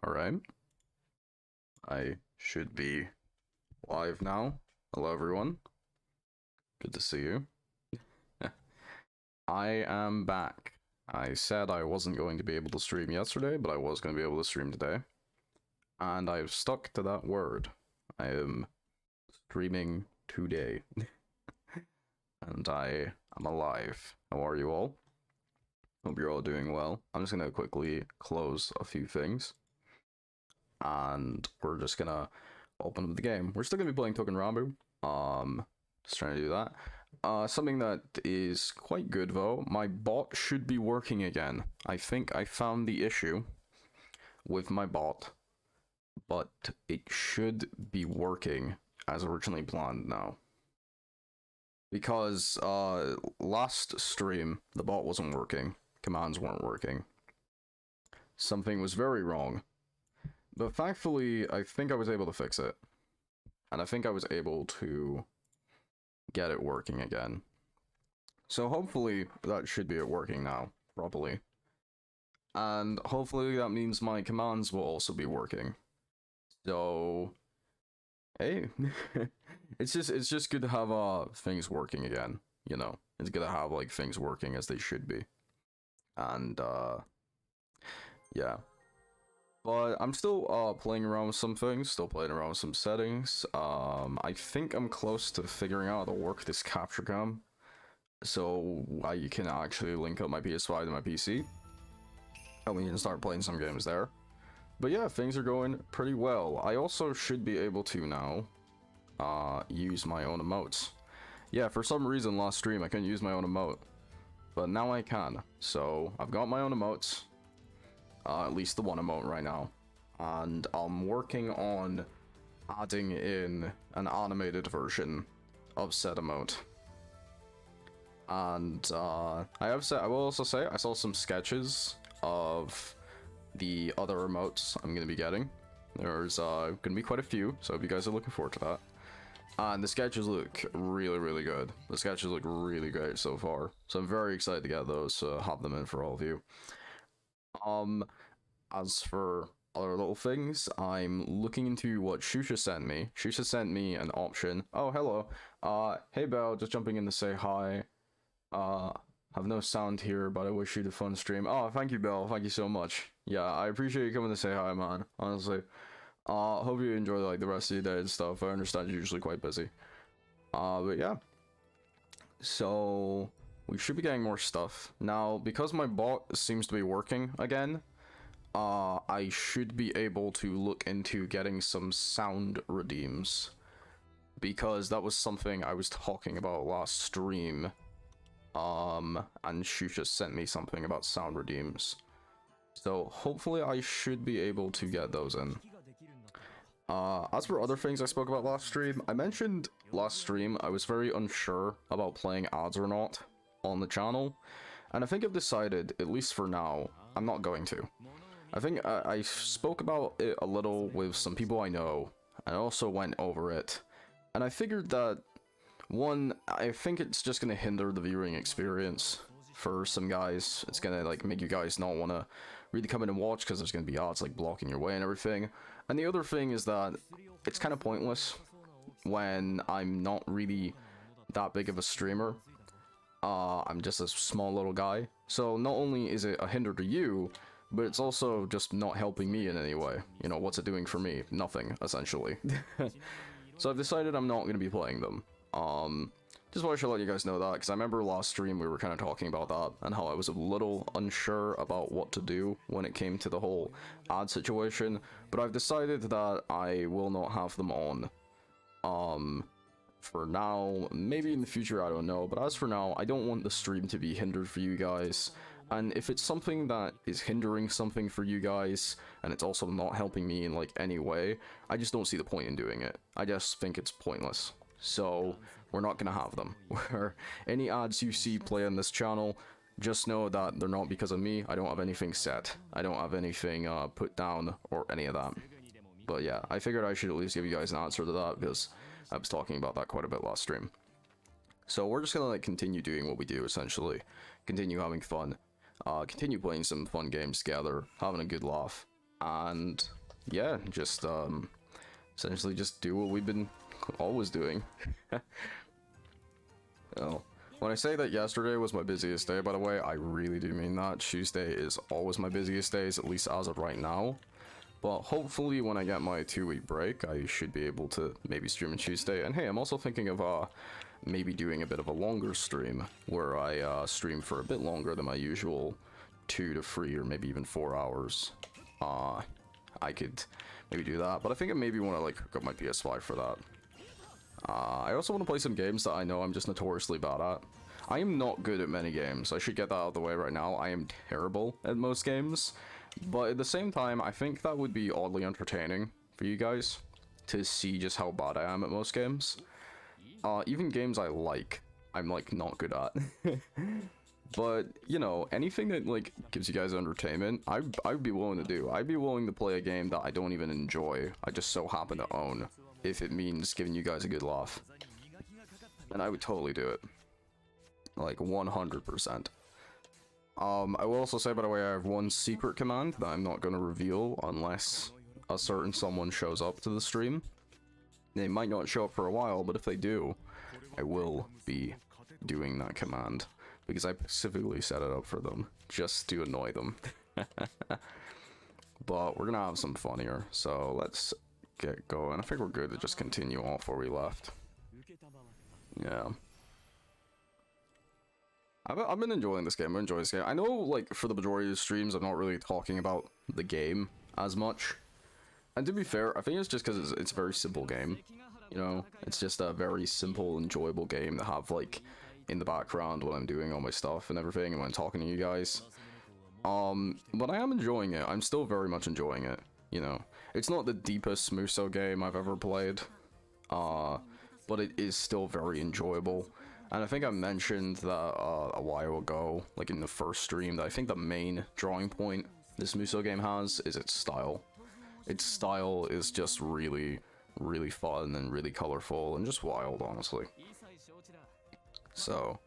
Alright. I should be live now. Hello, everyone. Good to see you. I am back. I said I wasn't going to be able to stream yesterday, but I was going to be able to stream today. And I've stuck to that word. I am streaming today. And I am alive. How are you all? Hope you're all doing well. I'm just going to quickly close a few things. And we're just going to open up the game. We're still going to be playing Touken Ranbu. Just trying to do that. Something that is quite good though, my bot should be working again. I think I found the issue with my bot, but it should be working as originally planned now. Because last stream, the bot wasn't working, commands weren't working. Something was very wrong. But thankfully, I think I was able to fix it. And I think I was able to get it working again. So hopefully that should be it working now, properly. And hopefully that means my commands will also be working. So hey, it's just good to have things working again, you know. It's good to have like things working as they should be. And yeah. But I'm still playing around with some things, still playing around with some settings. I think I'm close to figuring out how to work this capture cam, so I can actually link up my PS5 to my PC, and we can start playing some games there. But yeah, things are going pretty well. I also should be able to now use my own emotes. Yeah, for some reason last stream I couldn't use my own emote, but now I can. So I've got my own emotes. At least the one emote right now, and I'm working on adding in an animated version of said emote. And I will also say I saw some sketches of the other emotes I'm gonna be getting. There's gonna be quite a few, so if you guys are looking forward to that. And the sketches look really good. The sketches look really great so far, so I'm very excited to get those, have them in for all of you. As for other little things, I'm looking into what Shusha sent me. Shusha sent me an option. Oh, hello. Hey Belle, just jumping in to say hi. Have no sound here, but I wish you a fun stream. Oh, thank you, Belle. Thank you so much. Yeah, I appreciate you coming to say hi, man. Honestly. Hope you enjoy like the rest of your day and stuff. I understand you're usually quite busy. But yeah. So we should be getting more stuff. Now, because my bot seems to be working again, I should be able to look into getting some sound redeems, because that was something I was talking about last stream, and Shusha sent me something about sound redeems, so hopefully I should be able to get those in. As for other things I spoke about last stream, I mentioned last stream I was very unsure about playing ads or not on the channel, and I think I've decided, at least for now, I'm not going to. I think I spoke about it a little with some people I know, and I also went over it, and I figured that, one, I think it's just going to hinder the viewing experience for some guys. It's going to like make you guys not want to really come in and watch, because there's going to be odds like blocking your way and everything. And the other thing is that it's kind of pointless when I'm not really that big of a streamer. I'm just a small little guy, so not only is it a hinder to you, but it's also just not helping me in any way. You know, what's it doing for me? Nothing, essentially. So I've decided I'm not going to be playing them. Just wanted to let you guys know that, because I remember last stream we were kind of talking about that, and how I was a little unsure about what to do when it came to the whole ad situation, but I've decided that I will not have them on. For now, maybe in the future, I don't know, but as for now, I don't want the stream to be hindered for you guys. And if it's something that is hindering something for you guys, and it's also not helping me in like any way, I just don't see the point in doing it. I just think it's pointless. So we're not gonna have them. Where any ads you see play on this channel, just know that they're not because of me. I don't have anything set. I don't have anything put down or any of that. But yeah, I figured I should at least give you guys an answer to that, because I was talking about that quite a bit last stream. So we're just gonna like continue doing what we do, essentially. Continue having fun. Continue playing some fun games together, having a good laugh, and yeah, just essentially just do what we've been always doing. Well, when I say that yesterday was my busiest day, by the way, I really do mean that. Tuesday is always my busiest days, at least as of right now. But hopefully when I get my 2-week break, I should be able to maybe stream on Tuesday. And hey, I'm also thinking of maybe doing a bit of a longer stream, where I stream for a bit longer than my usual 2 to 3 or maybe even 4 hours. I could maybe do that, but I think I maybe want to like hook up my PS5 for that. I also want to play some games that I know I'm just notoriously bad at. I am not good at many games. I should get that out of the way right now. I am terrible at most games. But at the same time, I think that would be oddly entertaining for you guys to see just how bad I am at most games. Even games I like, I'm like not good at. But, you know, anything that like gives you guys entertainment, I'd be willing to do. I'd be willing to play a game that I don't even enjoy, I just so happen to own, if it means giving you guys a good laugh. And I would totally do it. Like 100%. I will also say, by the way, I have one secret command that I'm not going to reveal unless a certain someone shows up to the stream. They might not show up for a while, but if they do, I will be doing that command. Because I specifically set it up for them, just to annoy them. But we're gonna have some fun here, so let's get going. I think we're good to just continue off where we left. Yeah. I've been enjoying this game. I enjoy this game. I know, like, for the majority of the streams, I'm not really talking about the game as much. And to be fair, I think it's just because it's a very simple game. You know, it's just a very simple, enjoyable game to have, like, in the background when I'm doing all my stuff and everything, and when I'm talking to you guys. But I am enjoying it. I'm still very much enjoying it, you know. It's not the deepest Muso game I've ever played, but it is still very enjoyable. And I think I mentioned that a while ago, like in the first stream, that I think the main drawing point this Muso game has is its style. Its style is just really, really fun and really colorful and just wild, honestly. So,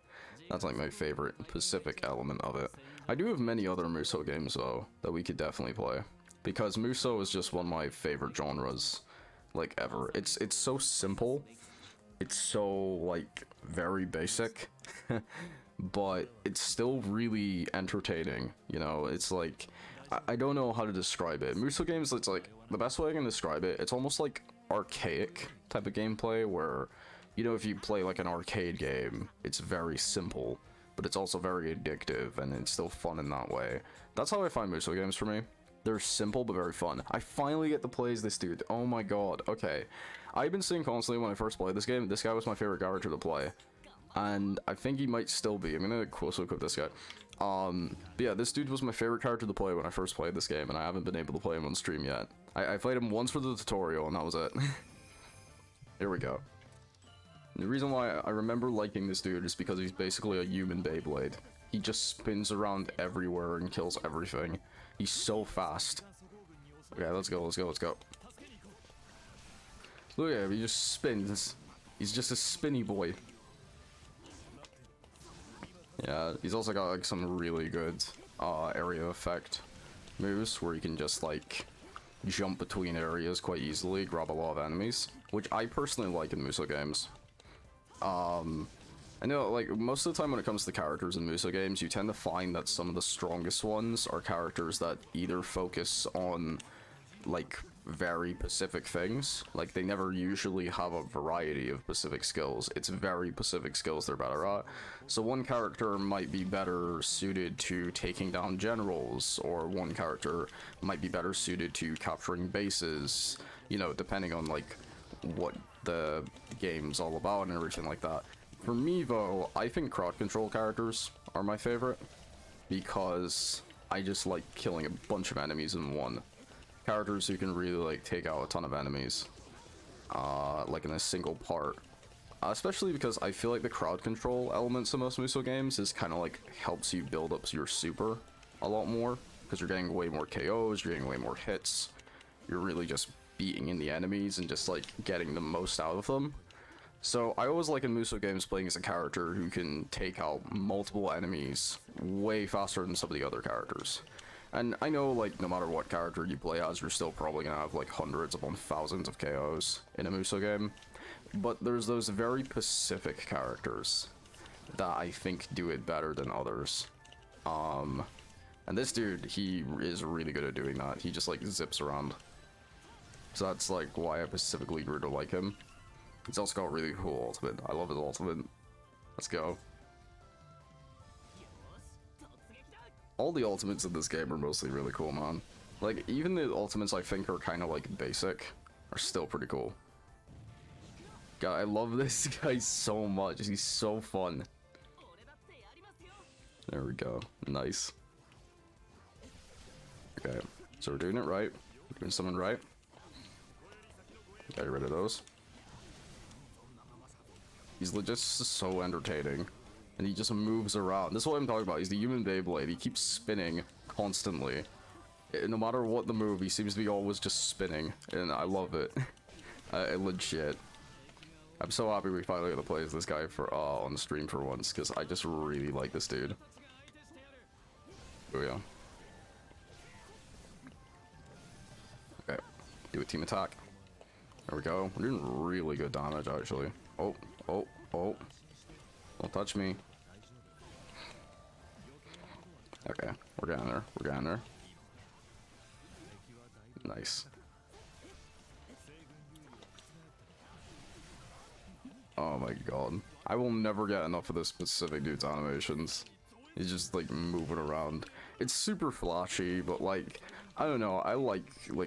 that's like my favorite specific element of it. I do have many other Muso games, though, that we could definitely play. Because Muso is just one of my favorite genres, like, ever. It's so simple. It's so, like, very basic. But it's still really entertaining, you know? It's like, I don't know how to describe it. Muso games, it's like, the best way I can describe it, it's almost like archaic type of gameplay where, you know, if you play like an arcade game, it's very simple, but it's also very addictive, and it's still fun in that way. That's how I find Muso games for me. They're simple, but very fun. I finally get to play as this dude. Oh my god. Okay. I've been saying constantly when I first played this game, this guy was my favorite character to play. And I think he might still be. I'm gonna closely look at this guy. But yeah, this dude was my favorite character to play when I first played this game, and I haven't been able to play him on stream yet. I played him once for the tutorial, and that was it. Here we go. The reason why I remember liking this dude is because he's basically a human Beyblade. He just spins around everywhere and kills everything. He's so fast. Okay, let's go, let's go, let's go. Look at him, he just spins. He's just a spinny boy. Yeah, he's also got like some really good area effect moves where you can just like jump between areas quite easily, grab a lot of enemies, which I personally like in Muso games. I know, like, most of the time when it comes to characters in Muso games, you tend to find that some of the strongest ones are characters that either focus on, like, very specific things. Like, they never usually have a variety of specific skills. It's very specific skills they're better at. So one character might be better suited to taking down generals, or one character might be better suited to capturing bases, you know, depending on, like, what the game's all about and everything like that. For me, though, I think crowd control characters are my favorite, because I just like killing a bunch of enemies in one. Characters who can really, like, take out a ton of enemies, like in a single part. Especially because I feel like the crowd control elements in most Muso games is kind of like helps you build up your super a lot more, because you're getting way more KOs, you're getting way more hits. You're really just beating in the enemies and just, like, getting the most out of them. So I always like in Muso games playing as a character who can take out multiple enemies way faster than some of the other characters. And I know, like, no matter what character you play as, you're still probably gonna have, like, hundreds upon thousands of KOs in a Muso game. But there's those very specific characters that I think do it better than others. And this dude, he is really good at doing that. He just, like, zips around. So that's, like, why I specifically grew to like him. He's also got a really cool ultimate. I love his ultimate. Let's go. All the ultimates in this game are mostly really cool, man. Like, even the ultimates I think are kind of, like, basic are still pretty cool. God, I love this guy so much. He's so fun. There we go. Nice. Okay, so we're doing it right. We're doing something right. Get rid of those. He's just so entertaining. And he just moves around. This is what I'm talking about. He's the human Beyblade. He keeps spinning constantly. No matter what the move, he seems to be always just spinning. And I love it. Legit. I'm so happy we finally got to play as this guy for on the stream for once. Because I just really like this dude. Oh yeah. Okay. Do a team attack. There we go. We're doing really good damage, actually. Oh, oh, oh. Don't touch me. Okay, we're getting there. We're getting there. Nice. Oh my god. I will never get enough of this specific dude's animations. He's just, like, moving around. It's super flashy, but, like, I don't know. I like,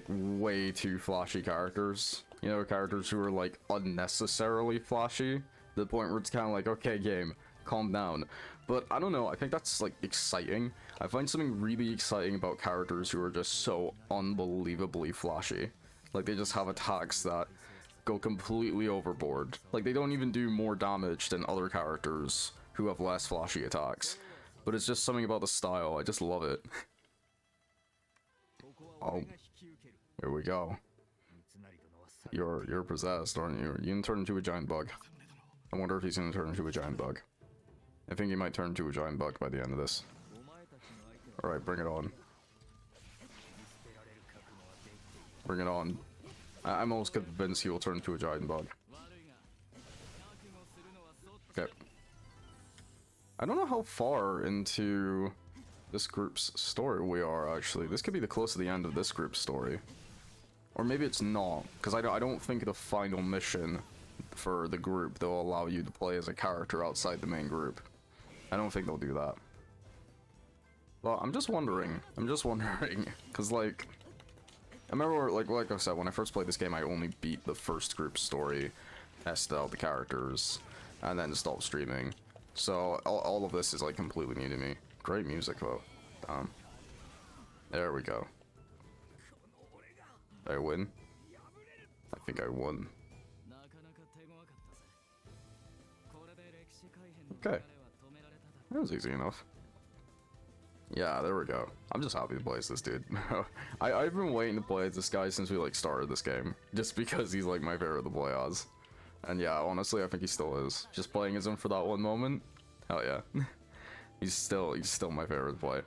way too flashy characters. You know, characters who are, like, unnecessarily flashy. To the point where it's kind of like, okay, game, calm down. But I don't know, I think that's, like, exciting. I find something really exciting about characters who are just so unbelievably flashy. Like, they just have attacks that go completely overboard. Like, they don't even do more damage than other characters who have less flashy attacks. But it's just something about the style, I just love it. Oh, here we go. You're possessed, aren't you? You can turn into a giant bug. I wonder if he's gonna turn into a giant bug. I think he might turn into a giant bug by the end of this. Alright, bring it on. Bring it on. I'm almost convinced he will turn into a giant bug. Okay. I don't know how far into this group's story we are, actually. This could be the close to the end of this group's story. Or maybe it's not, because I don't think the final mission for the group, they'll allow you to play as a character outside the main group. I don't think they'll do that. Well, I'm just wondering, because, like, I remember, like I said, when I first played this game, I only beat the first group story, tested out the characters, and then stopped streaming. So, all of this is, like, completely new to me. Great music, though. There we go. Did I win? I think I won. Okay. That was easy enough. Yeah, there we go. I'm just happy to play as this dude. I've been waiting to play as this guy since we, like, started this game. Just because he's, like, my favorite to play as. And yeah, honestly, I think he still is. Just playing as him for that one moment. Hell yeah. He's still my favorite to play.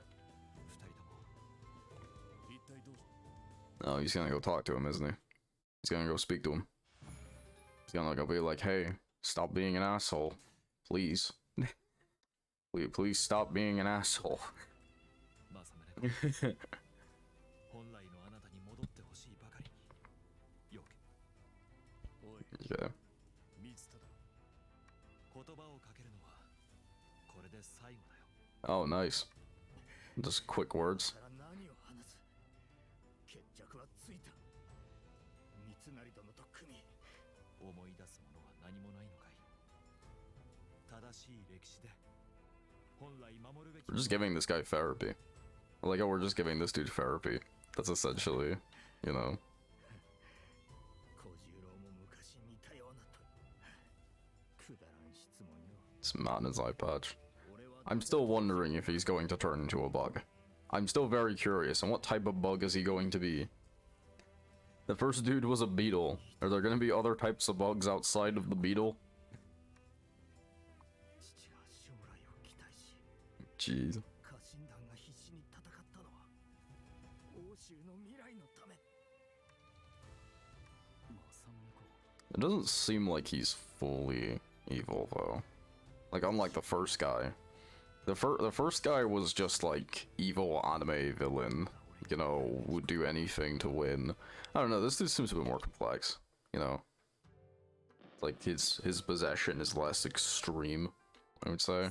Oh, he's gonna go talk to him, isn't he? He's gonna go speak to him. He's gonna go be like, hey, stop being an asshole. Please. Please stop being an asshole. Yeah. Oh, nice. Just quick words. We're just giving this guy therapy. Like, oh, we're just giving this dude therapy. That's essentially, you know. It's man his eye patch. I'm still wondering if he's going to turn into a bug. I'm still very curious, and what type of bug is he going to be? The first dude was a beetle. Are there going to be other types of bugs outside of the beetle? Jeez. It doesn't seem like he's fully evil though. Like unlike the first guy. The first guy was just like evil anime villain. You know, would do anything to win. I don't know, this dude seems a bit more complex, you know. Like his possession is less extreme, I would say.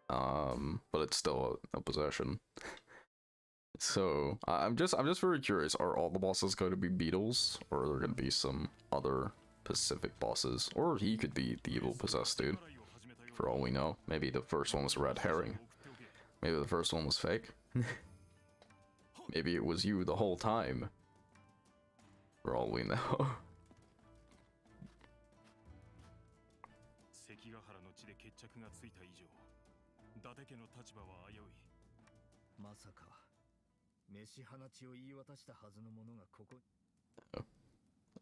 But it's still a possession. So I'm just very curious, are all the bosses going to be beetles, or are there going to be some other Pacific bosses? Or he could be the evil possessed dude, for all we know. Maybe the first one was a red herring. Maybe the first one was fake. Maybe it was you the whole time, for all we know.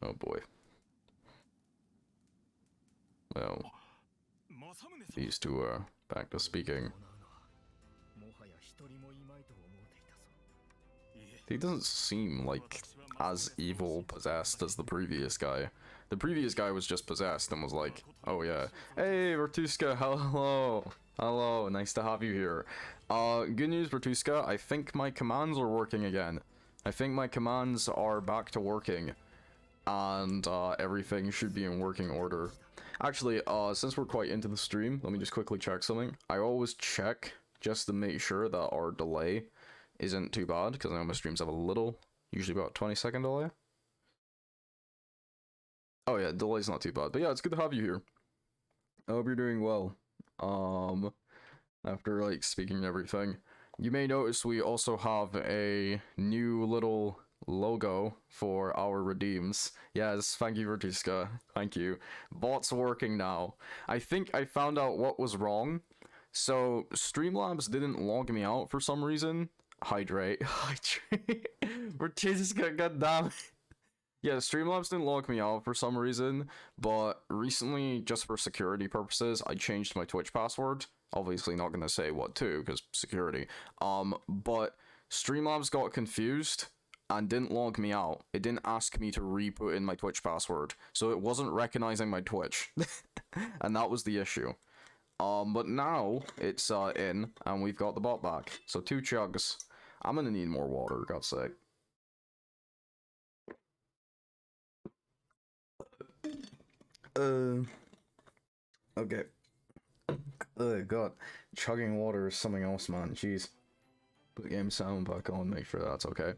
Oh boy. Well, these two are back to speaking. He doesn't seem like as evil possessed as the previous guy. The previous guy was just possessed and was like, oh yeah, hey Vertuska, hello, hello, nice to have you here. Good news Vertuska, I think my commands are working again. I think my commands are back to working. And everything should be in working order. Actually, since we're quite into the stream, let me just quickly check something. I always check just to make sure that our delay isn't too bad, because I know my streams have a little, usually about 20-second delay. Oh yeah, delay's not too bad, but yeah, it's good to have you here. I hope you're doing well. After like speaking and everything, you may notice we also have a new little logo for our redeems. Yes, thank you Vertuska, thank you. Bot's working now. I think I found out what was wrong. So Streamlabs didn't log me out for some reason. Hydrate. Vertuska, goddammit. Yeah, Streamlabs didn't log me out for some reason, but recently, just for security purposes, I changed my Twitch password. Obviously not gonna say what to, because security. But Streamlabs got confused and didn't log me out. It didn't ask me to re-put in my Twitch password, so it wasn't recognizing my Twitch. And that was the issue. But now it's in, and we've got the bot back. So 2 chugs. I'm gonna need more water, God's sake. Okay. Oh god. Chugging water is something else, man. Jeez. Put the game sound back on, make sure that's okay.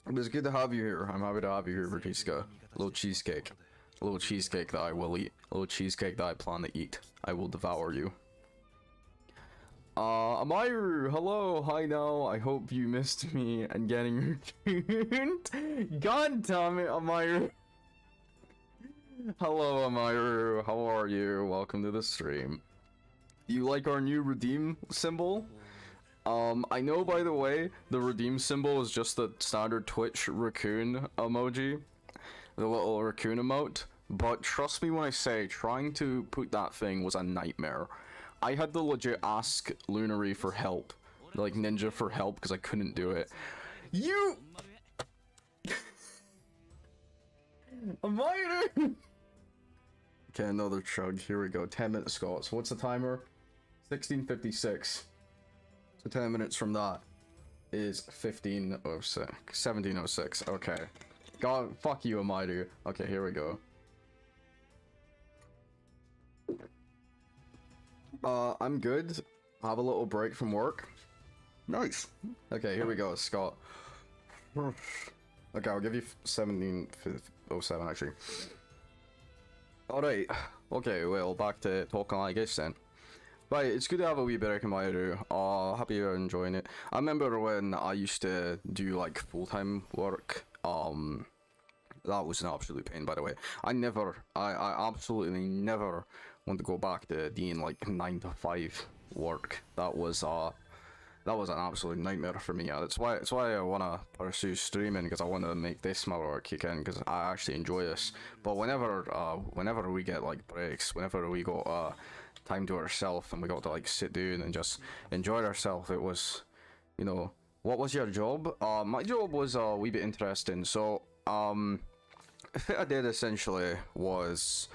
But it's good to have you here. I'm happy to have you here, Vertuska. A little cheesecake. A little cheesecake that I will eat. A little cheesecake that I plan to eat. I will devour you. Amiru, hello, hi now. I hope you missed me and getting returned. God damn it, Amiru. Hello, Amiru. How are you? Welcome to the stream. You like our new redeem symbol? I know, by the way, the redeem symbol is just the standard Twitch raccoon emoji. The little raccoon emote. But trust me when I say, trying to put that thing was a nightmare. I had to legit ask Lunary for help. Like, Ninja for help, because I couldn't do it. You... Amiru! Okay, another chug. Here we go. 10 minutes, Scott. So what's the timer? 16:56. So 10 minutes from that is 15:06. 17:06. Okay. God, fuck you, Amiru. Okay, here we go. I'm good. I have a little break from work. Nice. Okay, here we go, Scott. Okay, I'll give you 17:07 actually. Alright. Okay, well, back to talking like this then. Right, it's good to have a wee break in my do. Happy you're enjoying it. I remember when I used to do like full-time work. That was an absolute pain, by the way. I absolutely never want to go back to doing like 9 to 5 work. That was an absolute nightmare for me. That's why I wanna pursue streaming, because I want to make this my work again, because I actually enjoy this. But whenever we get like breaks, whenever we got time to ourselves and we got to like sit down and just enjoy ourselves, it was, you know, what was your job? My job was a wee bit interesting. So What I did essentially was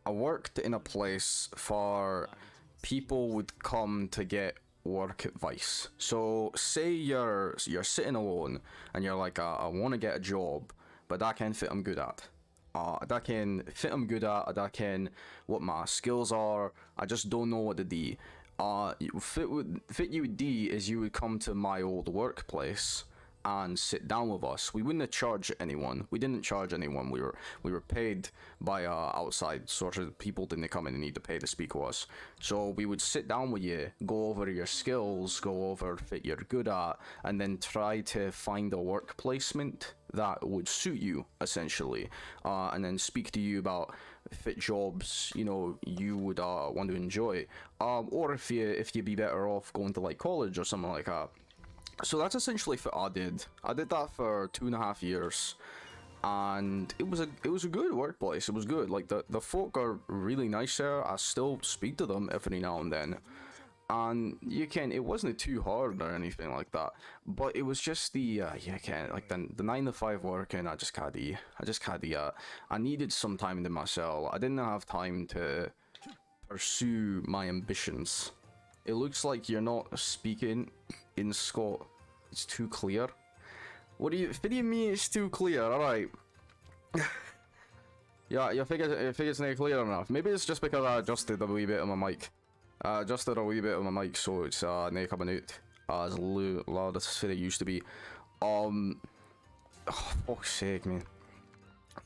I worked in a place for people would come to get work advice. So say you're sitting alone and you're like, I want to get a job, but that can fit I'm good at. That can fit I'm good at. That can what my skills are. I just don't know what to do. Fit you would do is you would come to my old workplace and sit down with us. We wouldn't have charged anyone. We didn't charge anyone. We were paid by outside sources. People didn't come in and need to pay to speak with us. So we would sit down with you, go over your skills, go over fit you're good at, and then try to find a work placement that would suit you essentially, and then speak to you about fit jobs you would want to enjoy, or if you'd be better off going to like college or something like that. So that's essentially what I did. I did that for 2.5 years, and it was a good workplace. It was good. Like the folk are really nice there. I still speak to them every now and then, and it wasn't too hard or anything like that. But it was just the the 9 to 5 work, and I just had I needed some time to myself. I didn't have time to pursue my ambitions. It looks like you're not speaking in Scot. It's too clear. What do you mean it's too clear? Alright. Yeah, you think it's not clear enough. Maybe it's just because I adjusted a wee bit of my mic. So it's not coming out as loud as it used to be. Oh, fuck's sake, man.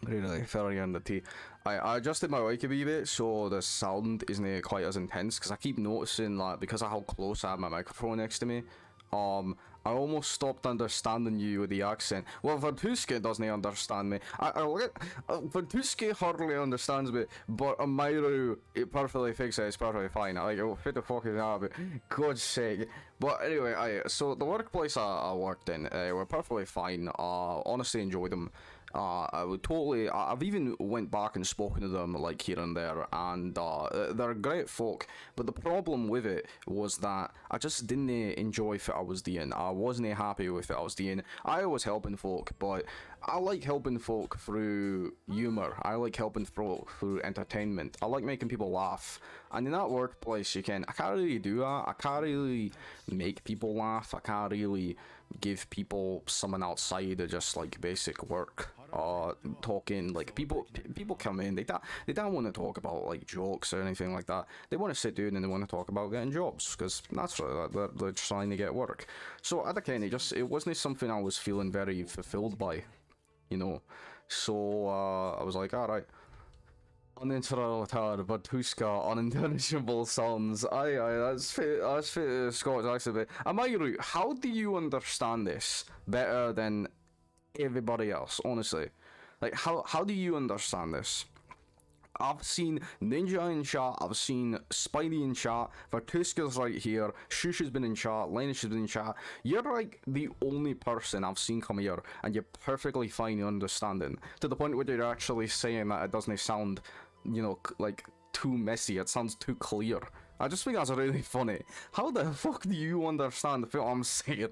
Really, very on the tea. I adjusted my mic a wee bit so the sound isn't quite as intense, because I keep noticing that because of how close I have my microphone next to me, I almost stopped understanding you with the accent. Well, Vertuske doesn't understand me. Vertuske hardly understands me, but Amairu, it perfectly thinks it's perfectly fine. Like, what the fuck is that? God's sake. But anyway, so the workplace I worked in, were perfectly fine. Honestly enjoyed them. I would totally. I've even went back and spoken to them like here and there, and they're great folk. But the problem with it was that I just didn't enjoy what I was doing. I wasn't happy with what I was doing. I was helping folk, but I like helping folk through humor. I like helping folk through entertainment. I like making people laugh. And in that workplace, I can't really do that. I can't really make people laugh. I can't really give people something outside of just like basic work. Talking like people come in, they don't want to talk about like jokes or anything like that. They want to sit down and they want to talk about getting jobs, because that's what they're trying to get work. So at the kind, it wasn't something I was feeling very fulfilled by, So I was like, all right. Uninterrelated, Vertuska, unintelligible sounds. Aye, that's fit Scottish accent. But Amairu, how do you understand this better than everybody else? Honestly, like how do you understand this? I've seen Ninja in chat, I've seen Spidey in chat, Vertuska's right here, Shush has been in chat, Lennish has been in chat. You're like the only person I've seen come here, and you're perfectly fine in understanding, to the point where you're actually saying that it doesn't sound, like too messy, it sounds too clear. I just think that's really funny. How the fuck do you understand what I'm saying?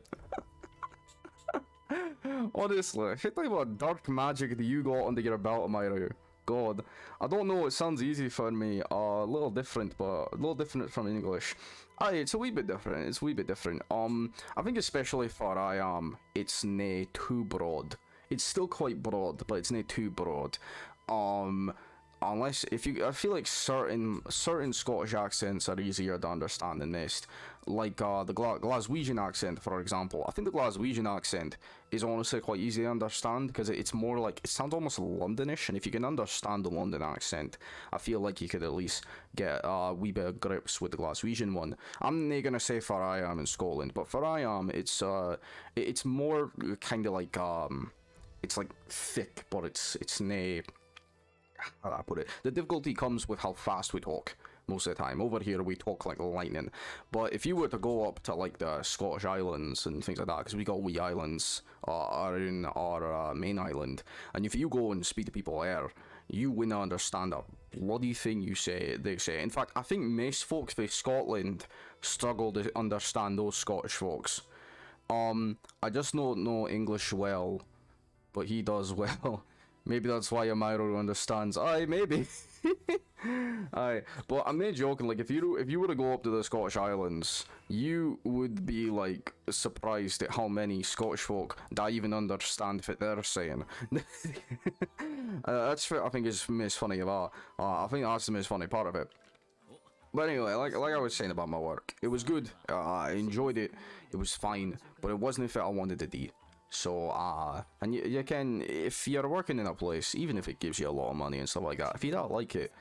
Honestly, what type of dark magic do you got under your belt, Amairu? God, I don't know, it sounds easy for me, a little different, but a little different from English. Aye, it's a wee bit different, I think especially for it's nae too broad. It's still quite broad, but it's nae too broad. Unless, I feel like certain Scottish accents are easier to understand than most. Like the Glaswegian accent, for example. I think the Glaswegian accent is honestly quite easy to understand, because it's more like, it sounds almost Londonish, and if you can understand the London accent, I feel like you could at least get a wee bit of grips with the Glaswegian one. I'm not gonna say for I am in Scotland, but for I am, it's more kind of like, it's like thick, but it's nae. How do I put it? The difficulty comes with how fast we talk most of the time. Over here we talk like lightning, but if you were to go up to like the Scottish Islands and things like that, because we got wee islands around our main island, and if you go and speak to people there, you wouldn't understand a bloody thing they say. In fact, I think most folks from Scotland struggle to understand those Scottish folks. I just don't know English well, but he does well. Maybe that's why Amiro understands. Aye, maybe. Aye, but I'm not joking. Like, if you were to go up to the Scottish Islands, you would be like surprised at how many Scottish folk that even understand what they're saying. That's what I think is the most funny about. I think that's the most funny part of it. But anyway, like I was saying about my work, it was good. I enjoyed it. It was fine, but it wasn't what I wanted to do. So, and you can, if you're working in a place, even if it gives you a lot of money and stuff like that, if you don't like it,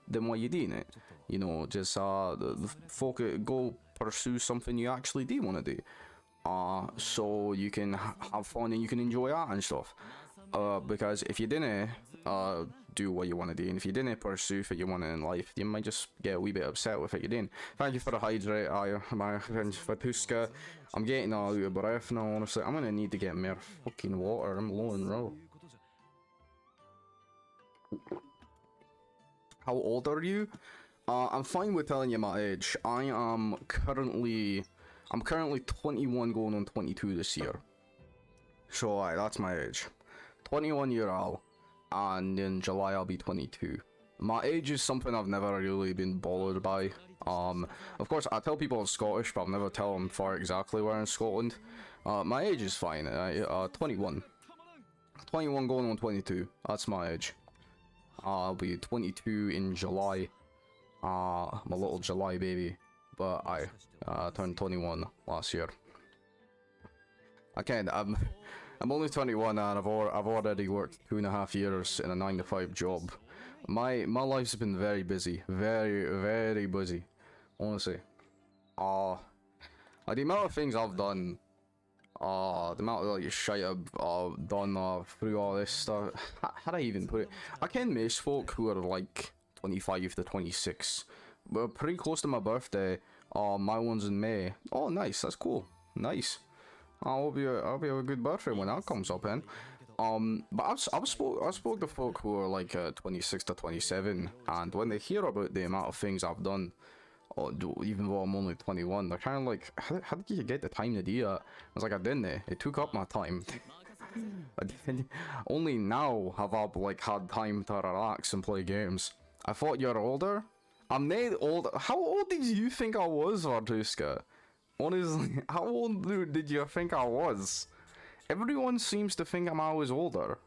then why you doing it? You know, just the folk go pursue something you actually do want to do. So you can have fun and you can enjoy art and stuff. Because if you didn't do what you want to do, and if you didn't pursue what you want in life, you might just get a wee bit upset with what you're doing. Thank you for the hydrate, my friend Fatuska. I'm getting all out of breath now, honestly. I'm gonna need to get more fucking water. I'm low and low. How old are you? I'm fine with telling you my age. I'm currently 21 going on 22 this year. So that's my age. 21-year-old, and in July I'll be 22. My age is something I've never really been bothered by. Of course, I tell people I'm Scottish, but I'll never tell them for exactly where in Scotland. My age is fine. 21. 21 going on 22. That's my age. I'll be 22 in July. I'm a little July baby, but I turned 21 last year. Again, I'm only 21 and I've already worked 2.5 years in a 9-to-5 job. My life's been very busy, very busy, honestly. The amount of things I've done, the amount of like shit I've done through all this stuff. How do I even put it? I ken most folk who are like 25 to 26. We're pretty close to my birthday. My one's in May. Oh, nice. That's cool. Nice. I'll be a good birthday when that comes up, then. But I've spoke to folk who are like 26 to 27, and when they hear about the amount of things I've done, even though I'm only 21, they're kind of like, how did you get the time to do that? I was like, I didn't. It took up my time. Only now have I like had time to relax and play games. I thought you're older. I'm not old. How old did you think I was, Vartuska? Honestly, how old did you think I was? Everyone seems to think I'm always older.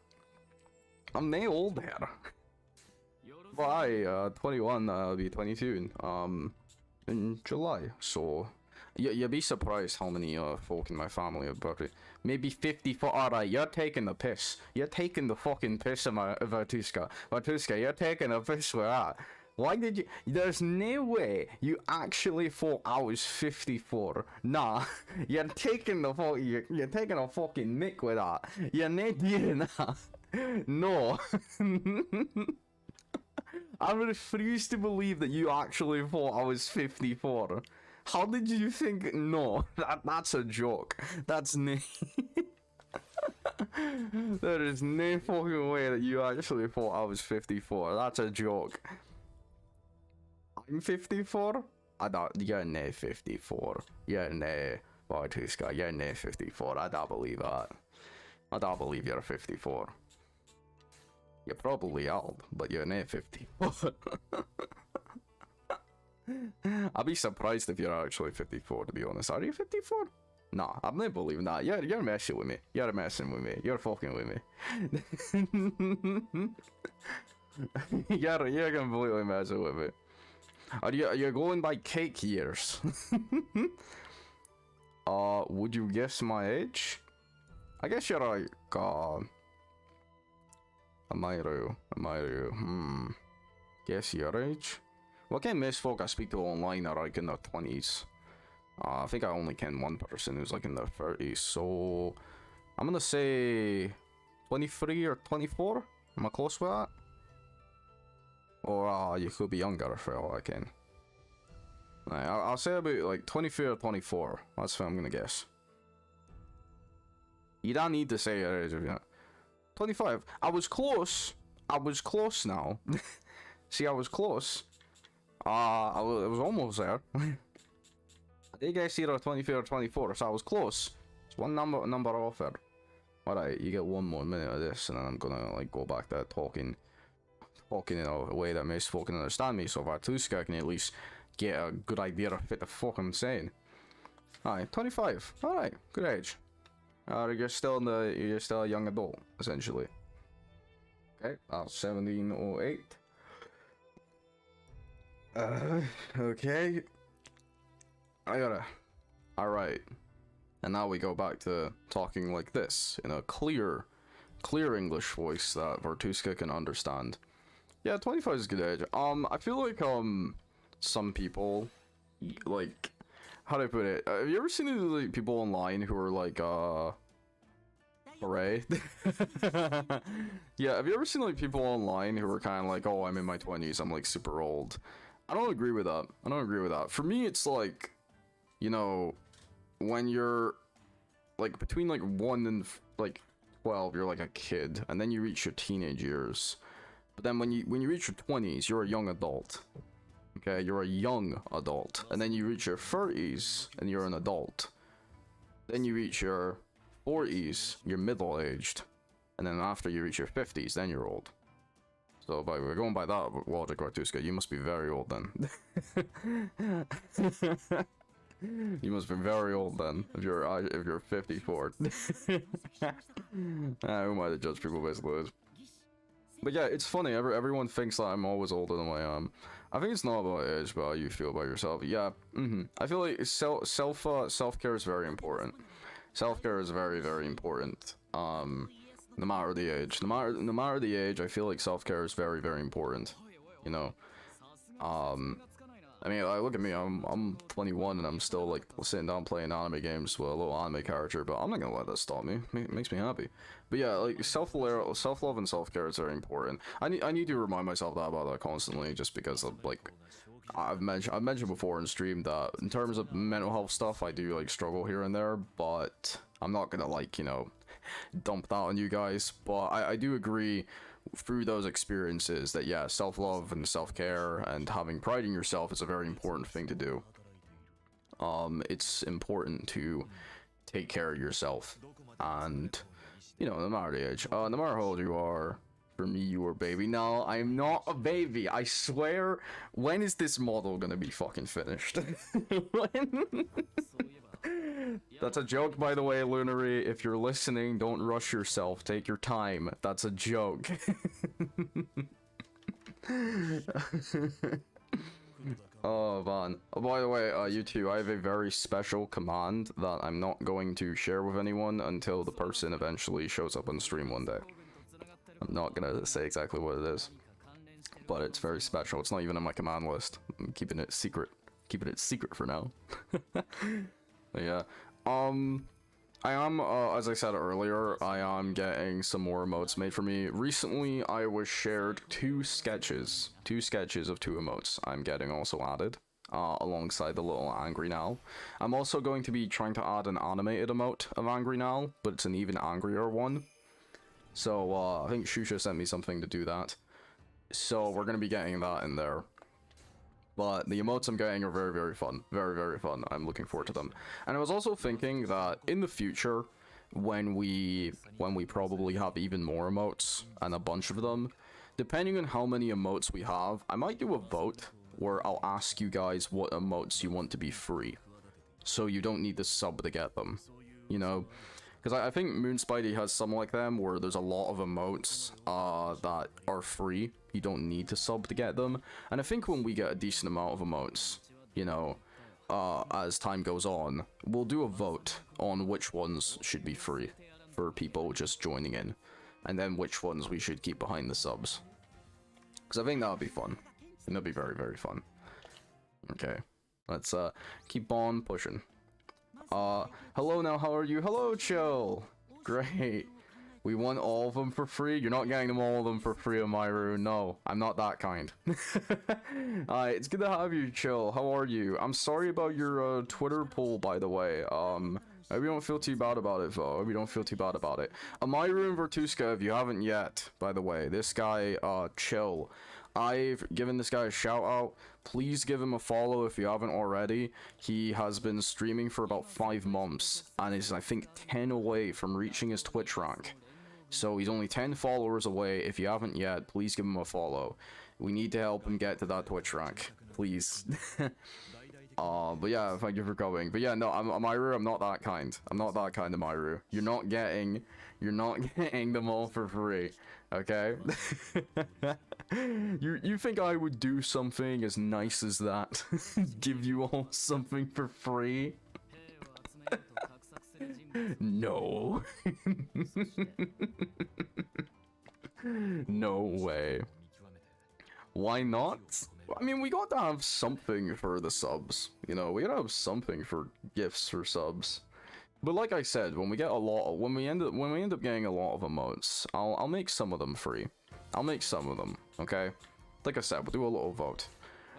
I'm not older. But I, 21, I'll be 22 in July. So, you'd be surprised how many folk in my family have birthday. Maybe 54. Alright, you're taking the piss. You're taking the fucking piss of my Vartuska. Vartuska, you're taking the piss with that. Why did you? There's no way you actually thought I was 54. Nah, you're taking the you're taking a fucking mick with that. You're not doing that. No. I refuse to believe that you actually thought I was 54. How did you think? No, that's a joke. That's no. There is no fucking way that you actually thought I was 54. That's a joke. I'm 54? I don't. You're not 54. You're not. Vartuska, you're not 54. I don't believe that. I don't believe you're 54. You're probably old, but you're not 54. I'd be surprised if you're actually 54, to be honest. Are you 54? Nah, I'm not believing that. You're messing with me. You're messing with me. You're fucking with me. You're completely messing with me. Are you going by cake years? Would you guess my age? I guess you're like, Amiro. Guess your age? Well, I can most folk I speak to online are like in their 20s. I think I only can one person who's like in their 30s, so I'm gonna say 23 or 24. Am I close with that? Or you could be younger for all I can. Right, I'll say about like 23 or 24. That's what I'm gonna guess. You don't need to say your age if you 25. I was close. I was close now. See, I was close. I was almost there. I did guess either 23 or 24, so I was close. It's one number off there. Alright, you get 1 more minute of this, and then I'm gonna, like, go back to talking in a way that makes folk can understand me, so Vartuska can at least get a good idea of what the fuck I'm saying. Alright, 25. Alright, good age. You're still a young adult, essentially. Okay, 1708. Okay. Alright. And now we go back to talking like this, in a clear English voice that Vartuska can understand. Yeah, 25 is a good age. I feel like, some people, like, how do I put it? Have you ever seen like, people online who are like, hooray? Yeah, have you ever seen like people online who are kind of like, oh, I'm in my 20s, I'm like super old? I don't agree with that. For me, it's like, you know, when you're like between like 1 and like 12, you're like a kid, and then you reach your teenage years. But then when you reach your 20s, you're a young adult. Okay, you're a young adult. And then you reach your 30s, and you're an adult. Then you reach your 40s, you're middle-aged. And then after you reach your 50s, then you're old. So we're going by that logic, Vartuska, you must be very old then. You must be very old then, if you're 54. Who am I to judge people based on this? But yeah, it's funny. Everyone thinks that I'm always older than I am. I think it's not about age, but how you feel about yourself. Yeah. I feel like self-care is very important. Self-care is very, very important. No matter the age. No matter the age, I feel like self-care is very, very important. You know. I mean, look at me. I'm 21 and I'm still like sitting down playing anime games with a little anime character, but I'm not gonna let that stop me. It makes me happy. But yeah, like self-love and self-care is very important. I need to remind myself about that constantly, just because of like I've mentioned before in stream that in terms of mental health stuff, I do like struggle here and there, but I'm not gonna like, you know, dump that on you guys. But I do agree through those experiences that yeah, self-love and self-care and having pride in yourself is a very important thing to do. It's important to take care of yourself, and you know, no matter the age, no matter how old you are. For me, you were a baby. No, I'm not a baby. I swear. When is this model gonna be fucking finished? When? That's a joke, by the way, Lunary. If you're listening, don't rush yourself. Take your time. That's a joke. Oh, man. Oh, by the way, you two, I have a very special command that I'm not going to share with anyone until the person eventually shows up on stream one day. I'm not gonna say exactly what it is, but it's very special. It's not even on my command list. I'm keeping it secret. Keeping it secret for now. Yeah. I am, as I said earlier, I am getting some more emotes made for me. Recently, I was shared two sketches of 2 emotes I'm getting also added, alongside the little Angry Now. I'm also going to be trying to add an animated emote of Angry Now, but it's an even angrier one. So, I think Shusha sent me something to do that. So, we're going to be getting that in there. But the emotes I'm getting are very, very fun. Very, very fun. I'm looking forward to them. And I was also thinking that in the future, when we probably have even more emotes, and a bunch of them, depending on how many emotes we have, I might do a vote where I'll ask you guys what emotes you want to be free. So you don't need to sub to get them. You know? Because I think Moon Spidey has some like them, where there's a lot of emotes that are free. You don't need to sub to get them. And I think when we get a decent amount of emotes, you know, as time goes on, we'll do a vote on which ones should be free for people just joining in. And then which ones we should keep behind the subs. Because I think that would be fun. And that'll be very, very fun. Okay, let's keep on pushing. Hello now, how are you? Hello, Chill! Great. We want all of them for free? You're not getting them all of them for free on my room. No, I'm not that kind. Alright, it's good to have you, Chill. How are you? I'm sorry about your Twitter poll, by the way. I hope you don't feel too bad about it, though. I hope you don't feel too bad about it. My room, Vertuska, if you haven't yet, by the way, this guy, Chill, I've given this guy a shout out. Please give him a follow if you haven't already. He has been streaming for about 5 months and is, I think, 10 away from reaching his Twitch rank. So he's only 10 followers away. If you haven't yet, please give him a follow. We need to help him get to that Twitch rank, please. But yeah, thank you for coming. But yeah, no, Amaru, I'm not that kind. I'm not that kind of Amaru. You're not getting them all for free, okay? You think I would do something as nice as that? Give you all something for free? No. No way. Why not? I mean, we got to have something for the subs. You know, we gotta have something for gifts for subs. But like I said, when we get when we end up getting a lot of emotes, I'll make some of them free. I'll make some of them, okay? Like I said, we'll do a little vote.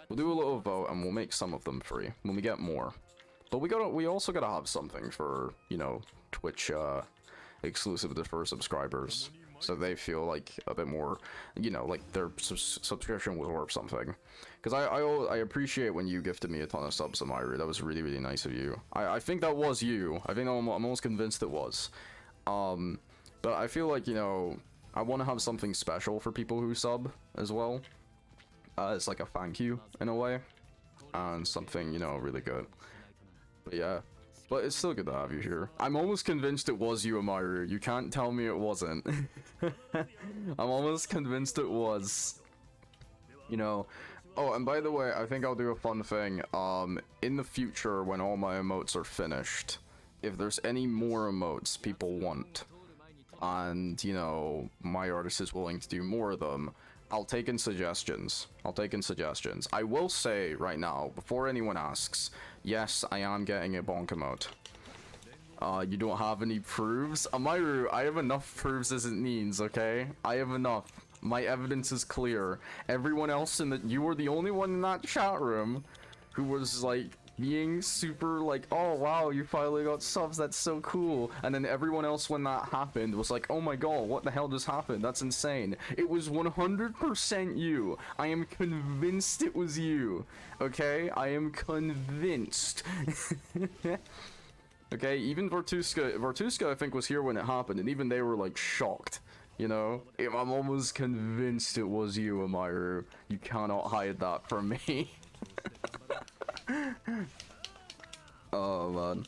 We'll do a little vote and we'll make some of them free when we get more. But we also gotta have something for, you know, Twitch exclusive to for subscribers, so they feel like a bit more, you know, like their subscription was worth something. Because I appreciate when you gifted me a ton of subs, Amiri. That was really, really nice of you. I think that was you. I think I'm almost convinced it was. But I feel like, you know, I want to have something special for people who sub as well. It's like a thank you in a way, and something, you know, really good. But yeah. But it's still good to have you here. I'm almost convinced it was you, Amaru. You can't tell me it wasn't. I'm almost convinced it was. You know. Oh, and by the way, I think I'll do a fun thing. In the future, when all my emotes are finished, if there's any more emotes people want, and, you know, my artist is willing to do more of them, I'll take in suggestions. I will say right now, before anyone asks, yes, I am getting a bonk emote. You don't have any proofs? Amaru, I have enough proofs as it needs, okay? I have enough. My evidence is clear. Everyone else you were the only one in that chat room who was like being super like, oh wow, you finally got subs, that's so cool. And then everyone else when that happened was like, oh my god, what the hell just happened? That's insane. It was 100% you. I am convinced it was you. Okay? I am convinced. Okay, even Vortuska I think was here when it happened, and even they were like shocked. You know? I'm almost convinced it was you, Amaru. You cannot hide that from me. Oh man.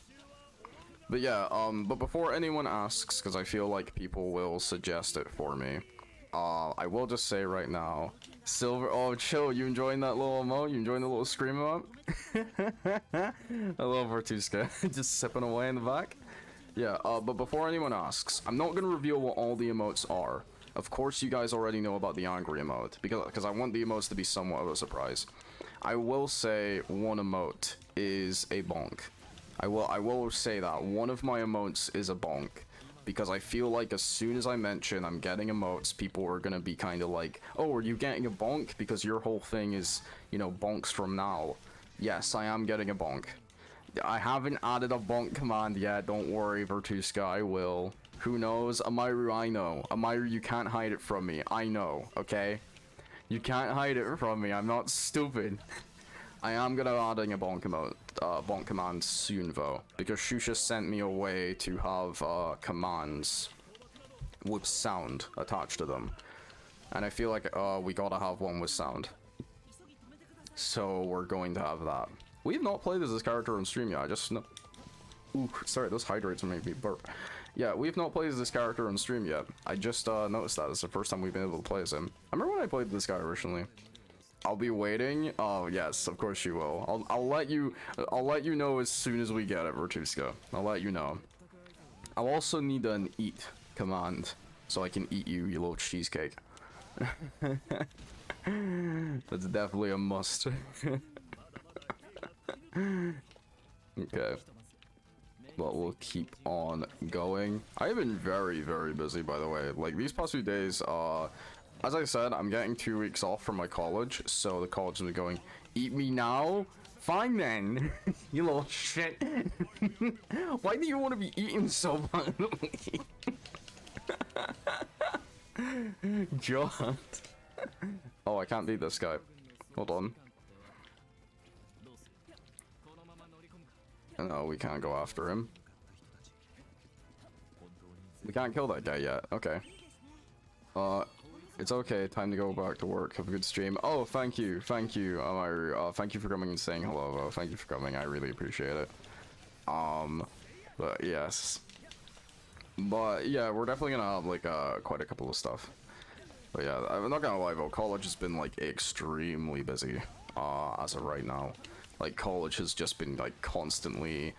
But yeah, but before anyone asks, because I feel like people will suggest it for me, I will just say right now, Silver, oh chill, you enjoying that little emote? You enjoying the little scream emote? I love Vortuska, just sipping away in the back. Yeah, but before anyone asks, I'm not gonna reveal what all the emotes are. Of course you guys already know about the angry emote, because I want the emotes to be somewhat of a surprise. I will say one emote is a bonk. I will say that one of my emotes is a bonk, because I feel like as soon as I mention I'm getting emotes, people are gonna be kind of like, oh, are you getting a bonk? Because your whole thing is, you know, bonks from now. Yes, I am getting a bonk. I haven't added a bonk command yet, don't worry, Vortuska, I will. Who knows? Amaru, I know. Amaru, you can't hide it from me. I know, okay? You can't hide it from me, I'm not stupid. I am gonna adding a bonk command soon though, because Shusha sent me a way to have commands with sound attached to them. And I feel like we gotta have one with sound. So we're going to have that. We've not played as this character on stream yet, I just know. Ooh, sorry, those hydrates are making me burp. Yeah, we've not played as this character on stream yet. I just noticed that it's the first time we've been able to play as him. I remember when I played this guy originally. I'll be waiting. Oh yes, of course you will. I'll let you know as soon as we get it, Vortuska. I'll let you know. I'll also need an eat command so I can eat you, you little cheesecake. That's definitely a must. Okay. But we'll keep on going. I have been very, very busy, by the way. Like, these past few days, as I said, I'm getting 2 weeks off from my college, so the college will be going, eat me now? Fine then, you little shit. Why do you want to be eaten so violently? God. Oh, I can't beat this guy. Hold on. No, we can't go after him. We can't kill that guy yet. Okay. It's okay. Time to go back to work. Have a good stream. Oh, thank you. Thank you, Amaru. Thank you for coming and saying hello. Thank you for coming. I really appreciate it. But yes. But yeah, we're definitely gonna have like quite a couple of stuff. But yeah, I'm not gonna lie though, college has been like extremely busy as of right now. Like college has just been like constantly,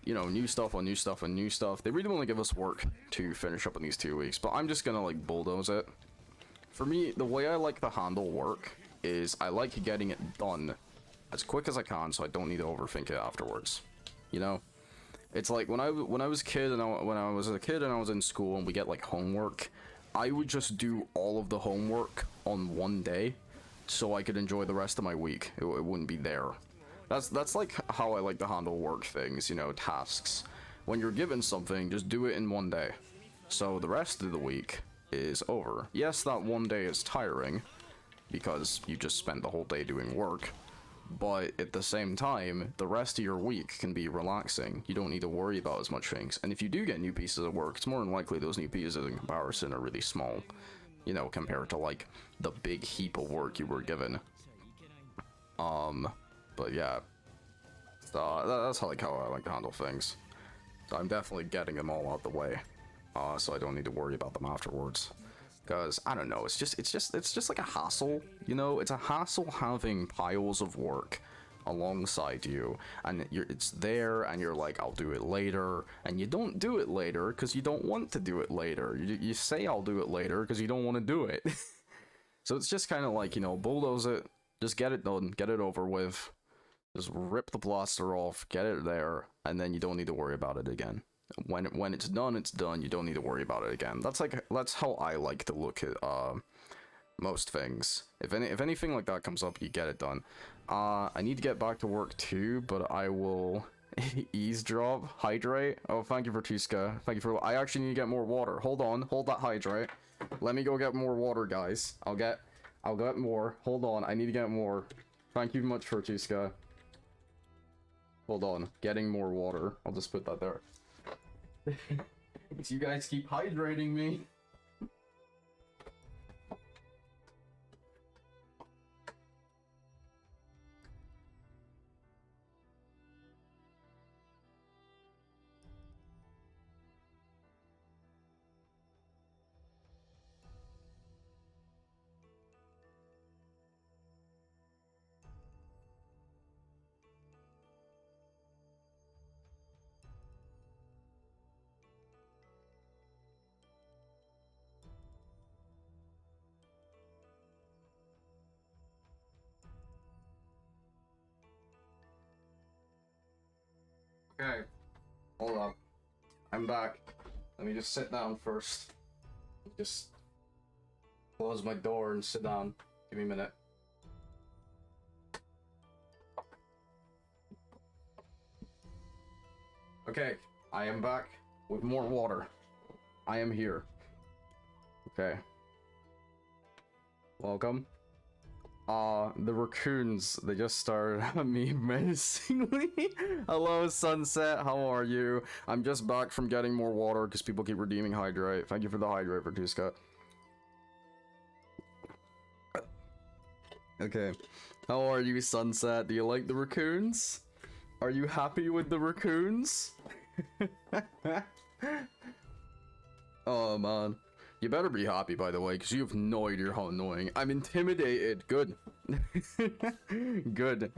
you know, new stuff on new stuff and new stuff. They really want to give us work to finish up in these 2 weeks, but I'm just gonna like bulldoze it. For me, the way I like to handle work is I like getting it done as quick as I can so I don't need to overthink it afterwards. You know? It's like when I was a kid and when I was a kid and I was in school and we get like homework, I would just do all of the homework on one day so I could enjoy the rest of my week. It wouldn't be there. That's like how I like to handle work things, you know, tasks. When you're given something, just do it in one day. So the rest of the week is over. Yes, that one day is tiring because you just spent the whole day doing work. But at the same time, the rest of your week can be relaxing. You don't need to worry about as much things. And if you do get new pieces of work, it's more than likely those new pieces in comparison are really small. You know, compared to like the big heap of work you were given. But yeah. So that's how I like to handle things. So I'm definitely getting them all out the way. So I don't need to worry about them afterwards. Because I don't know, it's just like a hassle, you know. It's a hassle having piles of work alongside you, and it's there, and you're like, I'll do it later, and you don't do it later because you don't want to do it later. You say I'll do it later because you don't want to do it. So it's just kind of like, you know, bulldoze it, just get it done, get it over with, just rip the plaster off, get it there, and then you don't need to worry about it again. When it's done, it's done. You don't need to worry about it again. That's how I like to look at most things. If anything like that comes up, you get it done. I need to get back to work too, but I will eavesdrop, hydrate. Oh, thank you for Tuska. Thank you for. I actually need to get more water. Hold on, hold that hydrate. Let me go get more water, guys. I'll get more. Hold on, I need to get more. Thank you much for Tuska. Hold on, getting more water. I'll just put that there. You guys keep hydrating me. Okay, hold up. I'm back. Let me just sit down first. Just close my door and sit down. Give me a minute. Okay, I am back with more water. I am here. Okay. Welcome. The raccoons, they just started at me menacingly. Hello, Sunset, how are you? I'm just back from getting more water because people keep redeeming hydrate. Thank you for the hydrate, Vertuska. Okay. How are you, Sunset? Do you like the raccoons? Are you happy with the raccoons? Oh, man. You better be happy, by the way, because you have no idea how annoying. I'm intimidated. Good. Good,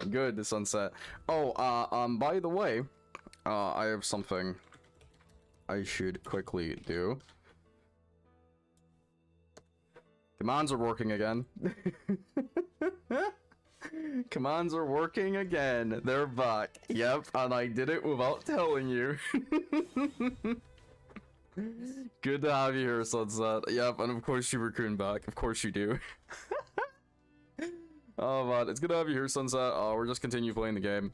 Sunset. Oh, by the way, I have something I should quickly do. Commands are working again. Commands are working again. They're back. Yep, and I did it without telling you. Good to have you here, Sunset. Yep, and of course you raccoon back. Of course you do. Oh man, it's good to have you here, Sunset. We're just continue playing the game.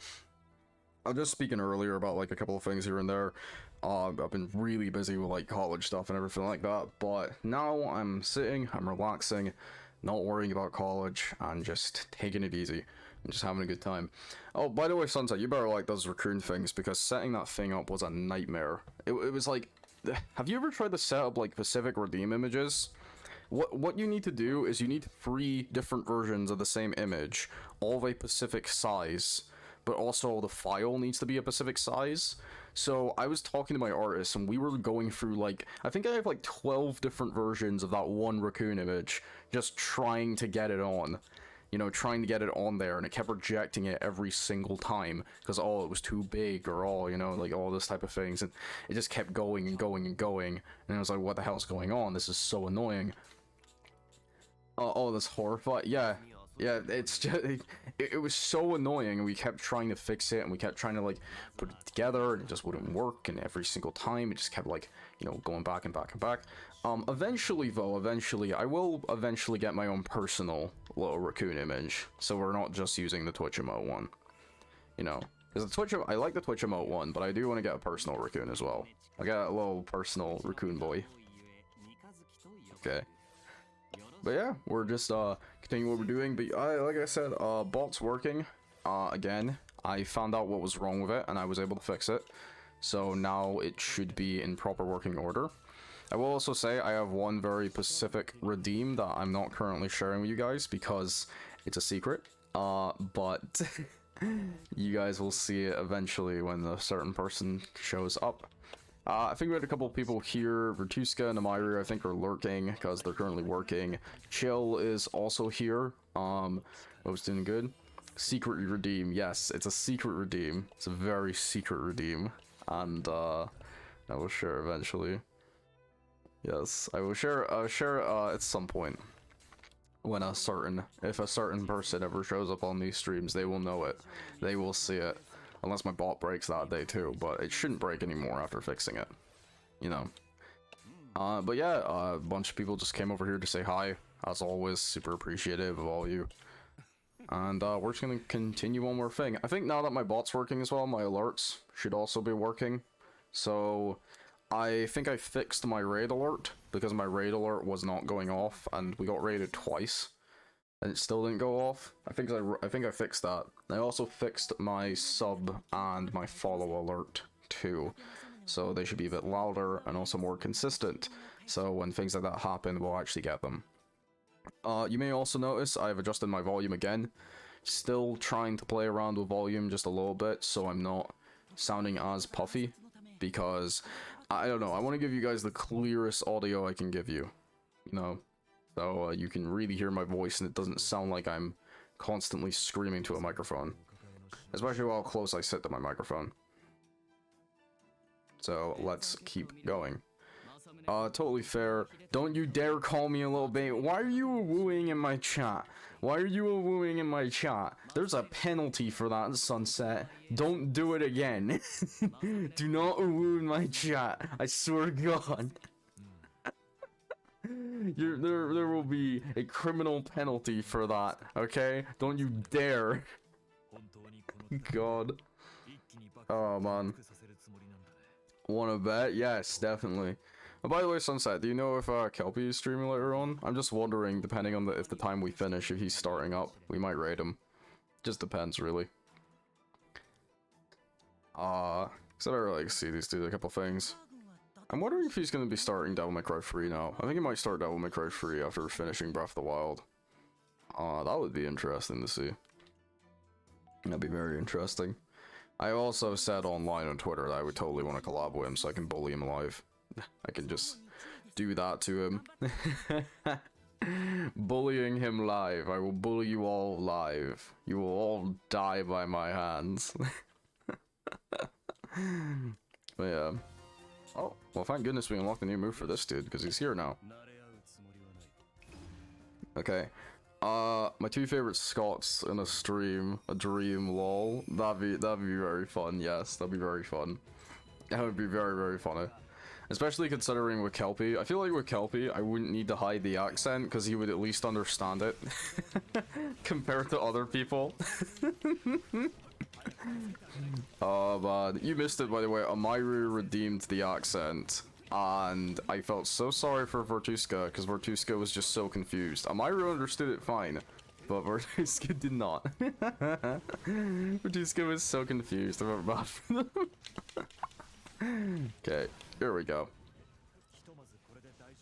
I was just speaking earlier about like a couple of things here and there. I've been really busy with like college stuff and everything like that, but now I'm sitting, I'm relaxing, not worrying about college, and just taking it easy. And just having a good time. Oh, by the way, Sunset, you better like those raccoon things, because setting that thing up was a nightmare. It was like... Have you ever tried to set up, like, Pacific Redeem images? What you need to do is you need 3 different versions of the same image, all of a Pacific size, but also the file needs to be a Pacific size. So I was talking to my artist, and we were going through, like, I think I have like 12 different versions of that one raccoon image, just trying to get it on. You know, trying to get it on there, and it kept rejecting it every single time, because, oh, it was too big, or, oh, you know, like, all this type of things, and it just kept going and going and going, and I was like, what the hell's going on? This is so annoying. Oh, that's horrifying. Yeah, it's just, it was so annoying, and we kept trying to fix it, and we kept trying to, like, put it together, and it just wouldn't work, and every single time, it just kept, like, you know, going back and back and back. Eventually, though, I will eventually get my own personal little raccoon image, so we're not just using the Twitch emote one. You know, because the Twitch, I like the Twitch emote one, but I do want to get a personal raccoon as well. I got a little personal raccoon boy. Okay. But yeah, we're just continuing what we're doing. But like I said, bot's working. Again, I found out what was wrong with it, and I was able to fix it. So now it should be in proper working order. I will also say I have one very specific redeem that I'm not currently sharing with you guys because it's a secret. But you guys will see it eventually when a certain person shows up. I think we had a couple of people here. Vertuska and Amiri, I think, are lurking because they're currently working. Chill is also here. I was doing good. Secret redeem. Yes, it's a secret redeem. It's a very secret redeem. And I will share eventually. Yes, I will share at some point. When if a certain person ever shows up on these streams, they will know it. They will see it. Unless my bot breaks that day too, but it shouldn't break anymore after fixing it. You know. But yeah, a bunch of people just came over here to say hi. As always, super appreciative of all of you. And we're just gonna continue one more thing. I think now that my bot's working as well, my alerts should also be working. So I think I fixed my raid alert, because my raid alert was not going off, and we got raided twice, and it still didn't go off. I think I fixed that. I also fixed my sub and my follow alert too, so they should be a bit louder and also more consistent. So when things like that happen, we'll actually get them. You may also notice I've adjusted my volume again. Still trying to play around with volume just a little bit, so I'm not sounding as puffy, because I don't know, I want to give you guys the clearest audio I can give you, you know, so you can really hear my voice and it doesn't sound like I'm constantly screaming to a microphone, especially how close I sit to my microphone. So let's keep going. Totally fair. Don't you dare call me a little baby. Why are you wooing in my chat? Why are you wooing in my chat? There's a penalty for that, Sunset. Don't do it again. Do not woo in my chat. I swear to God. There will be a criminal penalty for that, okay? Don't you dare. God. Oh, man. Wanna bet? Yes, definitely. Oh, by the way, Sunset, do you know if Kelpie is streaming later on? I'm just wondering, depending on if the time we finish, if he's starting up, we might raid him. Just depends, really. Cause I don't really see these do a couple things. I'm wondering if he's gonna be starting Devil May Cry 3 now. I think he might start Devil May Cry 3 after finishing Breath of the Wild. That would be interesting to see. That'd be very interesting. I also said online on Twitter that I would totally want to collab with him so I can bully him live. I can just do that to him. Bullying him live. I will bully you all live. You will all die by my hands. But yeah. Oh, well, thank goodness we unlocked a new move for this dude, because he's here now. Okay. My 2 favorite Scots in a stream, a dream, lol. That'd be very fun, yes, that'd be very fun. That would be very, very funny. Especially considering with Kelpie. I feel like with Kelpie, I wouldn't need to hide the accent, because he would at least understand it. Compared to other people. Oh man, you missed it by the way. Amiri redeemed the accent. And I felt so sorry for Vertuska, because Vertuska was just so confused. Amira understood it fine, but Vertuska did not. Vertuska was so confused about bad for them. Okay, here we go.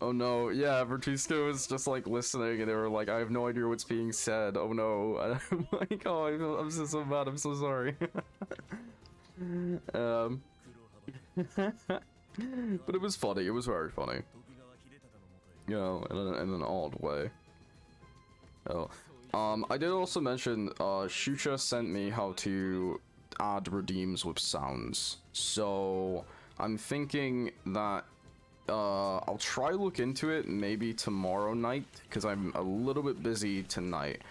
Oh no, yeah, Vertuska was just like listening and they were like, I have no idea what's being said. Oh no. And I'm like, oh, I'm so bad, I'm so sorry. But it was funny, it was very funny. You know, in an odd way. Oh. I did also mention, Shucha sent me how to add redeems with sounds. So, I'm thinking that I'll try look into it maybe tomorrow night, because I'm a little bit busy tonight.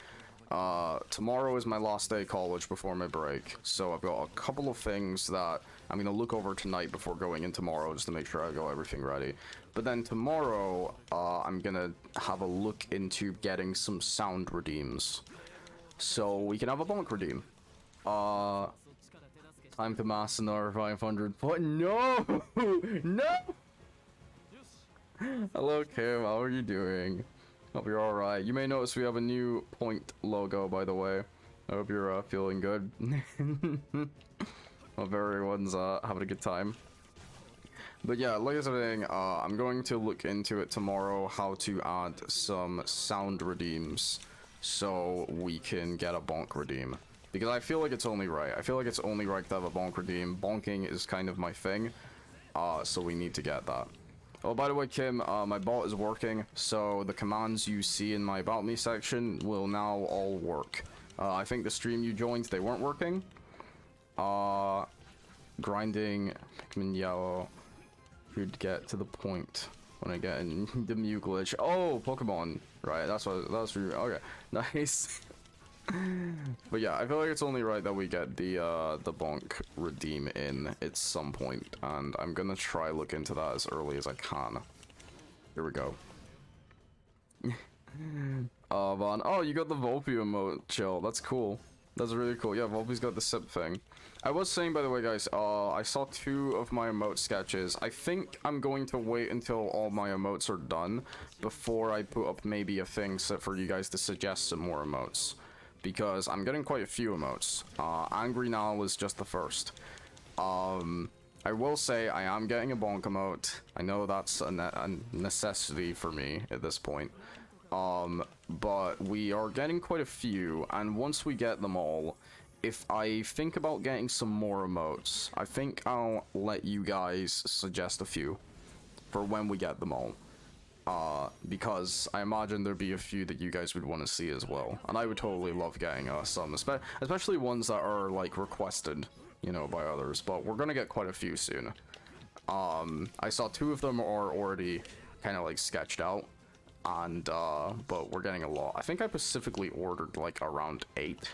Tomorrow is my last day of college before my break, so I've got a couple of things that I'm gonna look over tonight before going in tomorrow, just to make sure I got everything ready. But then tomorrow, I'm gonna have a look into getting some sound redeems, so we can have a bonk redeem. Time to mass another 500, but no! No! Hello Kim, how are you doing? Hope you're alright. You may notice we have a new point logo, by the way. I hope you're feeling good. Hope everyone's having a good time. But yeah, like I was saying, I'm going to look into it tomorrow, how to add some sound redeems so we can get a bonk redeem. Because I feel like it's only right. I feel like it's only right to have a bonk redeem. Bonking is kind of my thing, so we need to get that. Oh, by the way, Kim, my bot is working, so the commands you see in my About Me section will now all work. I think the stream you joined, they weren't working. Grinding, Pikmin yellow, could get to the point when I get in the Mew glitch. Oh, Pokemon. Right, that's what, okay, nice. But yeah, I feel like it's only right that we get the bonk redeem in at some point, and I'm gonna try look into that as early as I can. Here we go. Von, oh, you got the Volpe emote, chill. That's cool. That's really cool. Yeah, Volpe's got the sip thing. I was saying, by the way, guys, I saw 2 of my emote sketches. I think I'm going to wait until all my emotes are done before I put up maybe a thing set for you guys to suggest some more emotes. Because I'm getting quite a few emotes. Angry Now is just the first. I will say I am getting a bonk emote. I know that's a necessity for me at this point. But we are getting quite a few, and once we get them all, if I think about getting some more emotes, I think I'll let you guys suggest a few for when we get them all. Because I imagine there'd be a few that you guys would want to see as well, and I would totally love getting some, especially ones that are like requested, you know, by others. But we're gonna get quite a few soon. I saw 2 of them are already kind of like sketched out, and but we're getting a lot. I think I specifically ordered like around 8,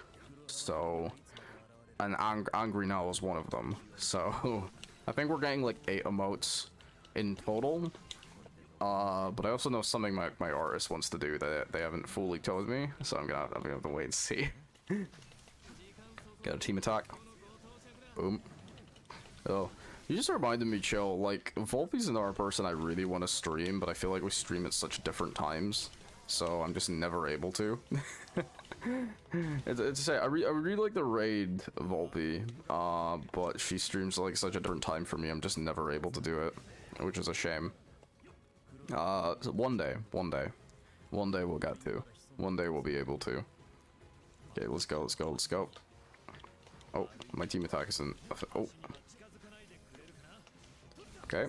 so, and Angry Now is one of them. So I think we're getting like 8 emotes in total. But I also know something my artist wants to do that they haven't fully told me, so I'm gonna have to wait and see. Got a team attack. Boom. Oh, you just reminded me, chill. Like, Volpe's another person I really want to stream, but I feel like we stream at such different times, so I'm just never able to. It's to say, I really like the raid Volpe, but she streams like such a different time for me. I'm just never able to do it, which is a shame. So one day we'll get to. One day we'll be able to. Okay, let's go. Oh, my team attack isn't. Oh. Okay.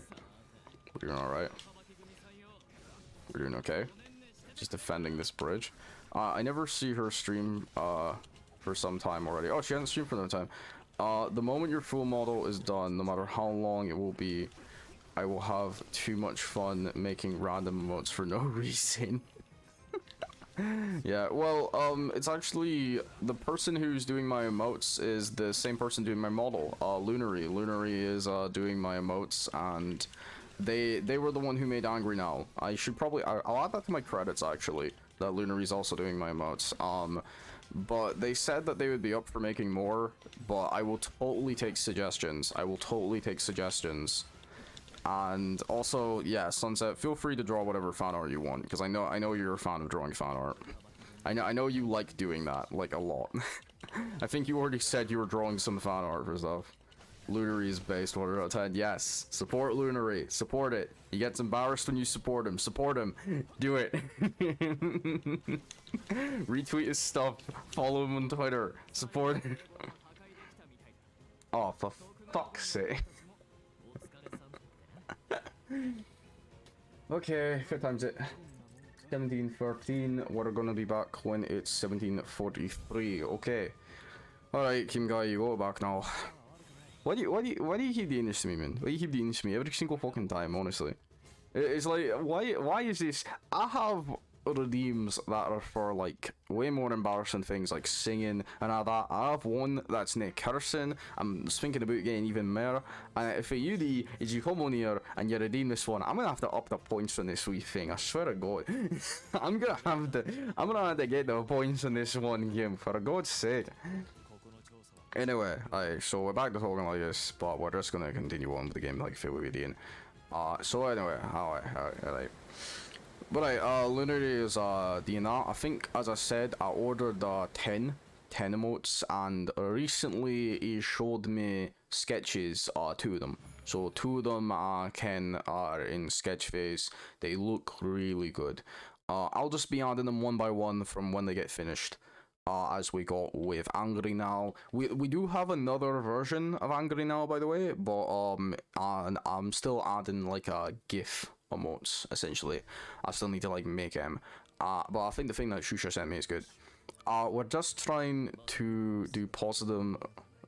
We're doing alright. We're doing okay. Just defending this bridge. I never see her stream, for some time already. Oh, she hasn't streamed for no time. The moment your full model is done, no matter how long it will be, I will have too much fun making random emotes for no reason. Yeah, well, it's actually the person who's doing my emotes is the same person doing my model, Lunary. Lunary is doing my emotes, and they were the one who made Angry Now. I should probably I'll add that to my credits actually, that Lunary's also doing my emotes. But they said that they would be up for making more, but I will totally take suggestions. I will totally take suggestions. And also, yeah, Sunset, feel free to draw whatever fan art you want, because I know you're a fan of drawing fan art. I know you like doing that, like, a lot. I think you already said you were drawing some fan art for stuff. Lunary is based 1 out of 10. Yes, support Lunary. Support it. He gets embarrassed when you support him. Support him. Do it. Retweet his stuff. Follow him on Twitter. Support him. Oh, for fuck's sake. Okay, 5 times it. 17:13. We're gonna be back when it's 17:43. Okay. Alright, Kim Guy, you go back now. Why do you keep doing this to me, man? Why do you keep doing this to me every single fucking time, honestly? It's like, why is this? I have redeems that are for, like, way more embarrassing things, like singing and all that. I have one that's nae cursing. I'm thinking about getting even more. And if you do, is you come on here and you redeem this one, I'm gonna have to up the points on this wee thing. I swear to God. I'm gonna have to get the points on this one game, for God's sake. Anyway, so we're back to talking like this, but we're just gonna continue on with the game like if we were doing. So anyway, alright. But Lunary is doing that. I think, as I said, I ordered 10 emotes, and recently he showed me sketches, 2 of them. So 2 of them are in sketch phase. They look really good. I'll just be adding them one by one from when they get finished. As we got with Angry Now. We do have another version of Angry Now, by the way, but I'm still adding like a GIF emotes, essentially. I still need to like make them. But I think the thing that Shusha sent me is good. We're just trying to do positive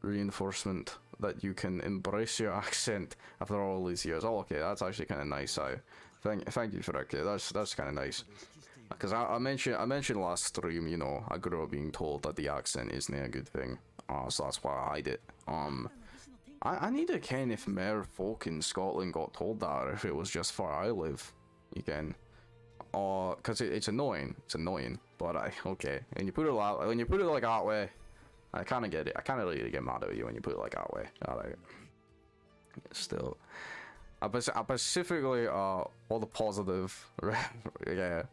reinforcement that you can embrace your accent after all these years. Oh, okay, that's actually kind of nice. Thank you for that, kid. That's kind of nice. Because I mentioned last stream, you know, I grew up being told that the accent isn't a good thing. So that's why I hide it. I need to ken if more folk in Scotland got told that, or if it was just where I live. You can. Because it's annoying. It's annoying. But okay. And you put it like that way, I kind of get it. I kind of really get mad at you when you put it like that way. Alright. Still. I specifically, all the positive. Yeah.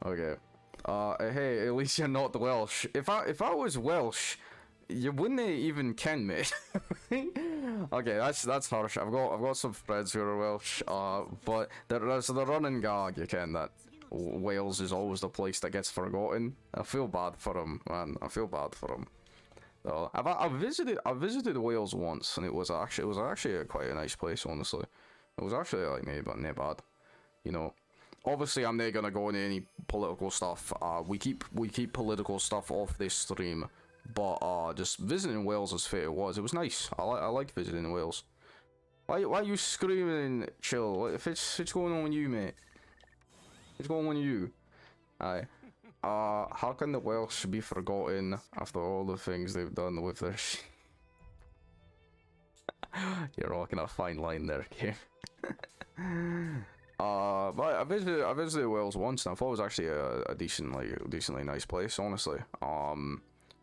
Okay. Hey, at least you're not Welsh. If I was Welsh, you wouldn't even ken me. Okay, that's harsh. I've got some friends who are Welsh. But there's the running gag, you ken, that Wales is always the place that gets forgotten. I feel bad for them, man. I feel bad for them. So I visited Wales once, and it was actually quite a nice place, honestly. It was actually like nae bad, you know. Obviously, I'm not gonna go into any political stuff. We keep political stuff off this stream, but just visiting Wales as fit it was. It was nice. I like visiting Wales. Why are you screaming? Chill. If it's going on with you, mate. It's going on with you. Aye. How can the Welsh be forgotten after all the things they've done with their? You're rocking a fine line there, Kim. But I visited Wales once, and I thought it was actually a decently nice place, honestly.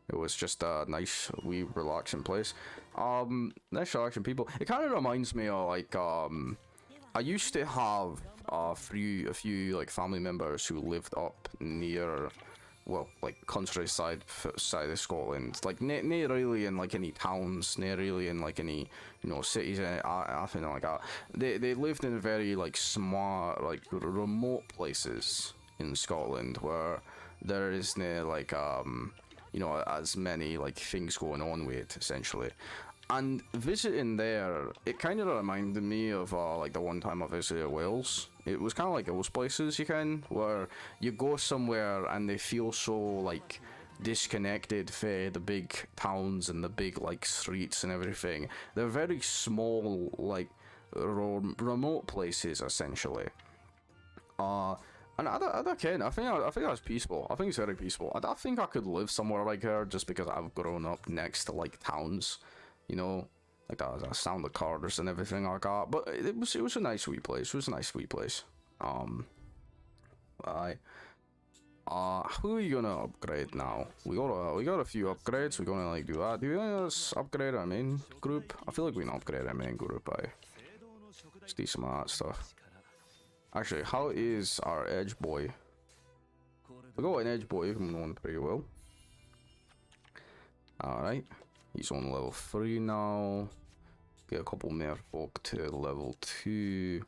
It was just a nice, wee, relaxing place. Nice relaxing people. It kind of reminds me of like I used to have a few like family members who lived up near, well, like countryside side of Scotland, like not really in like any towns, not really in like any, you know, cities, anything like that. They lived in very like small, like remote places in Scotland where there is no like you know, as many like things going on with it, essentially. And visiting there, it kind of reminded me of like the one time I visited Wales. It was kind of like those places, you can, where you go somewhere and they feel so like disconnected from the big towns and the big like streets and everything. They're very small, like remote places, essentially. And I think that's peaceful. I think it's very peaceful. I think I could live somewhere like there just because I've grown up next to like towns. You know, like that sound the cars and everything like that. But it was a nice wee place. It was a nice wee place. Who are you gonna upgrade now? We got a few upgrades. We're gonna like do that. Do we want to upgrade our main group? I feel like we can upgrade our main group. see some of that stuff. Actually, how is our edge boy? We got an edge boy coming on pretty well. Alright. He's on level 3 now. Get a couple more folk to level 2.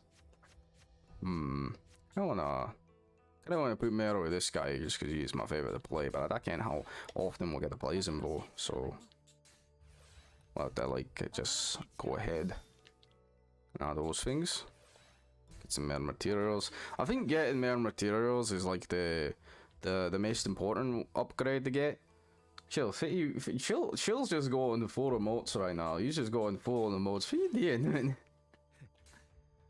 I wanna put Mero with this guy just because he's my favorite to play, but I can't how often we'll get to play him though, so we'll have to like just go ahead. Now those things. Get some more materials. I think getting more materials is like the most important upgrade to get. Chill's just going full emotes right now. He's just going full on emotes. What are you doing?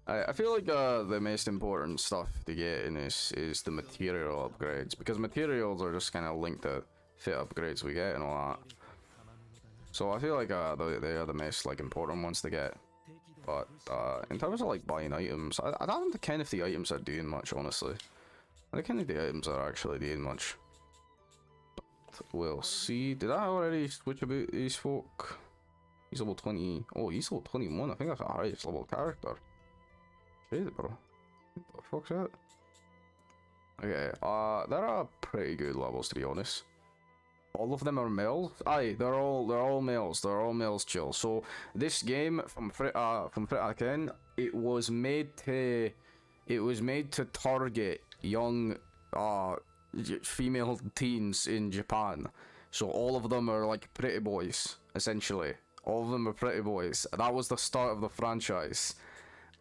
I feel like the most important stuff to get in this is the material upgrades, because materials are just kind of linked to fit upgrades we get and all that. So I feel like they are the most like important ones to get. But in terms of like buying items, I don't think if the items are doing much, honestly. I don't think the items are actually doing much. We'll see. Did I already switch about these folk? He's level 20. Oh, he's level 21. I think that's a highest level character. Crazy, bro. What the fuck's that? Okay, there are pretty good levels, to be honest. All of them are males. Aye, they're all males. They're all males. Chill. So this game from Fritaken, it was made to target young female teens in Japan. So all of them are like pretty boys, essentially. All of them are pretty boys. That was the start of the franchise.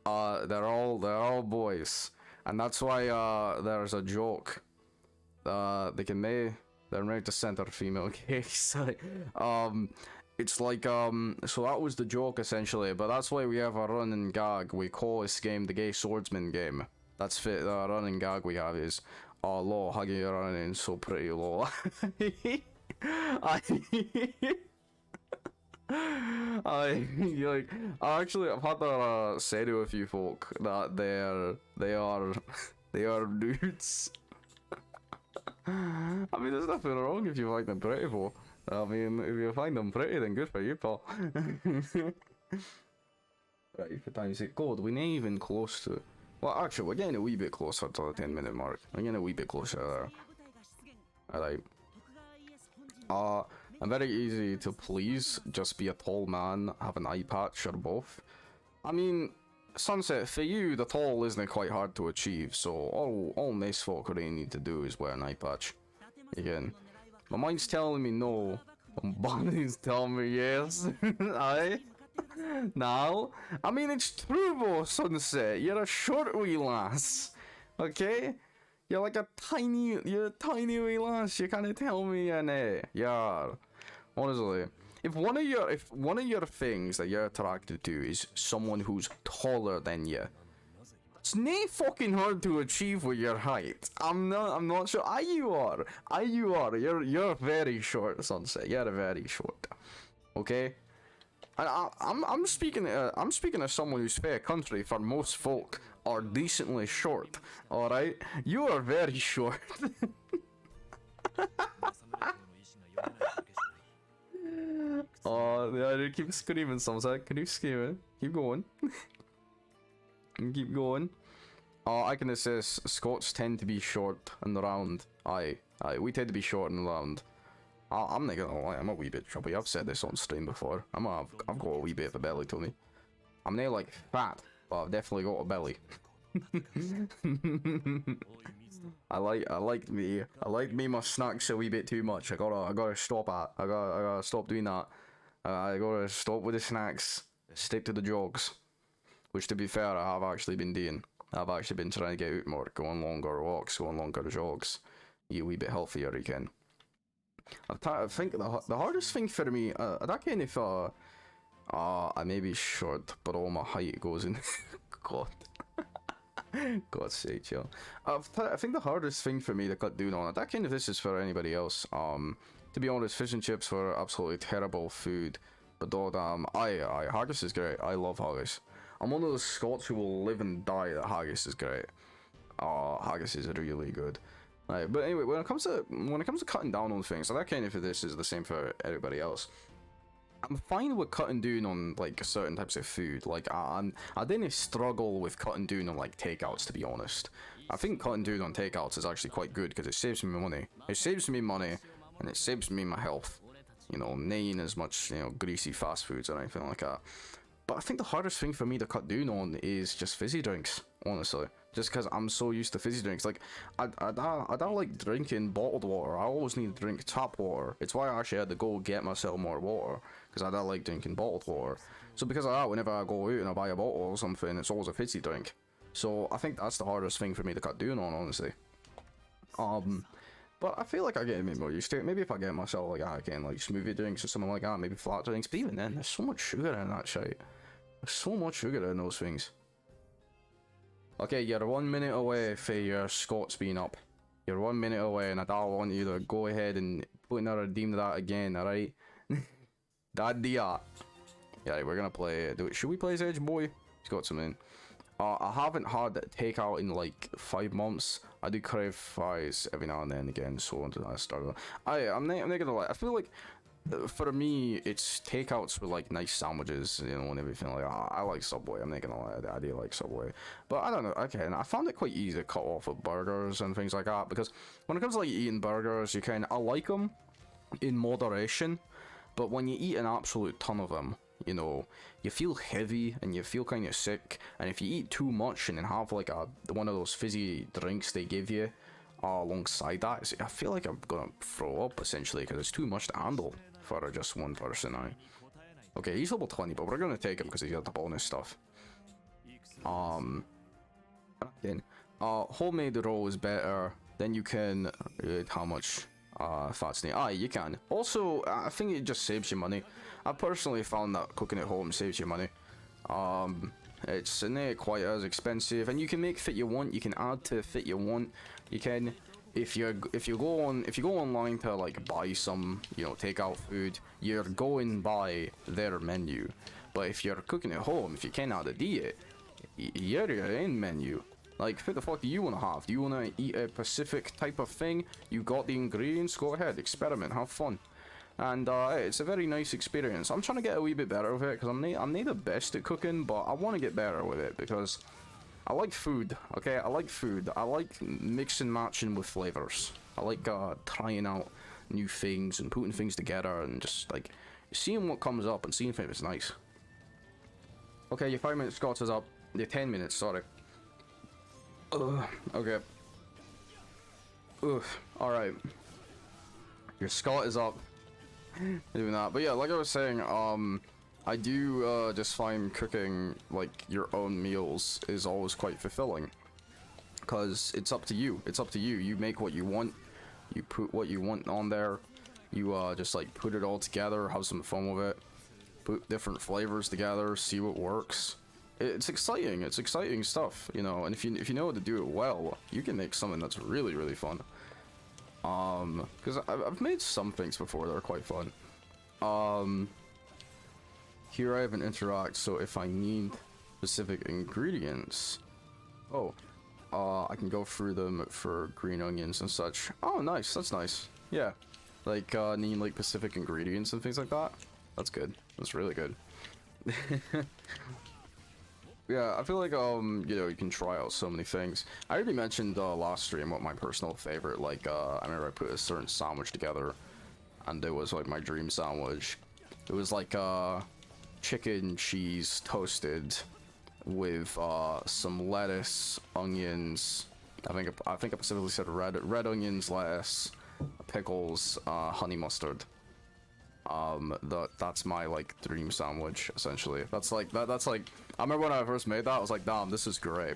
They're all boys, and that's why there's a joke. They're made to center female gays. It's like so that was the joke essentially, but that's why we have a running gag. We call this game the Gay Swordsman game. That's fit. The running gag we have is, oh, lo, how you running so pretty, lo. I've had to say to a few folk that they are dudes. I mean, there's nothing wrong if you find them pretty, though. I mean, if you find them pretty, then good for you, pal. Right, for time's sake. God, we're not even close to... Well, actually, we're getting a wee bit closer to the 10-minute mark. We're getting a wee bit closer there. Alright. I'm very easy to please. Just be a tall man, have an eye patch, or both. I mean, Sunset, for you, the tall isn't quite hard to achieve, so all nice folk really need to do is wear an eye patch. Again, my mind's telling me no, my body's telling me yes. Aye? Now, I mean, it's true though, Sunset. You're a short wee lass, okay? You're a tiny wee lass. You can't tell me you're nay. Yeah, honestly. If one of your things that you're attracted to is someone who's taller than you, it's not fucking hard to achieve with your height. I'm not sure. You are. You're very short, Sunset. You're very short. Okay. And I'm speaking as someone who's fair country. For most folk are decently short. All right. You are very short. Oh, yeah, keep screaming, Sunset. Can you scream it? Keep going. Keep going. I can assist. Scots tend to be short and round. Aye, we tend to be short and round. I'm not gonna lie, I'm a wee bit chubby. I've said this on stream before. I've got a wee bit of a belly to me. I'm not like fat, but I've definitely got a belly. I like me my snacks a wee bit too much. I gotta stop at. I gotta stop doing that. I gotta stop with the snacks. Stick to the jogs. Which, to be fair, I have actually been doing. I've actually been trying to get out more, going longer walks, going longer jogs. Be a wee bit healthier again. I think the hardest thing for me, that kind of I may be short, but all my height goes in. God. God's sake, yo. I think the hardest thing for me to cut down on it, that kind of this is for anybody else. To be honest, fish and chips were absolutely terrible food. But though, haggis is great. I love haggis. I'm one of those Scots who will live and die that haggis is great. Haggis is really good. Right, but anyway, when it comes to cutting down on things, so that kind of this is the same for everybody else. I'm fine with cutting down on like certain types of food. Like I didn't struggle with cutting down on like takeouts, to be honest. I think cutting down on takeouts is actually quite good because it saves me money. It saves me money and it saves me my health. You know, nagging as much, you know, greasy fast foods or anything like that. But I think the hardest thing for me to cut down on is just fizzy drinks, honestly. Just because I'm so used to fizzy drinks. Like, I don't like drinking bottled water. I always need to drink tap water. It's why I actually had to go get myself more water. Because I don't like drinking bottled water. So because of that, whenever I go out and I buy a bottle or something, it's always a fizzy drink. So I think that's the hardest thing for me to cut down on, honestly. But I feel like I get a bit more used to it. Maybe if I get myself like again like smoothie drinks or something like that, maybe flat drinks. But even then, there's so much sugar in that shit. There's so much sugar in those things. Okay, you're 1 minute away for your Scots being up. You're 1 minute away, and I don't want you to go ahead and put another redeem to that again, alright? That dia. Yeah, we're gonna play. Should we play as Edge Boy? He's got some in. I haven't had takeout in like 5 months. I do crave fries every now and then again, so I started. I'm not gonna lie. I feel like for me, it's takeouts with like nice sandwiches, you know, and everything like that. I like Subway. I'm not gonna lie. I do like Subway, but I don't know. Again, I found it quite easy to cut off with burgers and things like that because when it comes to like eating burgers, I like them in moderation, but when you eat an absolute ton of them, you know, you feel heavy and you feel kind of sick, and if you eat too much and then have like one of those fizzy drinks they give you alongside that, I feel like I'm gonna throw up essentially because it's too much to handle for just one person now. Okay, he's level 20, but we're gonna take him because he's got the bonus stuff. Again, homemade roll is better. Then you can how much fat's in it. You can. Also, I think it just saves you money. I personally found that cooking at home saves you money. It's not quite as expensive, and you can make fit you want. You can add to fit you want. You can, if you go online to like buy some, you know, takeout food, you're going by their menu. But if you're cooking at home, if you can't add a diet, you're your own menu. Like, what the fuck do you want to have? Do you want to eat a specific type of thing? You got the ingredients, go ahead, experiment, have fun. And it's a very nice experience. I'm trying to get a wee bit better with it because I'm not the best at cooking, but I want to get better with it because I like food. Okay, I like food. I like mixing and matching with flavors. I like trying out new things and putting things together and just like seeing what comes up and seeing if it's nice. Okay, your 5 minutes Scots is up. Your 10 minutes, sorry. Okay. Alright. Your Scot is up. Doing that. But yeah, like I was saying, I do just find cooking like your own meals is always quite fulfilling. Because it's up to you. It's up to you. You make what you want. You put what you want on there. You just like put it all together, have some fun with it. Put different flavors together, see what works. It's exciting. It's exciting stuff, you know. And if you know how to do it well, you can make something that's really, really fun. Because I've made some things before that are quite fun. Here I have an interact, so if I need specific ingredients, I can go through them for green onions and such. Oh, nice. That's nice. Yeah, like need like specific ingredients and things like that. That's good. That's really good. Yeah, I feel like you know, you can try out so many things. I already mentioned last stream what my personal favorite, like I remember I put a certain sandwich together and it was like my dream sandwich. It was like chicken cheese toasted with some lettuce, onions. I think I specifically said red onions, lettuce, pickles, honey mustard. That's my like dream sandwich essentially. That's like I remember when I first made that, I was like, damn, this is great.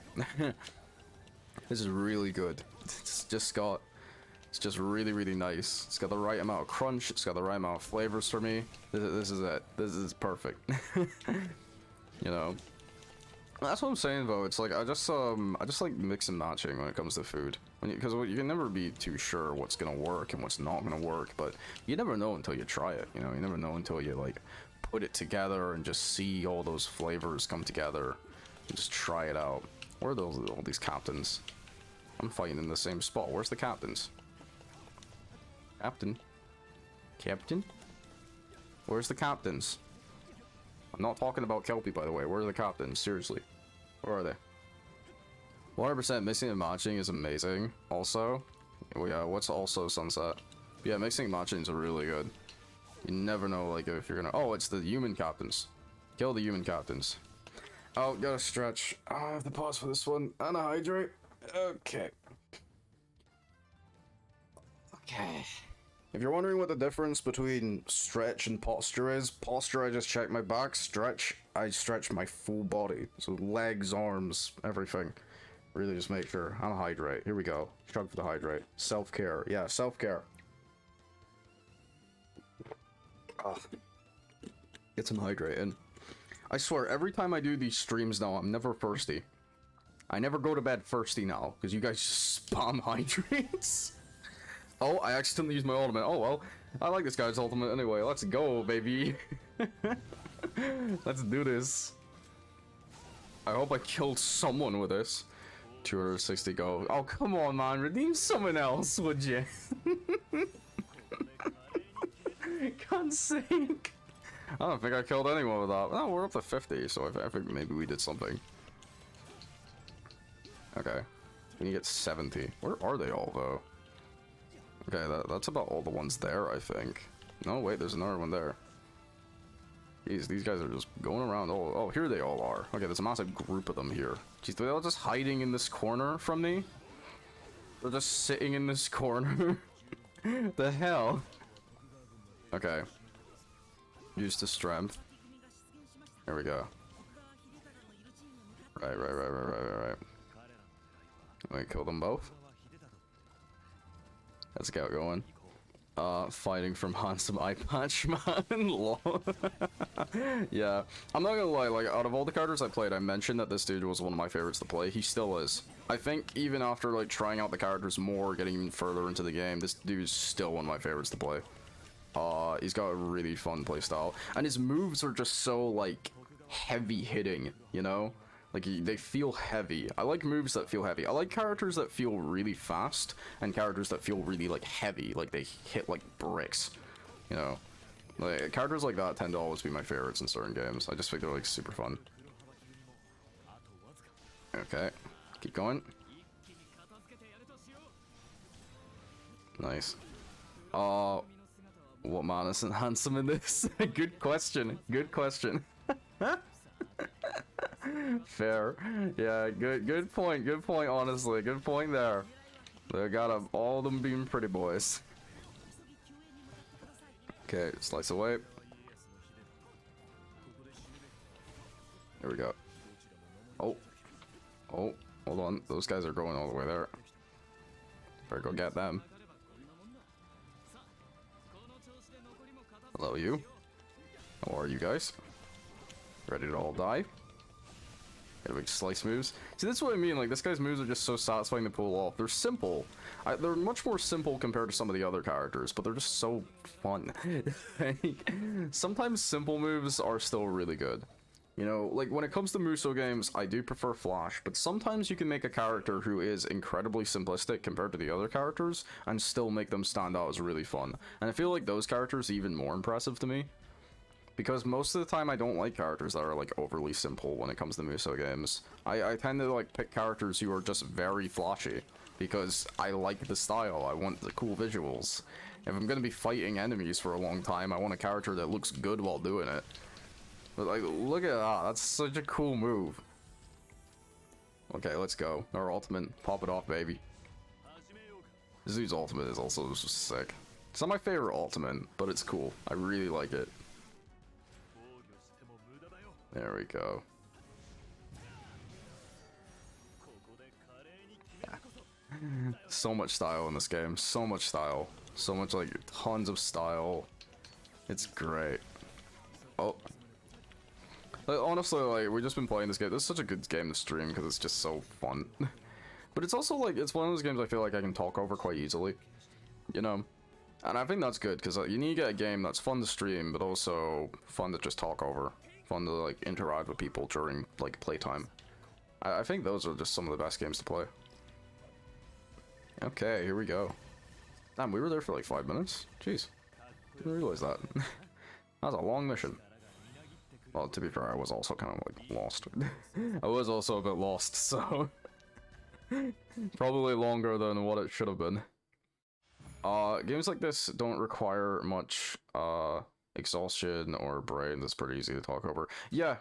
This is really good. It's just really, really nice. It's got the right amount of crunch, it's got the right amount of flavors for me. This is it. This is perfect. You know, that's what I'm saying though. It's like I just like mix and matching when it comes to food, because you can never be too sure what's gonna work and what's not gonna work, but you never know until you try it. You know, you never know until you like put it together and just see all those flavors come together and just try it out. Where are all these captains? I'm fighting in the same spot. Where's the captains? Captain? Where's the captains? I'm not talking about Kelpie, by the way. Where are the captains? Seriously. Where are they? 100% mixing and matching is amazing. Also, yeah, what's also Sunset? Yeah, mixing and matching is really good. You never know, like, if you're gonna... Oh, it's the human captains. Kill the human captains. Oh, gotta stretch. I have to pause for this one. And hydrate. Okay. Okay. If you're wondering what the difference between stretch and posture is, posture I just check my back, stretch I stretch my full body. So legs, arms, everything. Really just make sure. And hydrate. Here we go. Chug for the hydrate. Self-care. Yeah, self-care. Get some hydrate in. I swear, every time I do these streams now, I'm never thirsty. I never go to bed thirsty now, because you guys just spam hydrates. Oh, I accidentally used my ultimate. Oh, well. I like this guy's ultimate anyway. Let's go, baby. Let's do this. I hope I killed someone with this. 260 go. Oh, come on, man. Redeem someone else, would you? God's sake. I don't think I killed anyone with that. No, we're up to 50, so I think maybe we did something. Okay. We need to get 70. Where are they all, though? Okay, that's about all the ones there, I think. No, wait, there's another one there. Jeez, these guys are just going around. Oh, here they all are. Okay, there's a massive group of them here. Jeez, they're all just hiding in this corner from me? They're just sitting in this corner? The hell? Okay. Use the strength. There we go. Right. Wait, kill them both? Let's get going. Fighting from handsome eye patch man. Lol. Yeah, I'm not gonna lie, like, out of all the characters I played, I mentioned that this dude was one of my favorites to play. He still is. I think even after, like, trying out the characters more, getting even further into the game, this dude's still one of my favorites to play. He's got a really fun playstyle, and his moves are just so, like, heavy hitting, you know? Like, they feel heavy. I like moves that feel heavy. I like characters that feel really fast, and characters that feel really, like, heavy. Like, they hit like bricks, you know? Like, characters like that tend to always be my favorites in certain games. I just think they're, like, super fun. Okay, keep going. Nice. What man isn't handsome in this? Good question. Good question. Fair. Yeah, good point, honestly. Good point there. They got all of them being pretty boys. Okay, slice away. There we go. Oh, hold on. Those guys are going all the way there. Better go get them. Hello, you. How are you guys? Ready to all die? Get a big slice moves. See, that's what I mean. Like, this guy's moves are just so satisfying to pull off. They're simple. They're much more simple compared to some of the other characters, but they're just so fun. Like, sometimes simple moves are still really good. You know, like, when it comes to Muso games, I do prefer Flash, but sometimes you can make a character who is incredibly simplistic compared to the other characters, and still make them stand out as really fun. And I feel like those characters are even more impressive to me. Because most of the time I don't like characters that are, like, overly simple when it comes to Muso games. I tend to, like, pick characters who are just very flashy. Because I like the style, I want the cool visuals. If I'm gonna be fighting enemies for a long time, I want a character that looks good while doing it. But, like, look at that, that's such a cool move. Okay, let's go. Our ultimate, pop it off, baby. This dude's ultimate is also just sick. It's not my favorite ultimate, but it's cool. I really like it. There we go. So much style in this game. So much style. So much, like, tons of style. It's great. Oh. Like, honestly, like, we've just been playing this game. This is such a good game to stream because it's just so fun. But it's also, like, it's one of those games I feel like I can talk over quite easily. You know? And I think that's good because you need to get a game that's fun to stream, but also fun to just talk over. Fun to, like, interact with people during, like, playtime. I think those are just some of the best games to play. Okay, here we go. Damn, we were there for like 5 minutes? Jeez. Didn't realize that. That was a long mission. Well, to be fair, I was also kind of like lost. I was also a bit lost, so probably longer than what it should have been. Games like this don't require much exhaustion or brain. That's pretty easy to talk over. Yeah,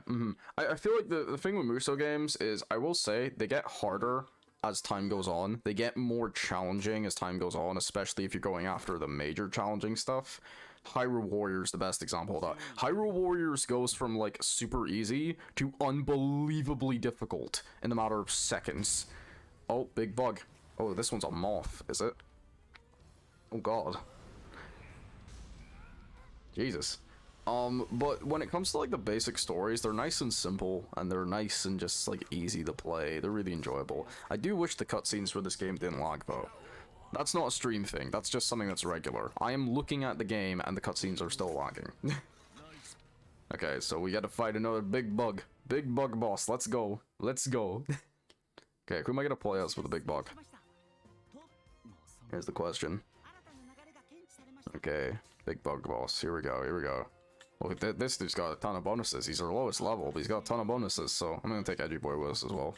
I feel like the thing with Muso games is, I will say, they get harder as time goes on. They get more challenging as time goes on, especially if you're going after the major challenging stuff. Hyrule Warriors, the best example of that. Hyrule Warriors goes from like super easy to unbelievably difficult in a matter of seconds. Oh, big bug. Oh, this one's a moth, is it? Oh god. Jesus. But when it comes to like the basic stories, they're nice and simple, and they're nice and just like easy to play. They're really enjoyable. I do wish the cutscenes for this game didn't lag though. That's not a stream thing, that's just something that's regular. I am looking at the game and the cutscenes are still lagging. Okay, so we gotta fight another big bug. Big bug boss, let's go. Let's go. Okay, who am I gonna play as for the big bug? Here's the question. Okay, big bug boss, here we go, here we go. Well, this dude's got a ton of bonuses. He's our lowest level, but he's got a ton of bonuses, so I'm gonna take Edgy Boy with us as well.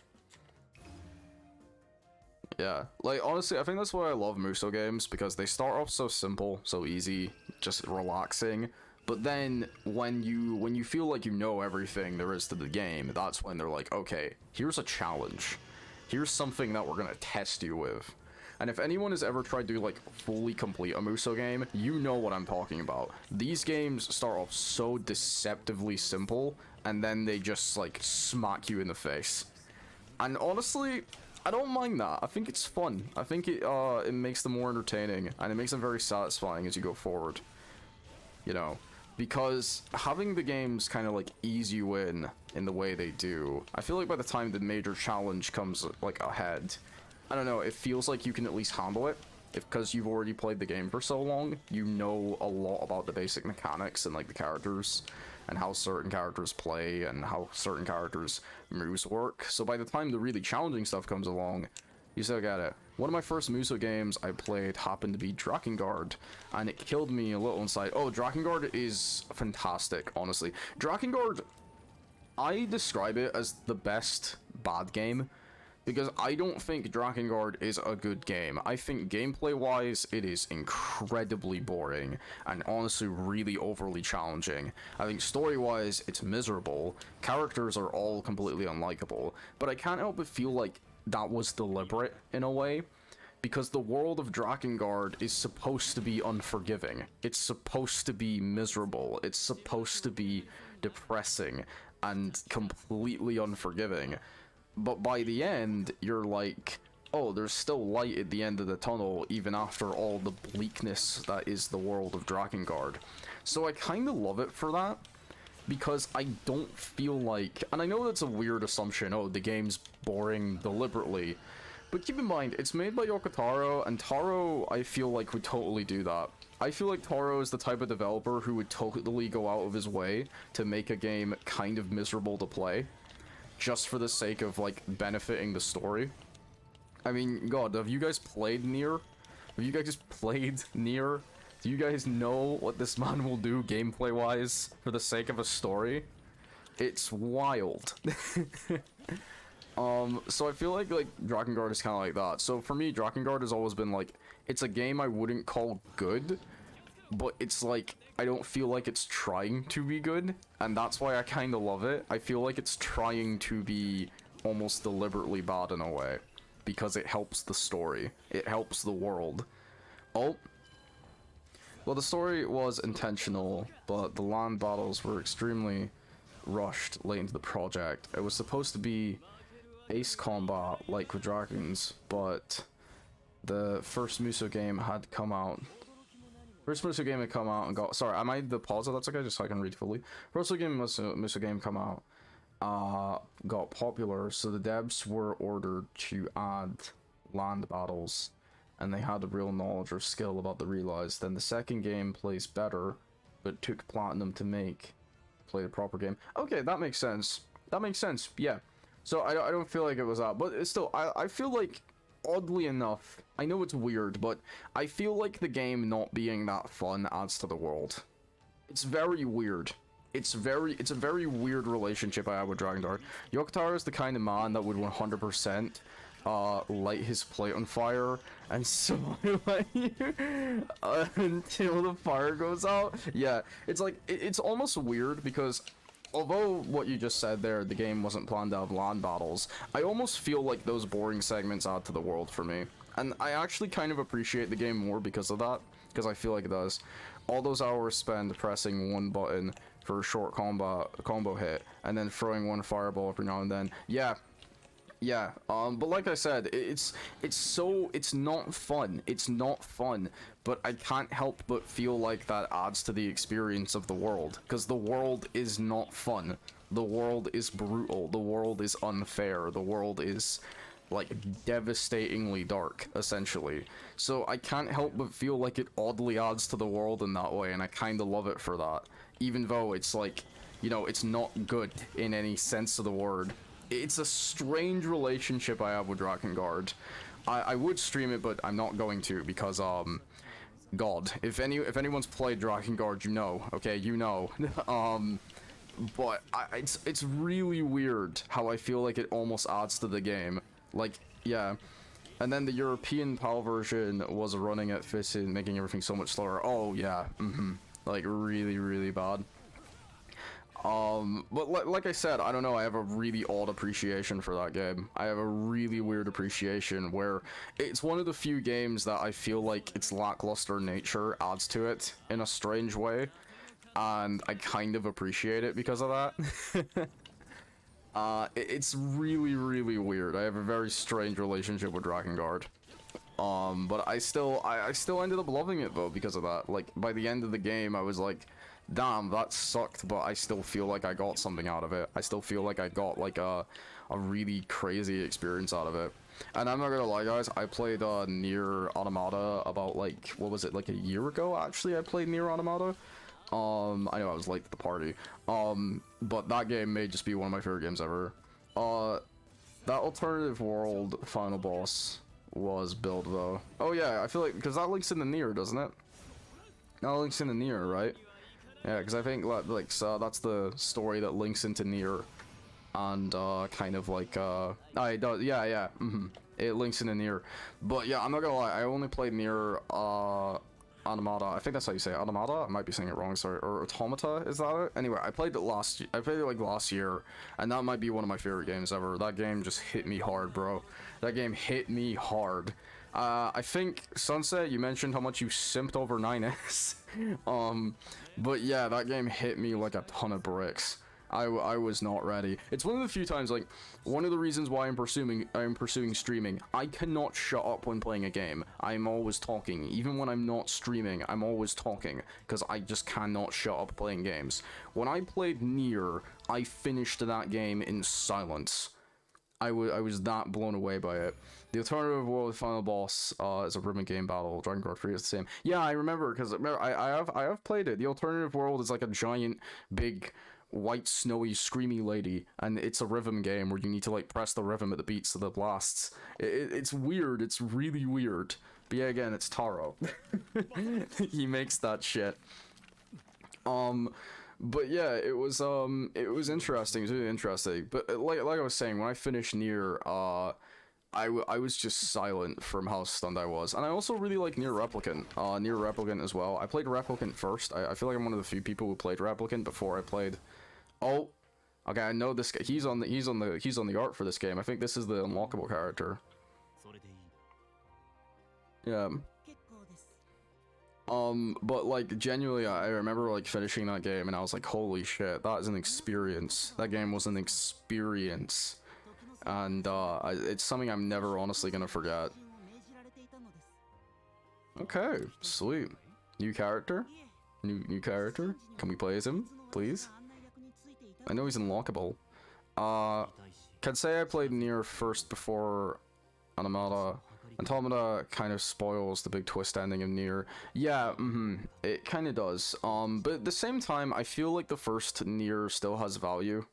Yeah, like, honestly, I think that's why I love Muso games, because they start off so simple, so easy, just relaxing, but then when you feel like you know everything there is to the game, that's when they're like, okay, here's a challenge. Here's something that we're gonna test you with. And if anyone has ever tried to, like, fully complete a Muso game, you know what I'm talking about. These games start off so deceptively simple, and then they just, like, smack you in the face. And honestly, I don't mind that. I think it's fun. I think it makes them more entertaining, and it makes them very satisfying as you go forward. You know, because having the games kind of, like, ease you in the way they do, I feel like by the time the major challenge comes, like, ahead, I don't know, it feels like you can at least handle it. Because you've already played the game for so long, you know a lot about the basic mechanics and, like, the characters, and how certain characters play, and how certain characters' moves work. So by the time the really challenging stuff comes along, you still get it. One of my first Muso games I played happened to be Drakengard, and it killed me a little inside. Oh, Drakengard is fantastic, honestly. Drakengard, I describe it as the best bad game, because I don't think Drakengard is a good game. I think gameplay-wise, it is incredibly boring, and honestly really overly challenging. I think story-wise, it's miserable. Characters are all completely unlikable, but I can't help but feel like that was deliberate in a way, because the world of Drakengard is supposed to be unforgiving. It's supposed to be miserable. It's supposed to be depressing and completely unforgiving. But by the end, you're like, oh, there's still light at the end of the tunnel, even after all the bleakness that is the world of Drakengard. So I kind of love it for that, because I don't feel like, and I know that's a weird assumption, oh, the game's boring deliberately, but keep in mind, it's made by Yoko Taro, and Taro, I feel like, would totally do that. I feel like Taro is the type of developer who would totally go out of his way to make a game kind of miserable to play, just for the sake of, like, benefiting the story. I mean, God, have you guys played Nier? Have you guys played Nier? Do you guys know what this man will do gameplay-wise for the sake of a story? It's wild. So I feel like Drakengard is kind of like that. So for me, Drakengard has always been, like, it's a game I wouldn't call good, but it's like, I don't feel like it's trying to be good, and that's why I kind of love it. I feel like it's trying to be almost deliberately bad in a way, because it helps the story. It helps the world. Oh. Well, the story was intentional, but the land battles were extremely rushed late into the project. It was supposed to be base combat, like with dragons, but the first Muso game had come out. First Muso game had come out and got... Sorry, I made the pause, that's okay, just so I can read fully. First Muso game come out, got popular, so the devs were ordered to add land battles, and they had a real knowledge or skill about the realize. Then the second game plays better, but it took Platinum to play the proper game. Okay, that makes sense. That makes sense, yeah. So I don't feel like it was that, but it's still, I feel like, oddly enough, I know it's weird, but I feel like the game not being that fun adds to the world. It's very weird. It's a very weird relationship I have with Dragon Guard. Yokotaro is the kind of man that would 100% light his plate on fire and smile at you until the fire goes out. Yeah, it's like, it's almost weird because although what you just said there, the game wasn't planned to have LAN battles, I almost feel like those boring segments add to the world for me. And I actually kind of appreciate the game more because of that, because I feel like it does. All those hours spent pressing one button for a short combo hit, and then throwing one fireball every now and then. Yeah, but like I said, it's not fun. It's not fun, but I can't help but feel like that adds to the experience of the world, because the world is not fun. The world is brutal. The world is unfair. The world is, like, devastatingly dark, essentially. So I can't help but feel like it oddly adds to the world in that way, and I kind of love it for that. Even though it's like, you know, it's not good in any sense of the word. It's a strange relationship I have with Drakengard. I would stream it, but I'm not going to because, God, if anyone's played Drakengard, you know, okay, you know. But it's really weird how I feel like it almost adds to the game. Like, yeah. And then the European PAL version was running at Fissin, making everything so much slower. Oh, yeah, like, really, really bad. But like I said, I don't know, I have a really odd appreciation for that game. I have a really weird appreciation where it's one of the few games that I feel like its lackluster nature adds to it in a strange way, and I kind of appreciate it because of that. It's really, really weird. I have a very strange relationship with Drakengard. But I still ended up loving it though because of that. Like, by the end of the game, I was like, damn, that sucked, but I still feel like I got something out of it. I still feel like I got, like, a really crazy experience out of it. And I'm not gonna lie, guys, I played, Nier Automata about, like, what was it, like a year ago, actually, I played Nier Automata. I know I was late to the party. But that game may just be one of my favorite games ever. That alternative world final boss was built, though. Oh, yeah, I feel like, because that links in the Nier, doesn't it? That links in the Nier, right? Yeah, because I think like so that's the story that links into Nier, and kind of like it does, yeah, it links into Nier. But yeah, I'm not gonna lie, I only played Nier Automata. I think that's how you say it. Automata. I might be saying it wrong. Sorry, or Automata. Is that it? Anyway, I played it like last year, and that might be one of my favorite games ever. That game just hit me hard, bro. That game hit me hard. I think, Sunset, you mentioned how much you simped over 9S. But yeah, that game hit me like a ton of bricks. I was not ready. It's one of the few times, like, one of the reasons why I'm pursuing streaming. I cannot shut up when playing a game. I'm always talking. Even when I'm not streaming, I'm always talking, because I just cannot shut up playing games. When I played Nier, I finished that game in silence. I was that blown away by it. The alternative world final boss is a rhythm game battle. Dragon Guard 3 is the same. Yeah, I remember, because I have played it. The alternative world is like a giant, big, white, snowy, screamy lady, and it's a rhythm game where you need to like press the rhythm at the beats of the blasts. It's weird. It's really weird. But yeah, again, it's Taro. He makes that shit. But yeah, it was interesting. It was really interesting. But like I was saying, when I finished Nier, I was just silent from how stunned I was. And I also really like Nier Replicant. Nier Replicant as well. I played Replicant first. I feel like I'm one of the few people who played Replicant before I played. Oh, okay. I know this guy. He's on the art for this game. I think this is the unlockable character. Yeah. But like genuinely, I remember like finishing that game and I was like, holy shit, that is an experience. That game was an experience. And it's something I'm never honestly gonna forget. Okay, sweet. New character? New character? Can we play as him, please? I know he's unlockable. Can say I played Nier first before Automata. Automata kind of spoils the big twist ending of Nier. Yeah, it kind of does. But at the same time, I feel like the first Nier still has value.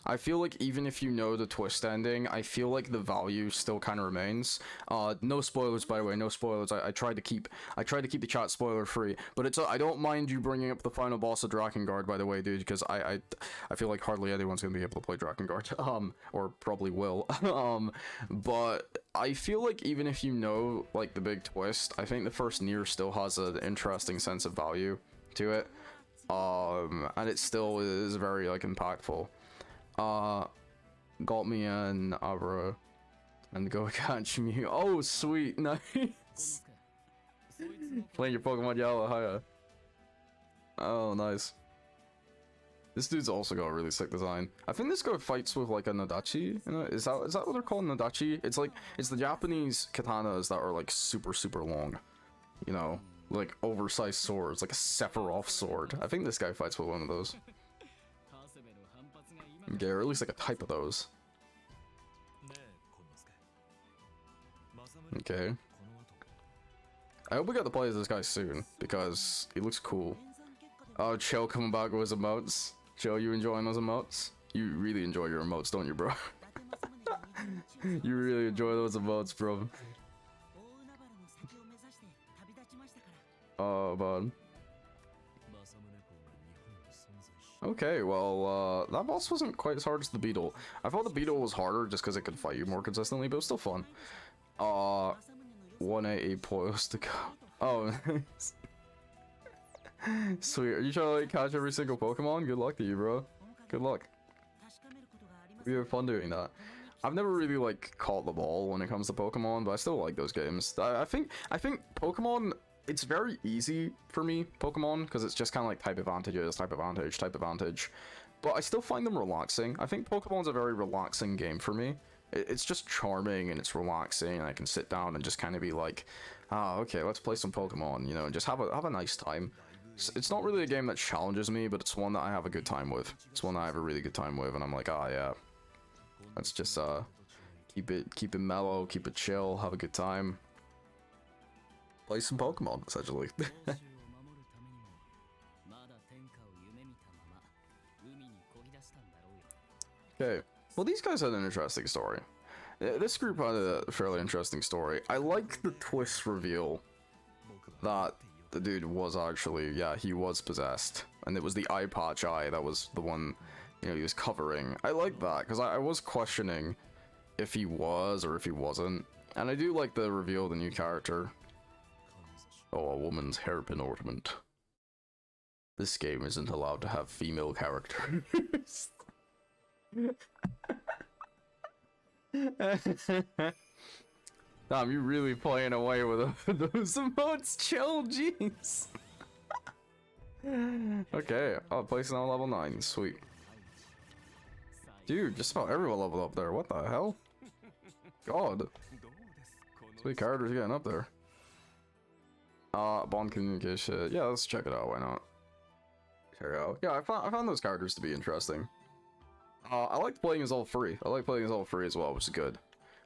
I feel like even if you know the twist ending, I feel like the value still kind of remains. No spoilers, by the way, no spoilers. I tried to keep the chat spoiler free, but it's I don't mind you bringing up the final boss of Drakengard, by the way, dude, because I feel like hardly anyone's gonna be able to play Drakengard, or probably will. But I feel like even if you know like the big twist, I think the first Nier still has an interesting sense of value to it, and it still is very like impactful. Got me an Abra and go catch me. Oh, sweet, nice. Playing your Pokemon Yellow, hiya. Oh, nice. This dude's also got a really sick design. I think this guy fights with like a Nadachi. You know? Is that what they're called, Nadachi? It's like it's the Japanese katanas that are like super long. You know, like oversized swords, like a Sephiroth sword. I think this guy fights with one of those. Okay, or at least like a type of those. Okay. I hope we get to play as this guy soon, because he looks cool. Oh, Chill coming back with his emotes. Chill, you enjoying those emotes? You really enjoy your emotes, don't you, bro? You really enjoy those emotes, bro. Oh, bud. Okay, well, that boss wasn't quite as hard as the Beetle. I thought the Beetle was harder just because it could fight you more consistently, but it was still fun. 188 poils to go. Oh, nice. Sweet. Are you trying to like catch every single Pokemon? Good luck to you, bro. Good luck. We have fun doing that. I've never really like caught the ball when it comes to Pokemon, but I still like those games. I think Pokemon, it's very easy for me, Pokemon, because it's just kind of like type advantages, type advantage, type advantage. But I still find them relaxing. I think Pokemon's a very relaxing game for me. It's just charming and it's relaxing, and I can sit down and just kind of be like, ah, okay, let's play some Pokemon, you know, and just have a nice time. It's not really a game that challenges me, but it's one that I have a good time with. It's one that I have a really good time with, and I'm like, ah, yeah. Let's just keep it mellow, keep it chill, have a good time. Play some Pokemon, essentially. Okay, well, these guys had an interesting story. This group had a fairly interesting story. I like the twist reveal that the dude was actually, yeah, he was possessed, and it was the eye patch eye that was the one, you know, he was covering. I like that, because I was questioning if he was or if he wasn't, and I do like the reveal of the new character. Oh, a woman's hairpin ornament. This game isn't allowed to have female characters. Damn, you really playing away with those emotes, chill, jeez. Okay, oh, placing on level 9, sweet. Dude, just about everyone leveled up there, what the hell? God. Sweet characters getting up there. Bond communication, yeah, let's check it out, why not? Check it out. Yeah, I found those characters to be interesting. I liked playing as all three. I like playing as all three as well, which is good.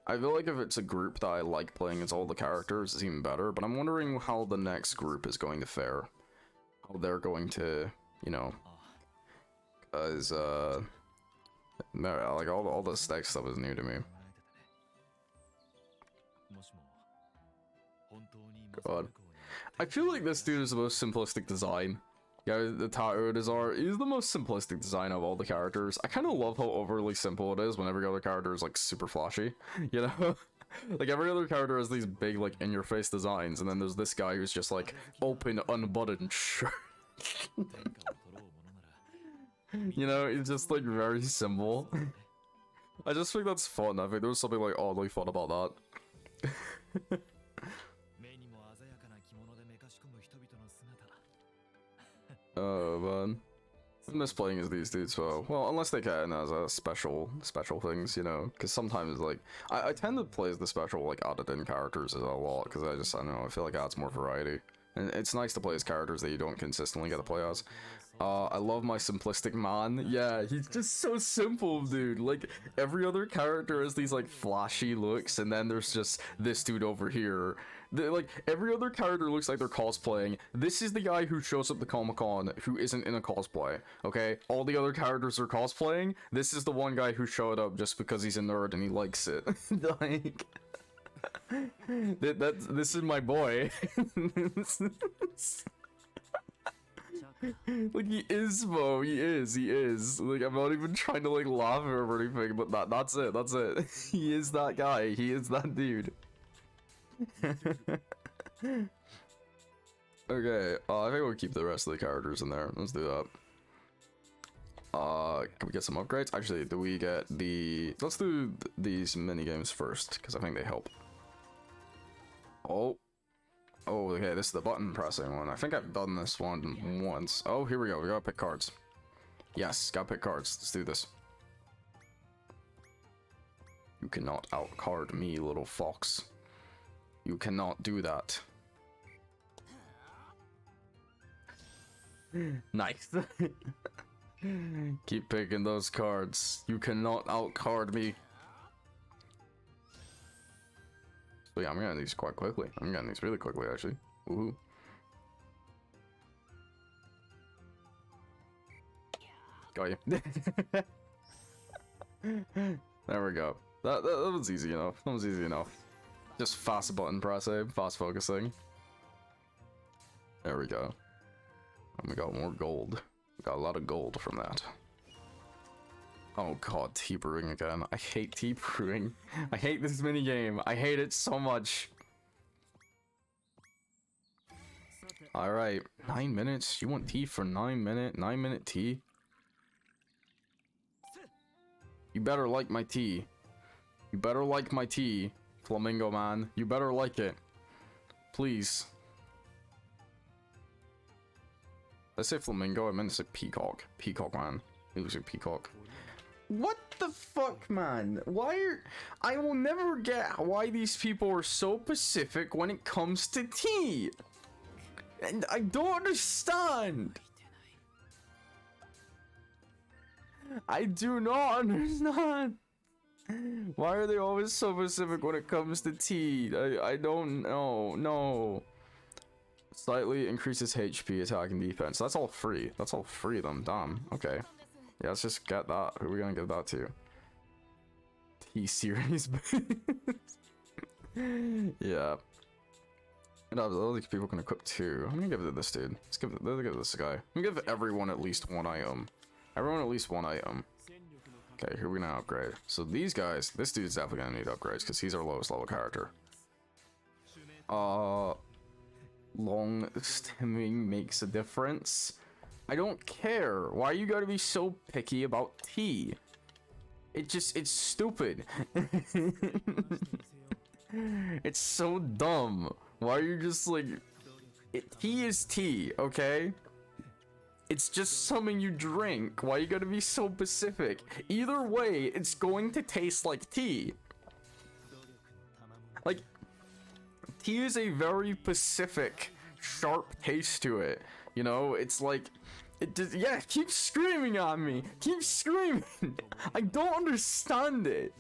I feel like if it's a group that I like playing as all the characters, it's even better, but I'm wondering how the next group is going to fare. How they're going to, you know, because, no, like, all the stack stuff is new to me. God. I feel like this dude is the most simplistic design. Yeah, the Tattoo Desire is the most simplistic design of all the characters. I kind of love how overly simple it is when every other character is like super flashy, you know? Like every other character has these big like in-your-face designs, and then there's this guy who's just like open, unbuttoned shirt. You know, it's just like very simple. I just think that's fun. I think there's something like oddly fun about that. Oh man, I miss playing as these dudes. Well, unless they can as a special things, you know. Because sometimes like I tend to play as the special like added in characters a lot because I don't know, I feel like it adds more variety. And it's nice to play as characters that you don't consistently get to play as. I love my simplistic man. Yeah, he's just so simple, dude. Like, every other character has these, like, flashy looks, and then there's just this dude over here. Like, every other character looks like they're cosplaying. This is the guy who shows up to Comic-Con who isn't in a cosplay, okay? All the other characters are cosplaying. This is the one guy who showed up just because he's a nerd and he likes it. Like... this is my boy. Like, he is, Mo. He is. Like, I'm not even trying to, like, laugh or anything, but that's it. He is that guy. He is that dude. Okay, I think we'll keep the rest of the characters in there. Let's do that. Can we get some upgrades? Actually, do we get the... Let's do these mini games first, because I think they help. Oh, okay, this is the button pressing one. I think I've done this one once. Oh, here we go. We gotta pick cards. Yes, gotta pick cards. Let's do this. You cannot outcard me, little fox. You cannot do that. Nice. Keep picking those cards. You cannot outcard me. So yeah, I'm getting these quite quickly. I'm getting these really quickly, actually. Woohoo. Got you. There we go. That was easy enough. That was easy enough. Just fast button pressing, fast focusing. There we go. And we got more gold. We got a lot of gold from that. Oh god, tea brewing again. I hate tea brewing. I hate this mini game. I hate it so much. Alright, 9 minutes? You want tea for 9 minute tea? You better like my tea. You better like my tea, Flamingo Man. You better like it. Please. Did I say flamingo? I meant to say peacock. Peacock Man. He looks like peacock. What the fuck, man? Why are... I will never get why these people are so specific when it comes to tea. And I don't understand. I do not understand. Why are they always so specific when it comes to tea? I don't know. No. Slightly increases HP, attack, and defense. That's all free. That's all free of them. Damn. Okay. Yeah, let's just get that. Who are we gonna get that to? T-series. Yeah. And all these people can equip two. I'm gonna give it to this dude. Let's give it to this guy. I'm gonna give everyone at least one item. Everyone at least one item. Okay, here we're gonna upgrade. So these guys, this dude's definitely gonna need upgrades because he's our lowest level character. Long stemming makes a difference. I don't care. Why you gotta be so picky about tea? It's stupid. It's so dumb. Why are you just like... tea is tea, okay? It's just something you drink. Why you gotta be so specific? Either way, it's going to taste like tea. Like, tea is a very specific, sharp taste to it. You know, it's like... it just, yeah, keep screaming at me. Keep screaming. I don't understand it.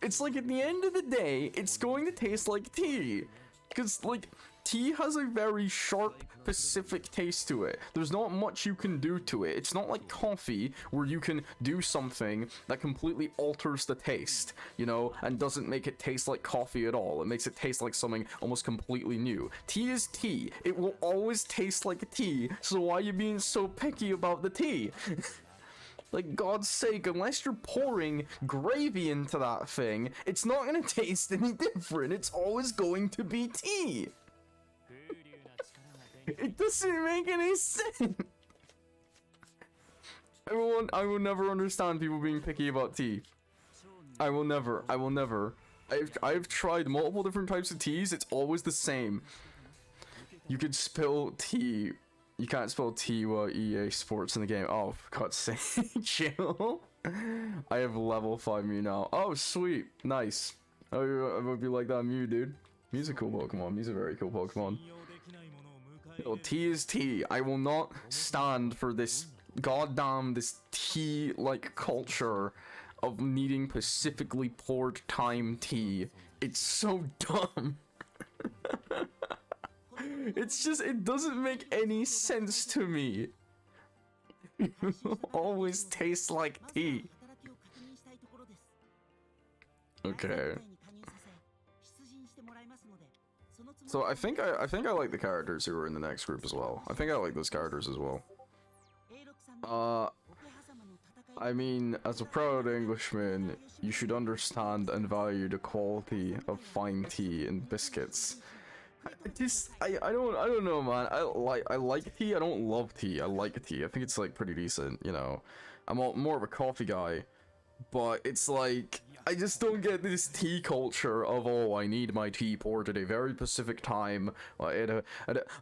It's like at the end of the day, it's going to taste like tea. Because, like, tea has a very sharp, specific taste to it. There's not much you can do to it. It's not like coffee, where you can do something that completely alters the taste, you know, and doesn't make it taste like coffee at all. It makes it taste like something almost completely new. Tea is tea. It will always taste like tea, so why are you being so picky about the tea? Like, God's sake, unless you're pouring gravy into that thing, it's not gonna taste any different. It's always going to be tea. It doesn't make any sense. I will never understand people being picky about tea. I will never. I've tried multiple different types of teas. It's always the same. You could spill tea. You can't spell T while EA Sports in the game. Oh, for God's sake, chill. I have level 5 Mew now. Oh, sweet. Nice. Oh, I would be like that Mew, dude. Mew's a cool Pokemon. Mew's a very cool Pokemon. No, tea is tea. I will not stand for this goddamn tea-like culture of needing specifically poured time tea. It's so dumb. It's just, it doesn't make any sense to me. It always tastes like tea. Okay. So I think I like the characters who are in the next group as well. I think I like those characters as well. I mean, as a proud Englishman, you should understand and value the quality of fine tea and biscuits. I don't know, man. I like tea. I don't love tea. I like tea. I think it's like pretty decent, you know. I'm more of a coffee guy, but it's like I just don't get this tea culture of, oh, I need my tea poured at a very specific time. I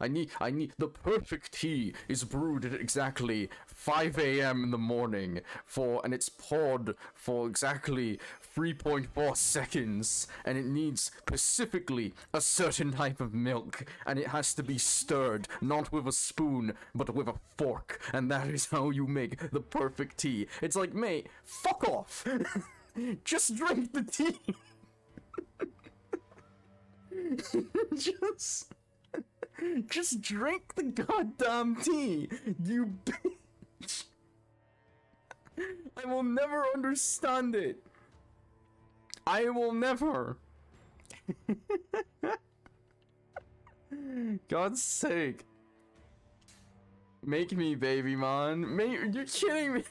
need the perfect tea is brewed at exactly 5 a.m. in the morning and it's poured for exactly 3.4 seconds, and it needs specifically a certain type of milk, and it has to be stirred not with a spoon but with a fork, and that is how you make the perfect tea. It's like, mate, fuck off. Just drink the tea. just drink the goddamn tea, you bitch. I will never understand it. I will never. God's sake. Make me, baby, man. You're kidding me.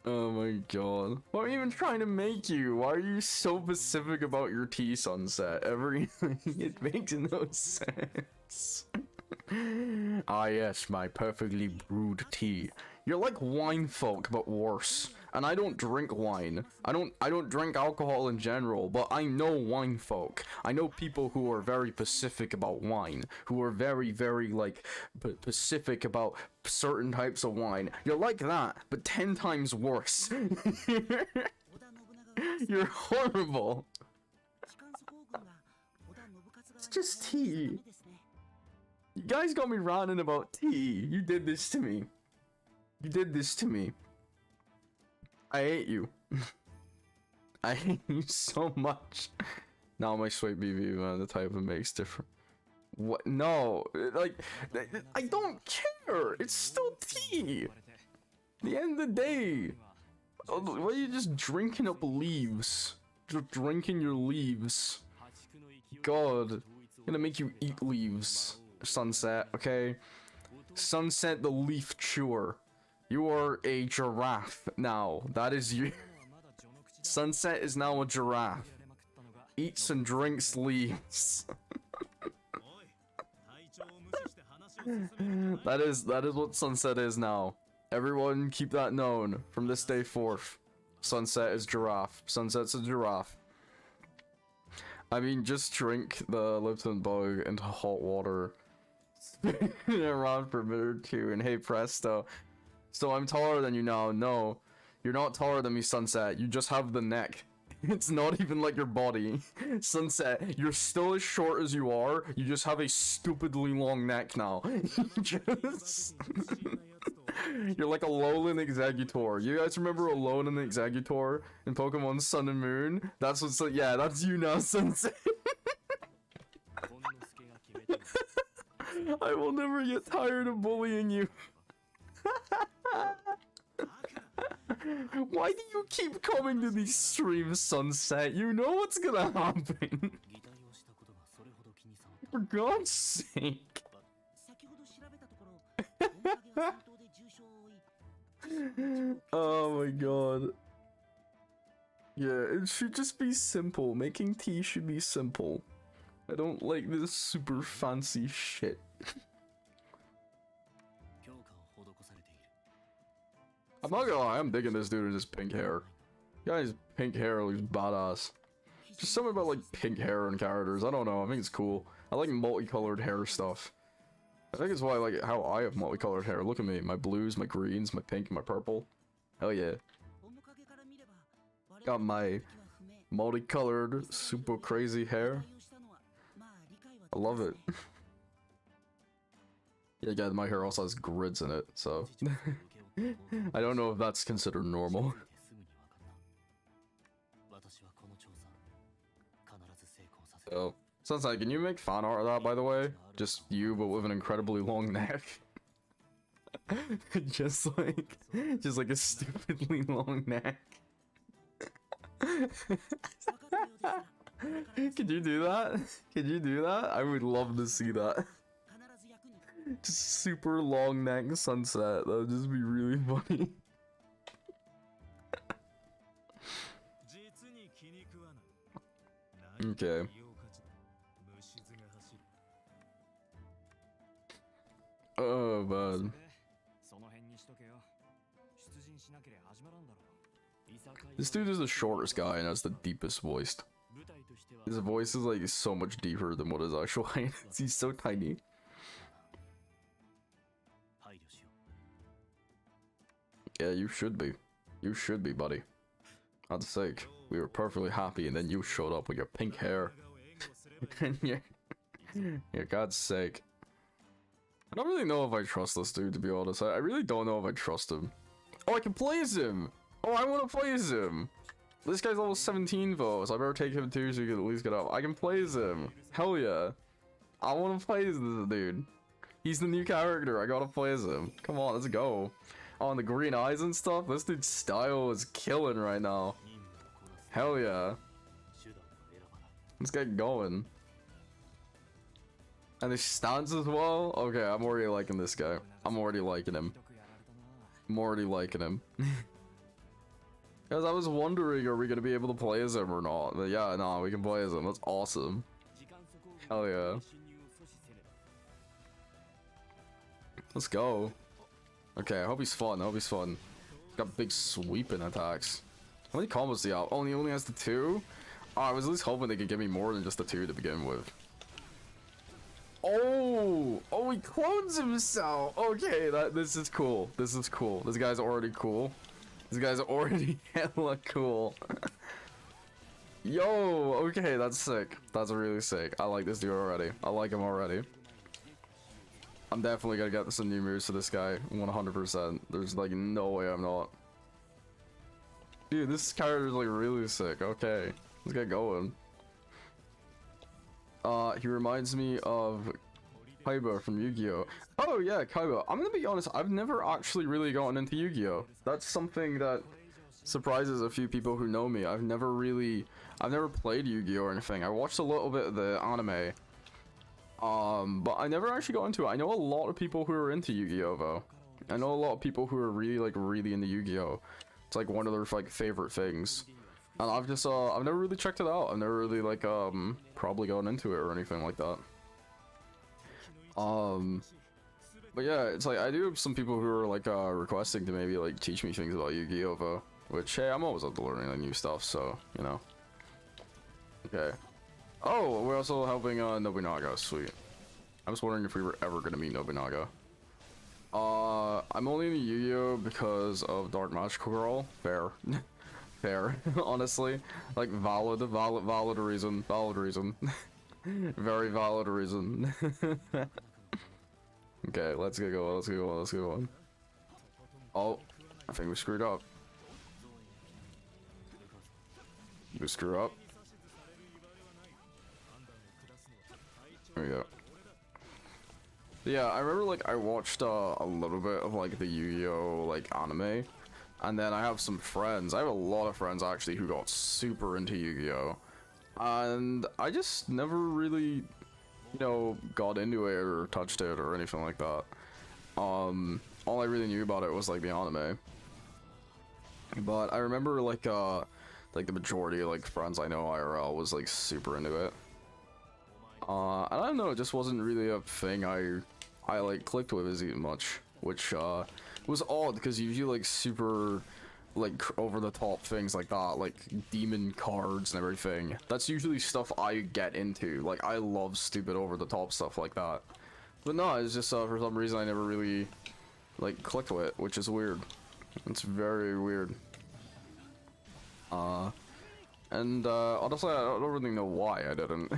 Oh my god. What am I even trying to make you? Why are you so specific about your tea, Sunset? Everything. It makes no sense. Ah yes, my perfectly brewed tea. You're like wine folk, but worse. And I don't drink wine. I don't drink alcohol in general, but I know wine folk. I know people who are very specific about wine, who are very, very like specific about certain types of wine. You're like that, but 10 times worse. You're horrible. It's just tea. You guys got me ranting about tea. You did this to me. You did this to me. I hate you. I hate you so much. Now my sweet BB, man, the type of makes different. What? No, like, I don't care. It's still tea. At the end of the day, why are you just drinking up leaves? Just drinking your leaves. God, I'm gonna make you eat leaves. Sunset, okay? Sunset the leaf chewer. You are a giraffe now. That is you. Sunset is now a giraffe. Eats and drinks leaves. That is what Sunset is now. Everyone keep that known from this day forth. Sunset is giraffe. Sunset's a giraffe. I mean, just drink the Lipton bug into hot water. Spin it around for a minute or two, and hey presto. So I'm taller than you now. No, you're not taller than me, Sunset. You just have the neck. It's not even like your body. Sunset, you're still as short as you are. You just have a stupidly long neck now. You're like a Alolan Exeggutor. You guys remember Alolan Exeggutor in Pokemon Sun and Moon? That's what's like. Yeah, that's you now, Sunset. I will never get tired of bullying you. Why do you keep coming to these streams, Sunset? You know what's gonna happen. For God's sake. Oh my god. Yeah, it should just be simple. Making tea should be simple. I don't like this super fancy shit. I'm not gonna lie, I'm digging this dude with his pink hair. Guy's pink hair looks badass. Just something about like pink hair and characters. I don't know, I think it's cool. I like multicolored hair stuff. I think it's why I like it, how I have multicolored hair. Look at me, my blues, my greens, my pink, my purple. Hell yeah. Got my Multicolored, super crazy hair. I love it. Yeah, again, my hair also has grids in it, so I don't know if that's considered normal. So, Sensei, can you make fan art of that, by the way? Just you, but with an incredibly long neck. just like a stupidly long neck. Could you do that? Could you do that? I would love to see that. Just super long neck sunset. That would just be really funny. Okay. Oh man. This dude is the shortest guy and has the deepest voice. His voice is like so much deeper than what his actual height is. He's so tiny. Yeah, you should be. You should be, buddy. God's sake. We were perfectly happy and then you showed up with your pink hair. And yeah, God's sake. I don't really know if I trust this dude, to be honest. I really don't know if I trust him. Oh, I can play as him! Oh, I want to play as him! This guy's level 17 votes. I better take him too so he can at least get up. I can play as him. Hell yeah. I want to play as this dude. He's the new character. I gotta play as him. Come on, let's go. On the green eyes and stuff. This dude's style is killing right now. Hell yeah. Let's get going. And his stance as well. Okay, I'm already liking this guy. I'm already liking him. I'm already liking him. Because I was wondering, are we going to be able to play as him or not? But yeah, no, we can play as him. That's awesome. Hell yeah. Let's go. Okay, I hope he's fun. I hope he's fun. Got big sweeping attacks. How many combos do you have? Oh, he only has the 2? Oh, I was at least hoping they could give me more than just the 2 to begin with. Oh! Oh, he clones himself! Okay, this is cool. This is cool. This guy's already cool. This guy's already hella cool. Yo! Okay, that's sick. That's really sick. I like this dude already. I like him already. I'm definitely gonna get some new moves to this guy. 100%. There's like no way I'm not. Dude, this character is like really sick. Okay. Let's get going. He reminds me of Kaiba from Yu-Gi-Oh! Oh yeah, Kaiba. I'm gonna be honest, I've never actually really gotten into Yu-Gi-Oh! That's something that surprises a few people who know me. I've never played Yu-Gi-Oh! Or anything. I watched a little bit of the anime. But I never actually got into it. I know a lot of people who are into Yu-Gi-Oh! Though. I know a lot of people who are really into Yu-Gi-Oh! It's like one of their like favorite things. And I've never really checked it out. I've never really like probably gone into it or anything like that. But yeah, it's like I do have some people who are like requesting to maybe like teach me things about Yu-Gi-Oh! Though, which hey, I'm always up to learning like, new stuff, so you know. Okay. Oh, we're also helping Nobunaga. Sweet. I was wondering if we were ever gonna meet Nobunaga. I'm only in the Yu-Gi-Oh! Because of Dark Magical Girl. Fair. Fair, honestly. Like, valid reason. Very valid reason. Okay, let's get going. Oh, I think we screwed up. We screw up. There we go. Yeah, I remember like I watched a little bit of like the Yu-Gi-Oh! Like anime. And then I have some friends. I have a lot of friends actually who got super into Yu-Gi-Oh! And I just never really, you know, got into it or touched it or anything like that. All I really knew about it was like the anime. But I remember like the majority of like friends I know IRL was like super into it. And I don't know, it just wasn't really a thing I like clicked with as much, which was odd because usually like super like over the top things like that, like demon cards and everything, that's usually stuff I get into. Like I love stupid over the top stuff like that. But no, it's just for some reason I never really like clicked with it, which is weird. It's very weird. And honestly, I don't really know why I didn't.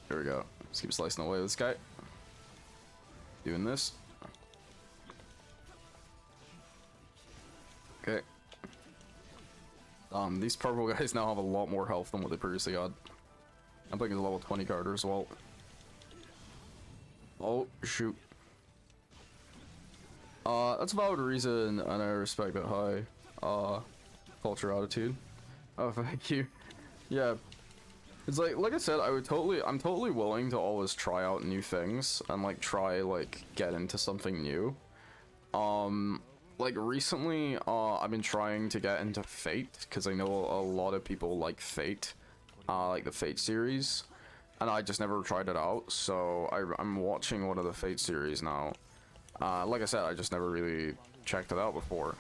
Here we go. Let's keep slicing away this guy. Doing this. Okay. These purple guys now have a lot more health than what they previously had. I'm playing as a level 20 card as well. Oh, shoot. That's a valid reason, and I respect that high, culture attitude. Oh, thank you. Yeah. It's like I said, I'm totally willing to always try out new things, and like try, like, get into something new. Like recently, I've been trying to get into Fate, because I know a lot of people like Fate, like the Fate series, and I just never tried it out, so I'm watching one of the Fate series now. Like I said, I just never really checked it out before.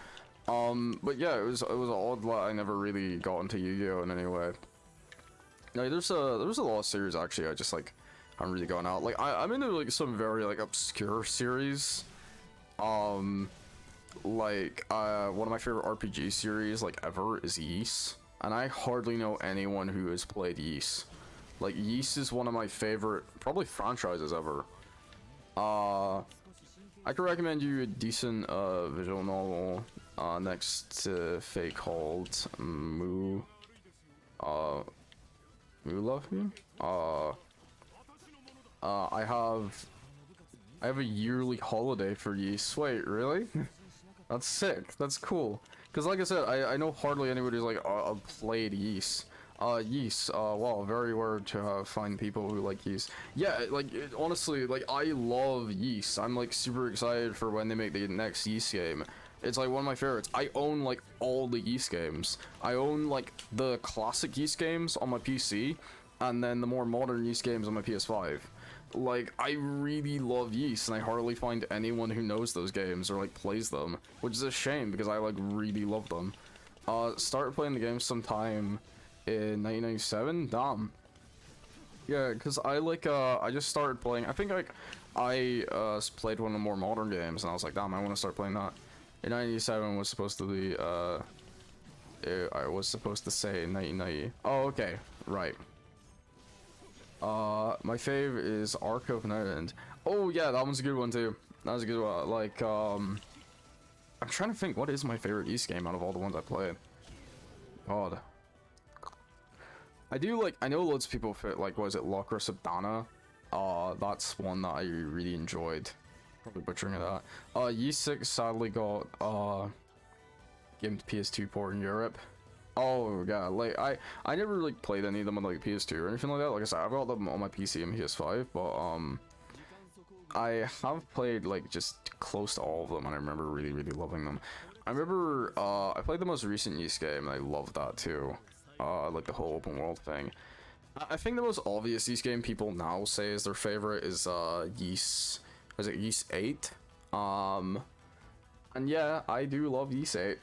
But yeah, it was odd that I never really got into Yu-Gi-Oh! In any way. Like, there's a lot of series actually I just like I'm really going out. Like I'm into like some very like obscure series. Like one of my favorite RPG series like ever is Ys, and I hardly know anyone who has played Ys. Like Ys is one of my favorite probably franchises ever. I could recommend you a decent visual novel next to Fate called Luffy. I have a yearly holiday for Ys. Wait, really? That's sick. That's cool. Because like I said, I know hardly anybody who's like played Ys. Ys, wow, very rare to find people who like Ys. Yeah, like, honestly, like, I love Ys. I'm, like, super excited for when they make the next Ys game. It's, like, one of my favorites. I own, like, all the Ys games. I own, like, the classic Ys games on my PC, and then the more modern Ys games on my PS5. Like, I really love Ys, and I hardly find anyone who knows those games or, like, plays them, which is a shame, because I, like, really love them. Started playing the game sometime in 1997. Damn. Yeah, because I like I just started playing. I think like I played one of the more modern games, and I was like, damn, I want to start playing that. In 1997 was supposed to be I was supposed to say 1990. Oh, okay, right. My fave is Ark of Night. Oh yeah, that one's a good one too. That was a good one. Like I'm trying to think, what is my favorite Ys game out of all the ones I played? God. I do like, I know loads of people fit, like, what is it, Locker Subdana? That's one that I really enjoyed. Probably butchering that. Ys 6 sadly got, given to PS2 port in Europe. Oh, yeah, like, I never, like, played any of them on, like, PS2 or anything like that. Like I said, I've got them on my PC and PS5, but, I have played, like, just close to all of them, and I remember really, really loving them. I remember, I played the most recent Ys game, and I loved that, too. Like the whole open world thing. I think the most obvious Ys game people now say is their favorite is Ys, was it Ys 8? And yeah, I do love Ys 8.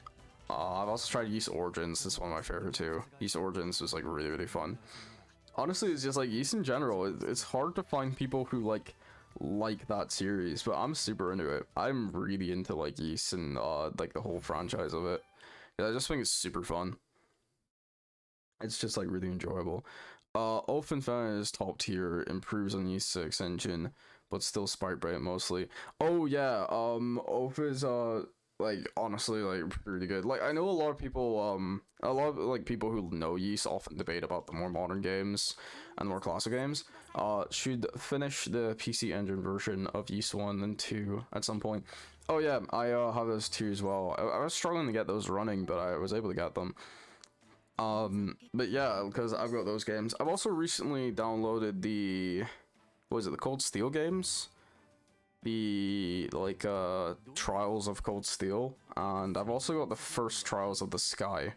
I've also tried Ys Origins. It's one of my favorite too. Ys Origins was like really, really fun. Honestly, it's just like Ys in general. It's hard to find people who like that series, but I'm super into it. I'm really into like Ys and like the whole franchise of it. Yeah, I just think it's super fun. It's just like really enjoyable. Fan is top tier, improves on Ys 6 engine, but still sprite bright mostly. Oh yeah, Oph is like honestly like really good. Like I know a lot of people like people who know Ys often debate about the more modern games and more classic games. Should finish the PC engine version of Ys 1 and 2 at some point. Oh yeah, I have those two as well. I was struggling to get those running, but I was able to get them. But yeah, because I've got those games. I've also recently downloaded the, what is it, the Cold Steel games? The, like, Trials of Cold Steel. And I've also got the first Trials of the Sky.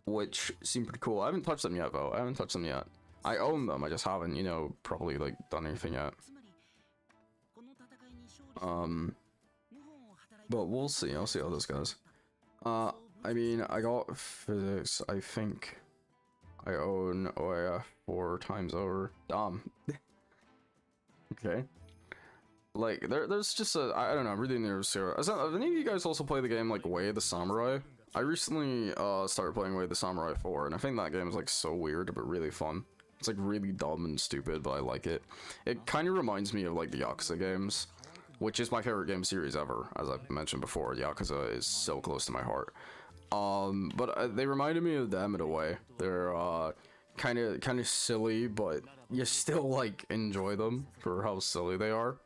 Which seem pretty cool. I haven't touched them yet, though. I haven't touched them yet. I own them, I just haven't, you know, probably, like, done anything yet. But we'll see. I'll see how this goes. I mean, I got physics. I think I own OAF 4 times over. Damn. Okay. Like, there's just a, I don't know, I'm really nervous here. Have any of you guys also play the game, like, Way of the Samurai? I recently started playing Way of the Samurai 4, and I think that game is like so weird but really fun. It's like really dumb and stupid, but I like it. It kind of reminds me of like the Yakuza games, which is my favorite game series ever. As I've mentioned before, Yakuza is so close to my heart. But they reminded me of them in a way. They're kind of silly, but you still like enjoy them for how silly they are.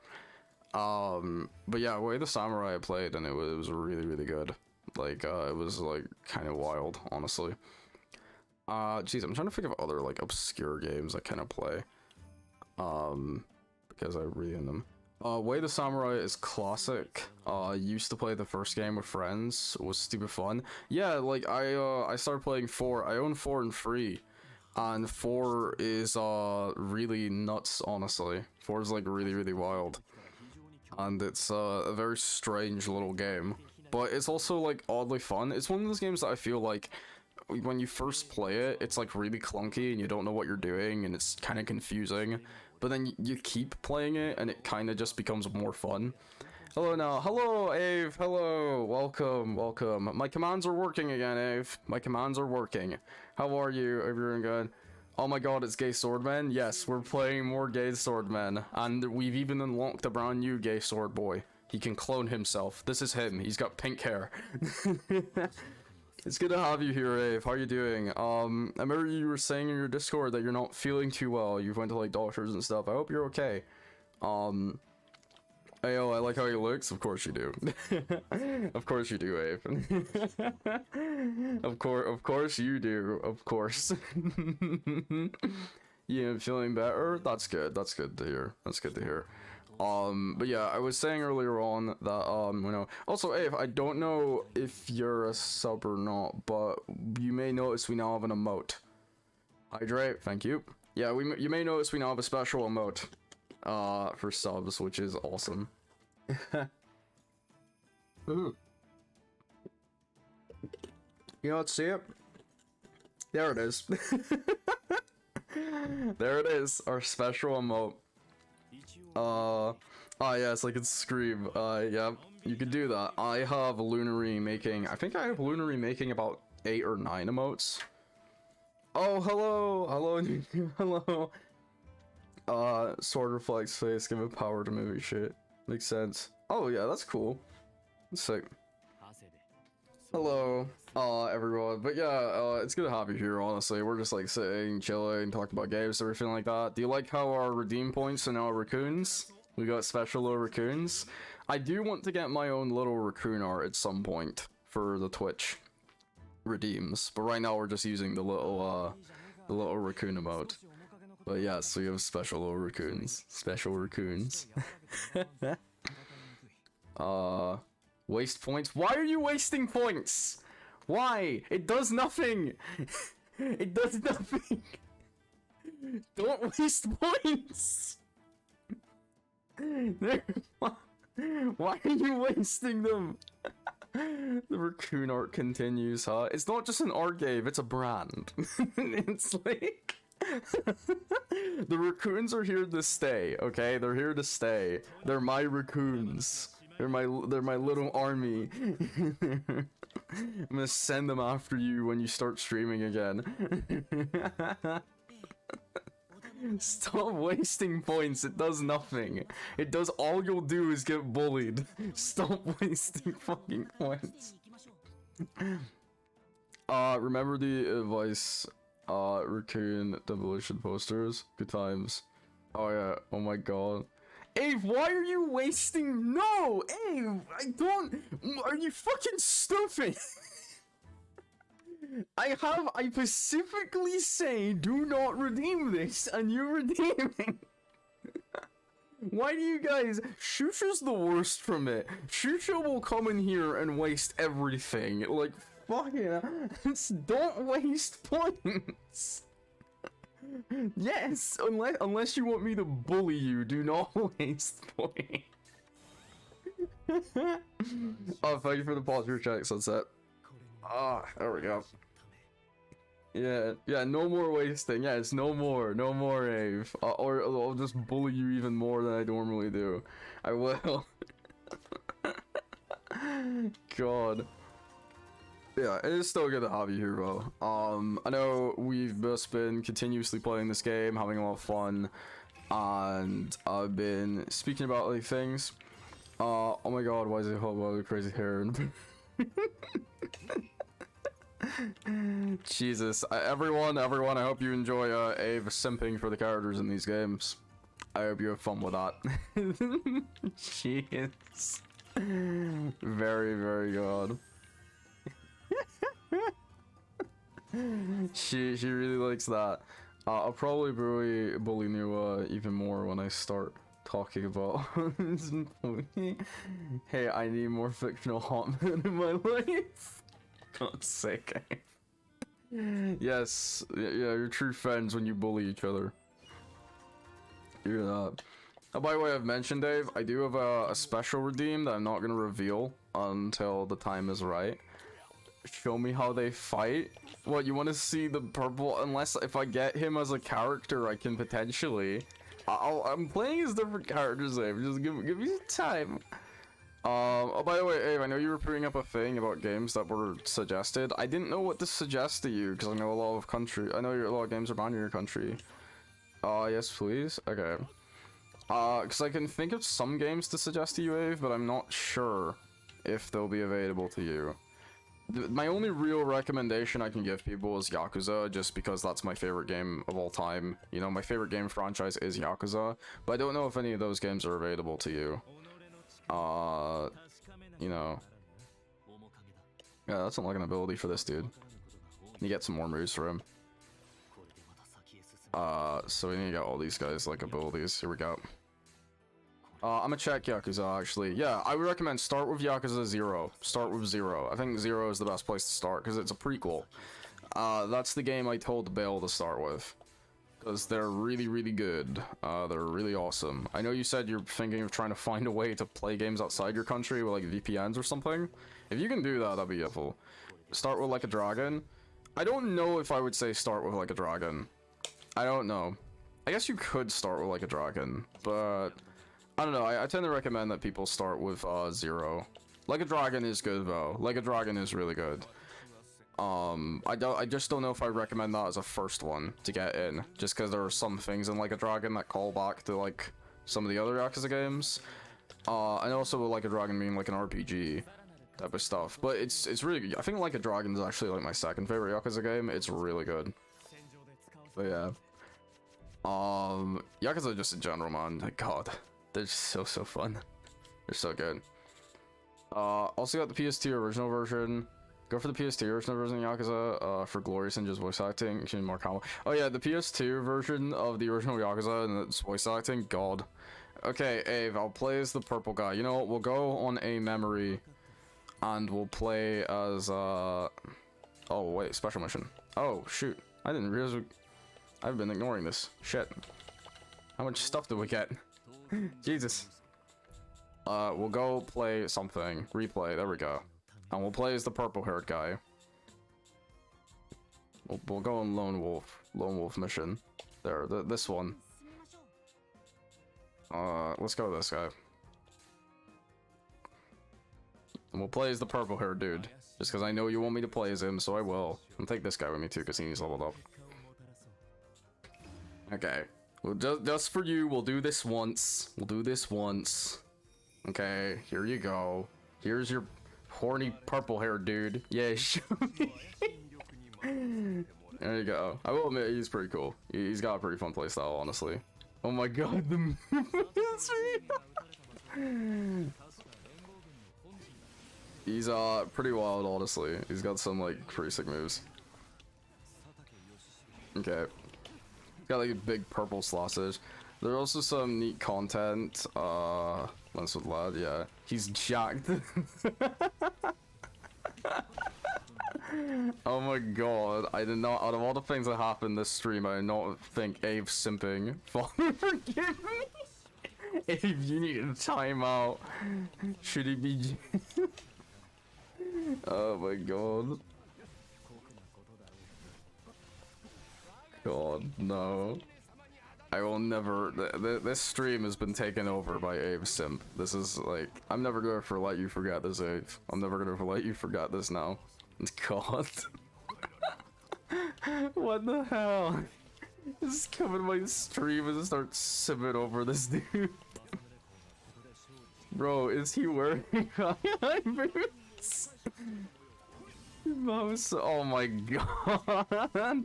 But yeah, Way of the Samurai I played, and it was really, really good. Like, it was like kind of wild, honestly. Geez, I'm trying to think of other like obscure games I kind of play. Because I really in them. Way of the Samurai is classic. Used to play the first game with friends. It was stupid fun. Yeah, like I started playing 4. I own 4 and 3. And 4 is really nuts, honestly. 4 is like really, really wild. And it's a very strange little game. But it's also like oddly fun. It's one of those games that I feel like when you first play it, it's like really clunky and you don't know what you're doing and it's kind of confusing. But then you keep playing it and it kind of just becomes more fun. Hello now. Hello, Ave. Hello. Welcome. Welcome. My commands are working again, Ave. My commands are working. How are you? Everyone good? Oh my god, it's Gay Swordman? Yes, we're playing more Gay Swordmen. And we've even unlocked a brand new Gay Sword Boy. He can clone himself. This is him. He's got pink hair. It's good to have you here, Ave. How are you doing? I remember you were saying in your Discord that you're not feeling too well. You went to like doctors and stuff. I hope you're okay. Ayo, I like how he looks. Of course you do. Of course you do, Ave. Of course you do. Of course. Yeah, feeling better? That's good. That's good to hear. That's good to hear. But yeah, I was saying earlier on that, you know, also, Ave, I don't know if you're a sub or not, but you may notice we now have an emote. Hydrate, thank you. Yeah, you may notice we now have a special emote, for subs, which is awesome. Ooh. You know, let's see it. There it is. There it is, our special emote. Oh yes, I can scream. Yeah, you could do that. I have Lunary making, I think I have Lunary making about 8 or 9 emotes. Oh, hello, hello, hello. Sword reflects face, give it power to move shit. Makes sense. Oh yeah, that's cool. That's sick. Hello, everyone. But yeah, it's good to have you here, honestly. We're just like sitting, chilling, talking about games, everything like that. Do you like how our redeem points are now raccoons? We got special little raccoons. I do want to get my own little raccoon art at some point for the Twitch redeems. But right now we're just using the little raccoon emote. But yes, we have special little raccoons. Special raccoons. Waste points? Why are you wasting points? Why? It does nothing! It does nothing! Don't waste points! Why are you wasting them? The raccoon art continues, huh? It's not just an art game, it's a brand. It's like... The raccoons are here to stay, okay? They're here to stay. They're my raccoons. They're my little army. I'm gonna send them after you when you start streaming again. Stop wasting points, it does nothing. It does, all you'll do is get bullied. Stop wasting fucking points. Remember the advice, raccoon demolition posters? Good times. Oh yeah, oh my god. Ave, why are you wasting? No, Ave, I don't. Are you fucking stupid? I specifically say do not redeem this, and you're redeeming. Why do you guys? Shusha's the worst from it. Shusha will come in here and waste everything. Like, fucking, don't waste points. Yes, unless you want me to bully you, do not waste points. Oh, thank you for the posture check, Sunset. Ah, there we go. Yeah, no more wasting. Yes, no more, Ave. Or I'll just bully you even more than I normally do. I will. God. Yeah, it is still good to have you here, bro. I know we've just been continuously playing this game, having a lot of fun, and I've been speaking about like things. Oh my god, why is it whole lot of crazy hair? Jesus, everyone, I hope you enjoy Ave simping for the characters in these games. I hope you have fun with that. She is very, very good. She really likes that. I'll probably bully you even more when I start talking about. Hey, I need more fictional hot men in my life. God's sake. Yes, yeah, you're true friends when you bully each other. You're not. Oh, by the way, I've mentioned, Dave, I do have a special redeem that I'm not gonna reveal until the time is right. Show me how they fight. What, you want to see the purple? Unless if I get him as a character, I can potentially. I'm playing as different characters, Dave. Just give me some time. Oh, by the way, Abe, I know you were putting up a thing about games that were suggested. I didn't know what to suggest to you because I know a lot of a lot of games are banned in your country. Yes, please. Okay. Because I can think of some games to suggest to you, Abe, but I'm not sure if they'll be available to you. My only real recommendation I can give people is Yakuza, just because that's my favorite game of all time. You know, my favorite game franchise is Yakuza, but I don't know if any of those games are available to you. You know. Yeah, that's not like an ability for this dude. You get some more moves for him. So we need to get all these guys like abilities. Here we go. I'm gonna check Yakuza, actually. Yeah, I would recommend start with Yakuza 0. Start with 0. I think 0 is the best place to start, because it's a prequel. That's the game I told Bale to start with. Because they're really, really good. They're really awesome. I know you said you're thinking of trying to find a way to play games outside your country with, like, VPNs or something. If you can do that, that'd be helpful. Start with, like, a dragon. I don't know if I would say start with, like, a dragon. I don't know. I guess you could start with, like, a dragon, but I don't know. I tend to recommend that people start with 0. Like a Dragon is good though. Like a Dragon is really good. I just don't know if I recommend that as a first one to get in, just because there are some things in Like a Dragon that call back to like some of the other Yakuza games, and also Like a Dragon being like an RPG type of stuff. But it's really good. I think Like a Dragon is actually like my second favorite Yakuza game. It's really good. But yeah, Yakuza just in general, man. Like, God. They're so fun. They're so good. Also got the PS2 original version. Go for the PS2 original version of Yakuza, for Glorious Ninja's voice acting, more combo. Oh yeah, the PS2 version of the original Yakuza and its voice acting, God. Okay, Ave, I'll play as the purple guy. You know what, we'll go on a memory, and we'll play as, oh wait, special mission. Oh, shoot. I didn't realize I've been ignoring this. Shit. How much stuff did we get? Jesus. We'll go play something. Replay, there we go. And we'll play as the purple-haired guy. We'll go on Lone Wolf mission. There, this one. Let's go with this guy. And we'll play as the purple-haired dude. Just because I know you want me to play as him, so I will. And take this guy with me too, because he's leveled up. Okay. Well, just for you, we'll do this once. We'll do this once. Okay, here you go. Here's your horny purple-haired dude. Yeah, show me. There you go. I will admit, he's pretty cool. He's got a pretty fun playstyle, honestly. Oh my god, the he's pretty wild, honestly. He's got some like pretty sick moves. Okay. He's got like a big purple sausage. There's also some neat content. Lens with Lad, yeah. He's jacked. Oh my god, I did not, out of all the things that happened this stream, I did not think Abe simping. Father, forgive me! Abe, you need a timeout. Should he be... Oh my god. God, no. I will never... This stream has been taken over by Abe Simp. This is like... I'm never gonna let you forget this, Abe. I'm never gonna let you forget this now. God. What the hell? Just come in my stream and start sipping over this dude. Bro, is he wearing high boots? Mouse, oh my god.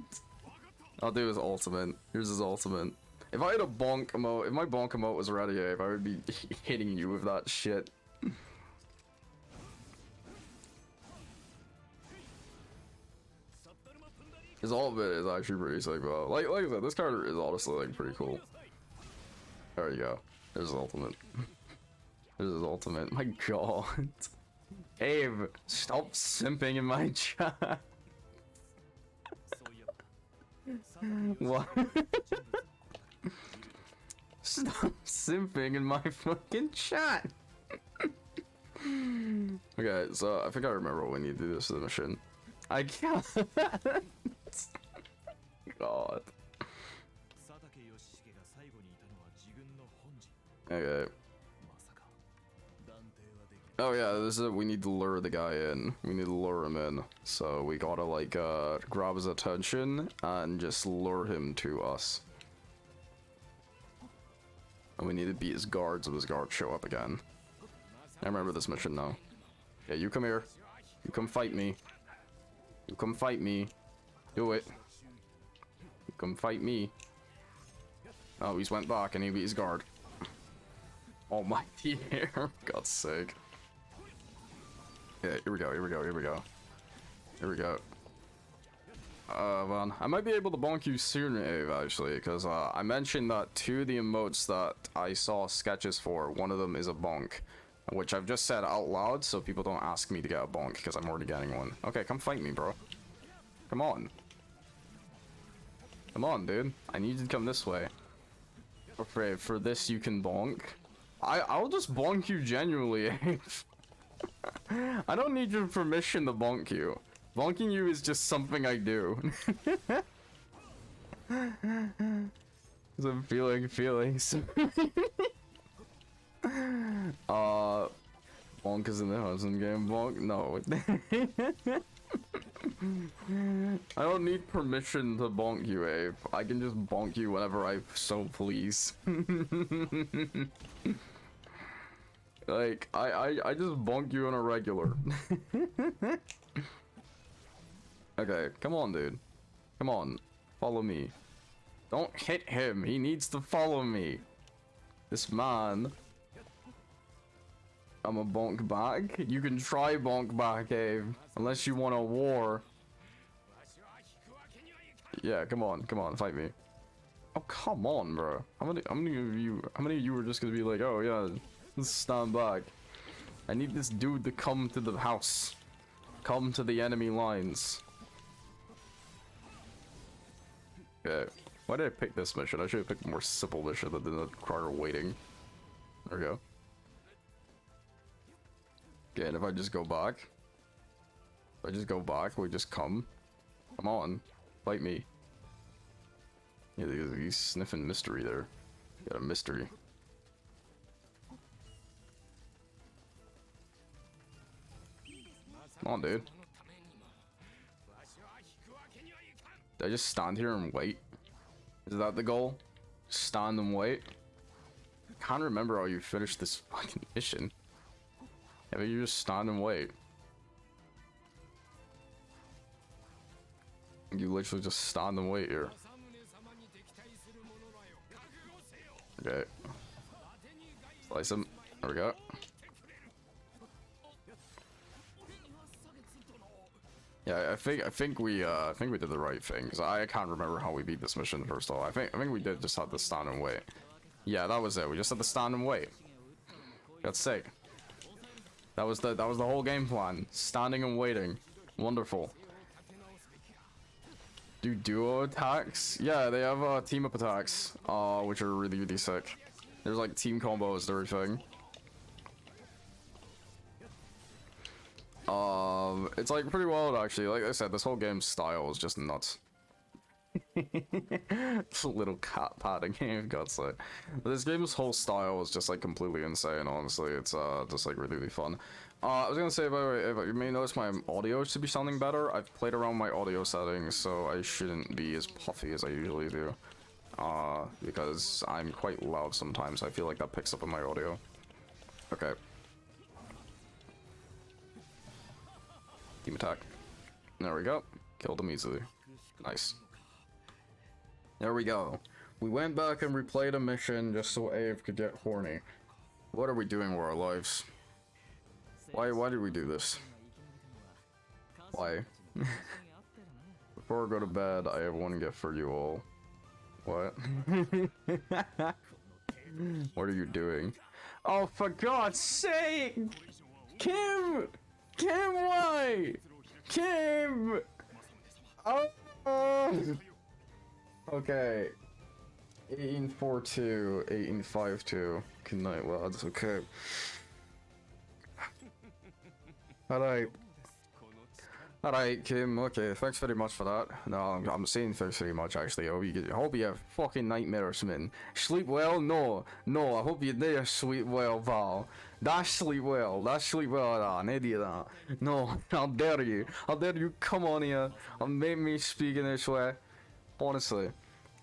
I'll do his ultimate. Here's his ultimate. If I had a bonk emote, if my bonk emote was ready, Abe, I would be hitting you with that shit. His ultimate is actually pretty sick, though. Like I said, this card is honestly like pretty cool. There you go. There's his ultimate. There's his ultimate. My god. Abe, stop simping in my chat. What? Stop simping in my fucking chat. Okay, so I think I remember when you do this mission. I can't. God. Okay. Oh yeah, this is we need to lure the guy in. We need to lure him in. So we gotta like grab his attention and just lure him to us. And we need to beat his guards if his guards show up again. I remember this mission now. Yeah, you come here. You come fight me. You come fight me. Do it. You come fight me. Oh, he's went back and he beat his guard. Almighty hair. God's sake. Yeah, here we go, here we go, here we go. Here we go. Man, I might be able to bonk you soon, Ave, actually, because I mentioned that two of the emotes that I saw sketches for, one of them is a bonk, which I've just said out loud so people don't ask me to get a bonk, because I'm already getting one. Okay, come fight me, bro. Come on. Come on, dude. I need you to come this way. Afraid for this you can bonk. I'll just bonk you genuinely, Ave. I don't need your permission to bonk you. Bonking you is just something I do. Cause I'm feeling feelings. Bonk is in the husband game. Bonk? No. I don't need permission to bonk you, Abe. I can just bonk you whenever I so please. Like, I just bonk you on a regular. Okay, come on, dude. Come on. Follow me. Don't hit him. He needs to follow me. This man. I'm a bonk back. You can try bonk back, Abe. Unless you want a war. Yeah, come on. Come on, fight me. Oh, come on, bro. How many of you were just gonna be like, oh, yeah. Let's stand back. I need this dude to come to the house. Come to the enemy lines. Okay. Why did I pick this mission? I should have picked a more simple mission that didn't require waiting. There we go. Okay, and if I just go back. If I just go back, we just come. Come on. Fight me. Yeah, he's sniffing mystery there. Got a mystery. Come on, dude. Did I just stand here and wait? Is that the goal? Stand and wait? I can't remember how you finished this fucking mission. Yeah, but you just stand and wait. You literally just stand and wait here. Okay. Slice him. There we go. Yeah, I think we did the right thing, because I can't remember how we beat this mission first of all. I think we did just have to stand and wait. Yeah, that was it. We just had to stand and wait. God's sake. That was the whole game plan. Standing and waiting. Wonderful. Do duo attacks? Yeah, they have team up attacks, which are really, really sick. There's like team combos and everything. It's like pretty wild actually. Like I said, this whole game's style is just nuts. It's a little cat padding game, God's sake. But this game's whole style is just like completely insane, honestly. It's just like really fun. I was gonna say, by the way, if you may notice my audio should be sounding better. I've played around my audio settings, so I shouldn't be as puffy as I usually do. Because I'm quite loud sometimes. I feel like that picks up on my audio. Okay. Team attack. There we go. Killed him easily. Nice. There we go. We went back and replayed a mission just so Ave could get horny. What are we doing with our lives? Why did we do this? Why? Before I go to bed, I have one gift for you all. What? What are you doing? Oh, for God's sake! Kim! Kim, why? Kim! Oh! Okay. 1842, 1852. Good night, lads. Okay. Alright, Kim, okay, thanks very much for that. No, I'm saying thanks very much, actually. I hope you have fucking nightmare or something. Sleep well? No, I hope you do sleep well, Val. That's sleep well, an idiot. No, how dare you come on here and make me speak in this way. Honestly.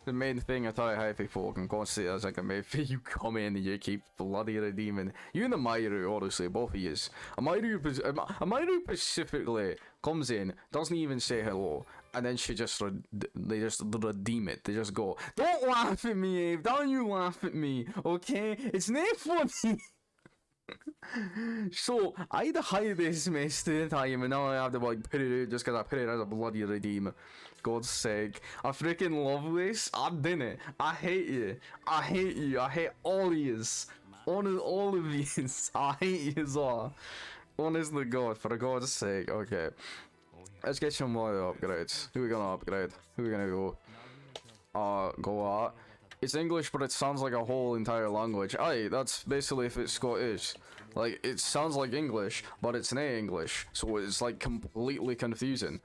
The main thing I thought I had before can consider as like a main thing, you come in and you keep bloody redeeming. You and the Mairu, honestly, both of yous. A Mairu specifically comes in, doesn't even say hello, and then they just redeem it. They just go, don't laugh at me, Abe, don't you laugh at me, okay? It's not funny. So, I had to hide this mess the time, and now I have to like put it out just because I put it as a bloody redeem. God's sake. I freaking love this. I didn't. I hate you. I hate all of yous. All of yous. I hate yous all. Honestly, God, for God's sake. Okay. Let's get some more upgrades. Who are we gonna upgrade? Who are we gonna go? Go at. It's English, but it sounds like a whole entire language. Aye, that's basically if it's Scottish. Like, it sounds like English, but it's not English. So it's like completely confusing.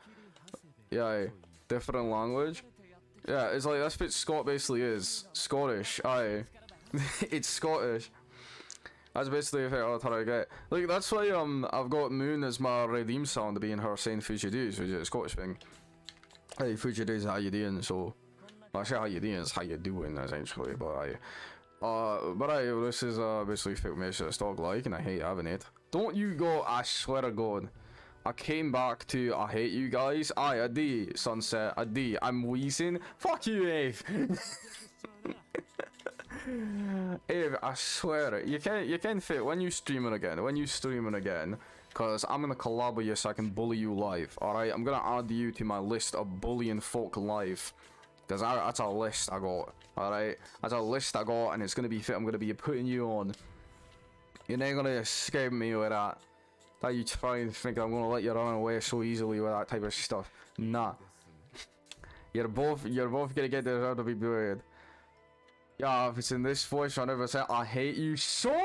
Yeah, aye. Different language? Yeah, it's like, that's what Scott basically is. Scottish, aye. It's Scottish. That's basically what I get. Like, that's why, I've got Moon as my redeem sound being her saying Fujidoos, which is a Scottish thing. Hey, Fujidoos, how you doing? So, I say how you doing is how you doing, essentially, but this is, basically what makes this dog like, and I hate having it. Don't you go, I swear to God. I came back to I hate you guys. I do, Sunset. I do. I'm wheezing. Fuck you, Ave. Ave, I swear it. You can fit when you streaming again. Cause I'm gonna collab with you so I can bully you live. Alright, I'm gonna add you to my list of bullying folk live. Cause that's a list I got. Alright, that's a list I got, and it's gonna be fit. I'm gonna be putting you on. You're not gonna escape me with that. That you try and think I'm gonna let you run away so easily with that type of stuff. Nah. You're both gonna get deserved to be buried. Yeah, if it's in this voice, 100%, I hate you so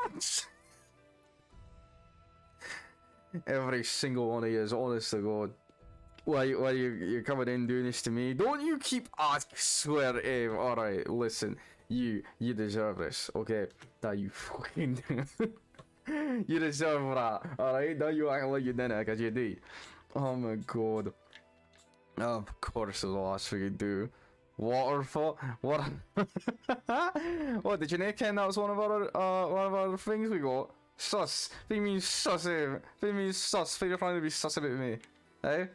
much! Every single one of you is honest to God. Why you're coming in doing this to me? Don't you keep, I swear, Ave. Alright, listen. You deserve this, okay? That you fucking do. You deserve that, alright? Don't you act like you didn't, because you did. Oh my God. Of course, it's the last thing you do. Waterfall? What? What, did you not ken that was one of our things we got? Sus. What do you mean sus, eh? What do you mean sus? What are you trying to be sus about me? Eh?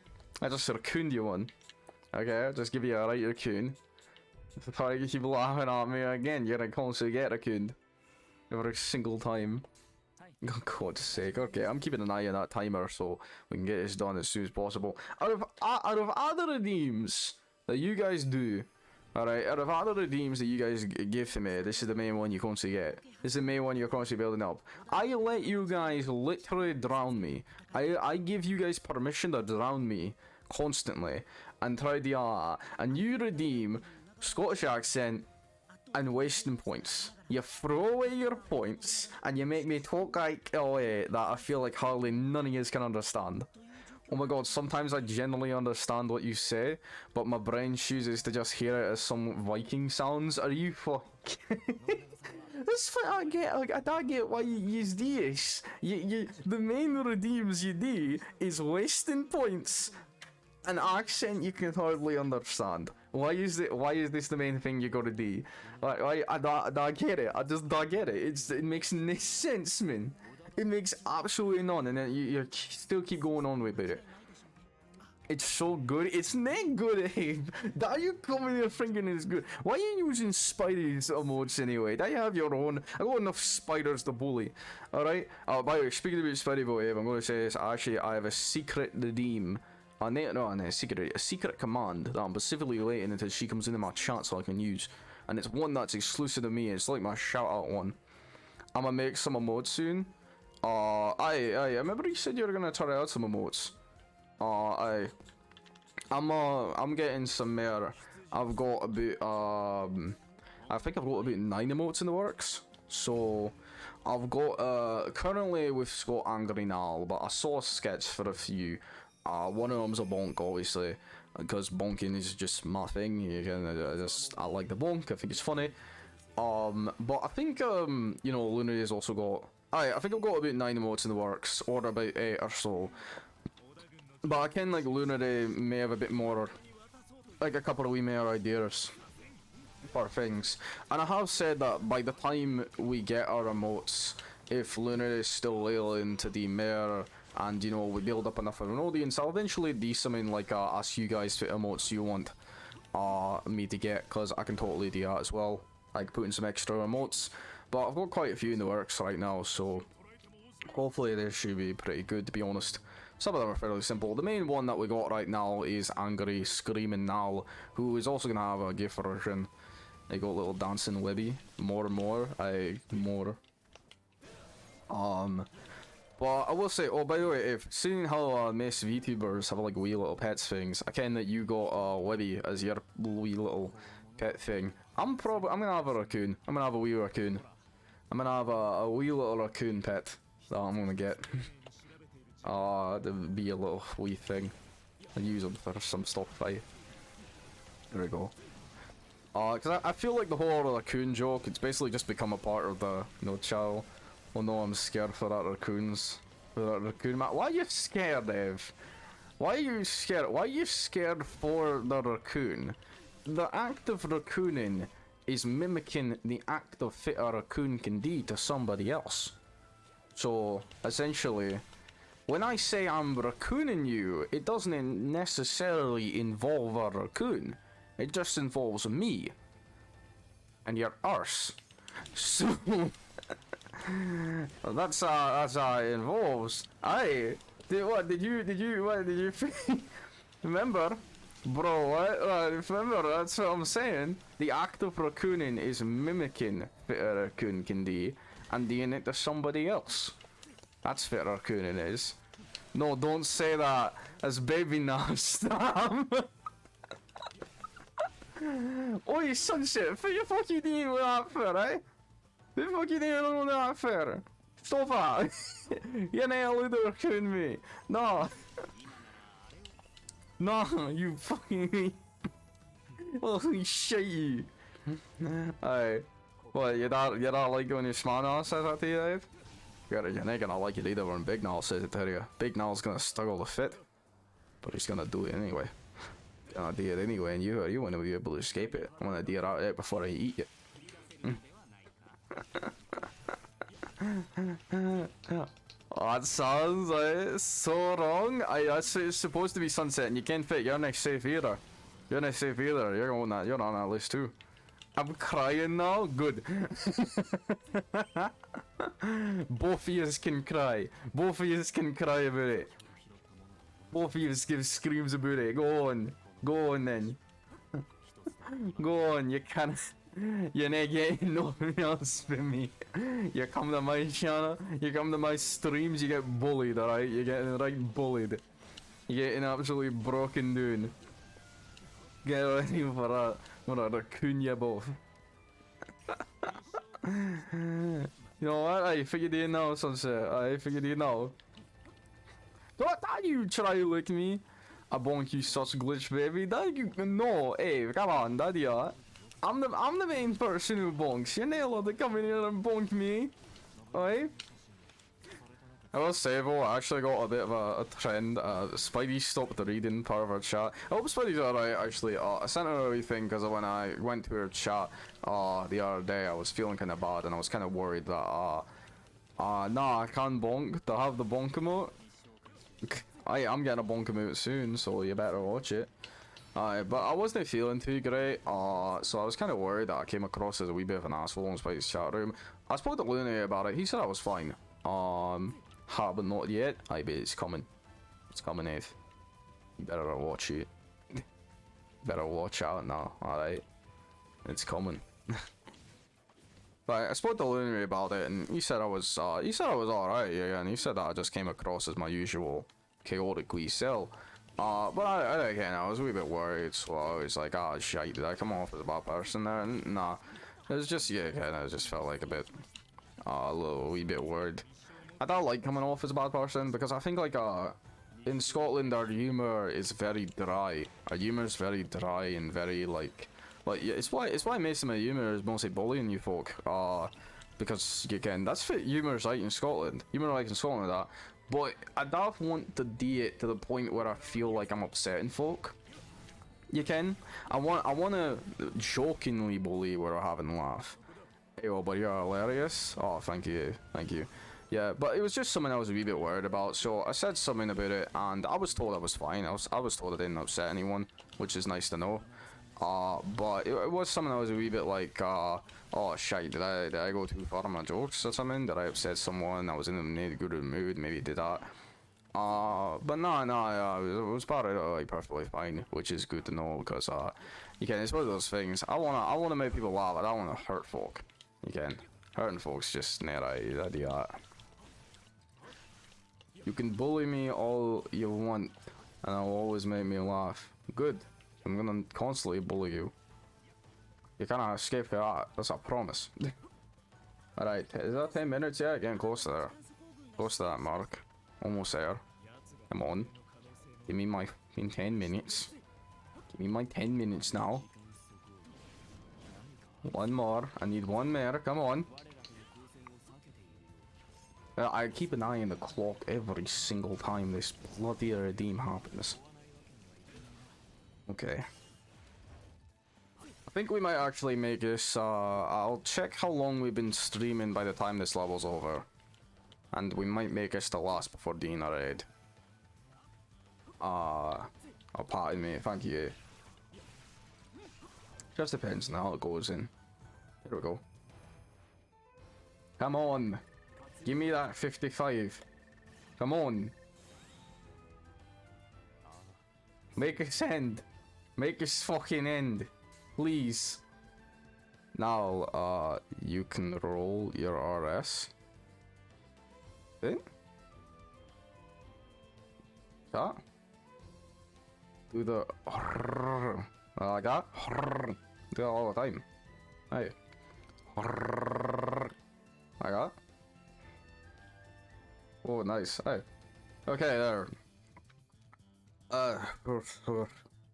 I just raccooned you one. Okay, I'll just give you a right raccoon. If you keep laughing at me again, you're gonna constantly get raccooned. Every single time. Oh, God's sake. Okay, I'm keeping an eye on that timer so we can get this done as soon as possible. Out of other redeems that you guys do, alright, out of other redeems that you guys give to me, this is the main one you constantly get. This is the main one you're constantly building up. I let you guys literally drown me. I give you guys permission to drown me constantly and try the art, and you redeem Scottish accent and wasting points. You throw away your points and you make me talk like that I feel like hardly none of you can understand. Oh my god, sometimes I genuinely understand what you say, but my brain chooses to just hear it as some Viking sounds. Are you fucking... That's what I get. Like, I don't get why you use this. The main redeems you do is wasting points. An accent you can hardly understand. Why is this the main thing you gotta do? Like, I don't get it. I just don't get it. It makes no sense, man. It makes absolutely none, and then you still keep going on with it. It's so good. It's not good, Abe. That you coming here thinking it's good. Why are you using spiders emotes anyway? That you have your own. I got enough spiders to bully. Alright? By the way, speaking about Spidey Boy, Abe, I'm going to say this. Actually, I have a secret redeem. A secret command that I'm specifically waiting until she comes into my chat so I can use. And it's one that's exclusive to me. It's like my shout out one. I'm gonna make some emotes soon. I remember you said you were gonna try out some emotes. I'm getting some more. I've got about I think I've got about 9 emotes in the works. So I've got currently we've got Angry Nal, but I saw a sketch for a few. One of them's a bonk, obviously, because bonking is just my thing. I like the bonk. I think it's funny. But I think you know, Lunar has also got. I think I've got about 9 emotes in the works, or about 8 or so. But I can, like, Lunar may have a bit more, like a couple of wee more ideas for things. And I have said that by the time we get our emotes, if Lunar is still willing to do more, and, you know, we build up enough of an audience, I'll eventually do something like ask you guys for emotes you want me to get, because I can totally do that as well, like putting some extra emotes. But I've got quite a few in the works right now, so hopefully they should be pretty good, to be honest. Some of them are fairly simple. The main one that we got right now is Angry Screaming Nal, who is also going to have a gift version. They got little dancing Webby, more. But I will say, oh, by the way, if seeing how most VTubers have like wee little pets things, I ken that you got Webby as your wee little pet thing. I'm gonna have a raccoon. I'm gonna have a wee raccoon. I'm gonna have a wee little raccoon pet that I'm gonna get. To be a little wee thing. I use them for some stuff. There we go. Cause I feel like the whole raccoon joke, it's basically just become a part of the, you know, channel. Oh no, I'm scared for that raccoons. For that raccoon man. Why are you scared, Ev? Why are you scared? Why are you scared for the raccoon? The act of raccooning is mimicking the act of fit a raccoon can do to somebody else. So, essentially, when I say I'm raccooning you, it doesn't necessarily involve a raccoon. It just involves me. And your arse. So... that's how it involves. Did you think? Remember? Bro, what? Remember, that's what I'm saying. The act of raccooning is mimicking what a raccoon can do and doing it to somebody else. That's what raccooning is. No, don't say that. That's baby now. Stop. Oi, Sunset, what you fucking doing with that for, eh? What the fuck you doing with that for? Stop that! You're not allowed to raccoon me. No. No, you fucking... Holy shit, you. Alright. What, you're not like when your small Nal says that to you, Dave? You're not gonna like it either when Big Nal says it to you. Big Nal's gonna struggle to fit. But he's gonna do it anyway. Gonna do it anyway, and you wanna be able to escape it. I'm gonna do it out before I eat it. Oh, that sounds like so wrong. It's supposed to be Sunset, and you can't fit. You're not safe either. You're not safe either. You're on that list too. I'm crying now. Good. Both of you can cry. Both of you can cry about it. Both of you give screams about it. Go on. Go on then. Go on. You can't. You're not getting nothing else from me. You come to my channel, you come to my streams, you get bullied, alright? You're getting right bullied. You're getting absolutely broken down. Get ready for that. What a raccoon you both. You know what? I figured it now, Sunset. I figured it now. Don't you try to lick me. I bonk you such glitch, baby. That you no, hey, come on, daddy. I'm the main person who bonks. You're not allowed to come in here and bonk me. Alright? I will say though, I actually got a bit of a trend. Spidey stopped reading part of our chat. I hope Spidey's alright actually. I sent her a wee thing because when I went to her chat the other day, I was feeling kind of bad and I was kind of worried that nah, I can't bonk. Do I have the bonk emote? I'm getting a bonk emote soon, so you better watch it. But I wasn't feeling too great, so I was kind of worried that I came across as a wee bit of an asshole in Spidey's chat room. I spoke to Looney about it. He said I was fine. But not yet. I bet it's coming. It's coming, Eve. You better watch it. Better watch out now. Alright. It's coming. But I spoke to Looney about it, and he said I was alright, yeah, and he said that I just came across as my usual chaotic wee self. But again, I was a wee bit worried, so I was like, oh shit, did I come off as a bad person there? And nah. It was just, yeah, again, I just felt like a bit, a wee bit worried. I don't like coming off as a bad person, because I think, like, in Scotland, our humour is very dry. Our humour is very dry and very, like, yeah, it's why most of my humour is mostly bullying you folk. Because, again, that's what humour's like in Scotland. Humour like in Scotland, that. But I don't want to do it to the point where I feel like I'm upsetting folk. You can. I want to jokingly bully where I haven't laugh. Hey, well, but you're hilarious. Oh, thank you, thank you. Yeah, but it was just something I was a wee bit worried about, so I said something about it, and I was told I was fine. I was told I didn't upset anyone, which is nice to know. But it was something I was a wee bit like, oh shit, did I go too far on my jokes or something? Did I upset someone? I was in a good mood, maybe did that. But no, it was probably like perfectly fine, which is good to know, because you can, it's one of those things. I wanna make people laugh, I don't wanna hurt folk. You can. Hurting folks just not a idea. You can bully me all you want, and it'll always make me laugh. Good. I'm gonna constantly bully you. You cannot escape that. That's a promise. Alright, is that 10 minutes? Yeah, getting close to there. Close to that mark. Almost there. Come on. Give me my 10 minutes. Give me my 10 minutes now. One more. I need one more. Come on. I keep an eye on the clock every single time this bloody redeem happens. Okay. I think we might actually make this, I'll check how long we've been streaming by the time this level's over. And we might make this the last before doing our raid. Oh, pardon me, thank you. Just depends on how it goes in. Here we go. Come on. Give me that 55. Come on. Make us end. Make us fucking end. Please. Now, you can roll your RS. Eh? That? Do the like that? Do it all the time. Hey. Like that? Oh, nice. Hey. Okay, there.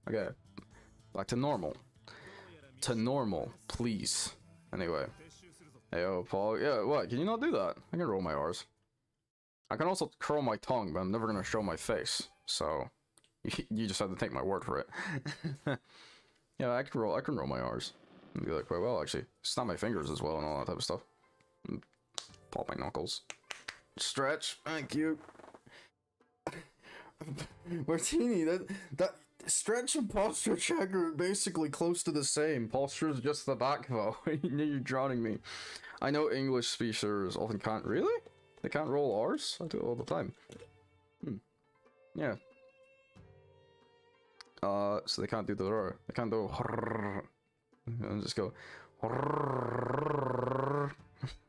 Okay. Back to normal. To normal, please. Anyway. Hey, oh, Paul. Yeah, what? Can you not do that? I can roll my R's. I can also curl my tongue, but I'm never gonna show my face. So, you just have to take my word for it. Yeah, I can roll my R's. And do that quite well, actually. Snap my fingers as well and all that type of stuff. Pop my knuckles. Stretch. Thank you. Martini, that stretch and posture check are basically close to the same. Posture is just the back though. You're drowning me. I know English speakers often can't. Really? They can't roll R's? I do it all the time. Yeah. So they can't do the R. They can't do and just go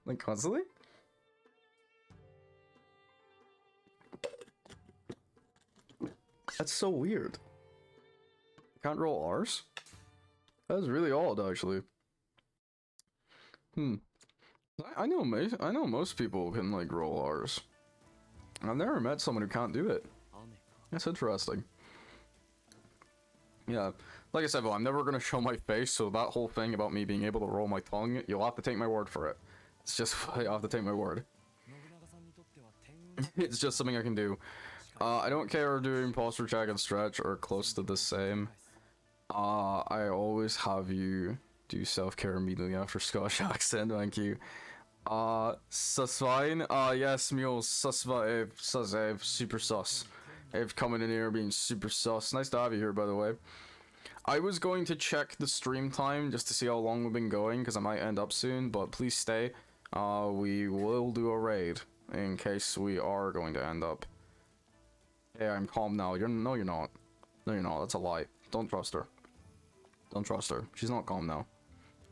like constantly? That's so weird. Can't roll R's? That's really odd, actually. I know most people can like roll R's. I've never met someone who can't do it. That's interesting. Yeah, like I said, well, I'm never gonna show my face, so that whole thing about me being able to roll my tongue, you'll have to take my word for it. It's just, you'll have to take my word. It's just something I can do. I don't care doing posture check and stretch or close to the same. I always have you do self-care immediately after Scottish accent, thank you. Susvine? Yes, Mule, Susva, Suzev, super sus. Eve coming in here being super sus. Nice to have you here, by the way. I was going to check the stream time just to see how long we've been going, because I might end up soon, but please stay. We will do a raid in case we are going to end up. Hey, I'm calm now. No, you're not. No, you're not. That's a lie. Don't trust her. Don't trust her. She's not calm now.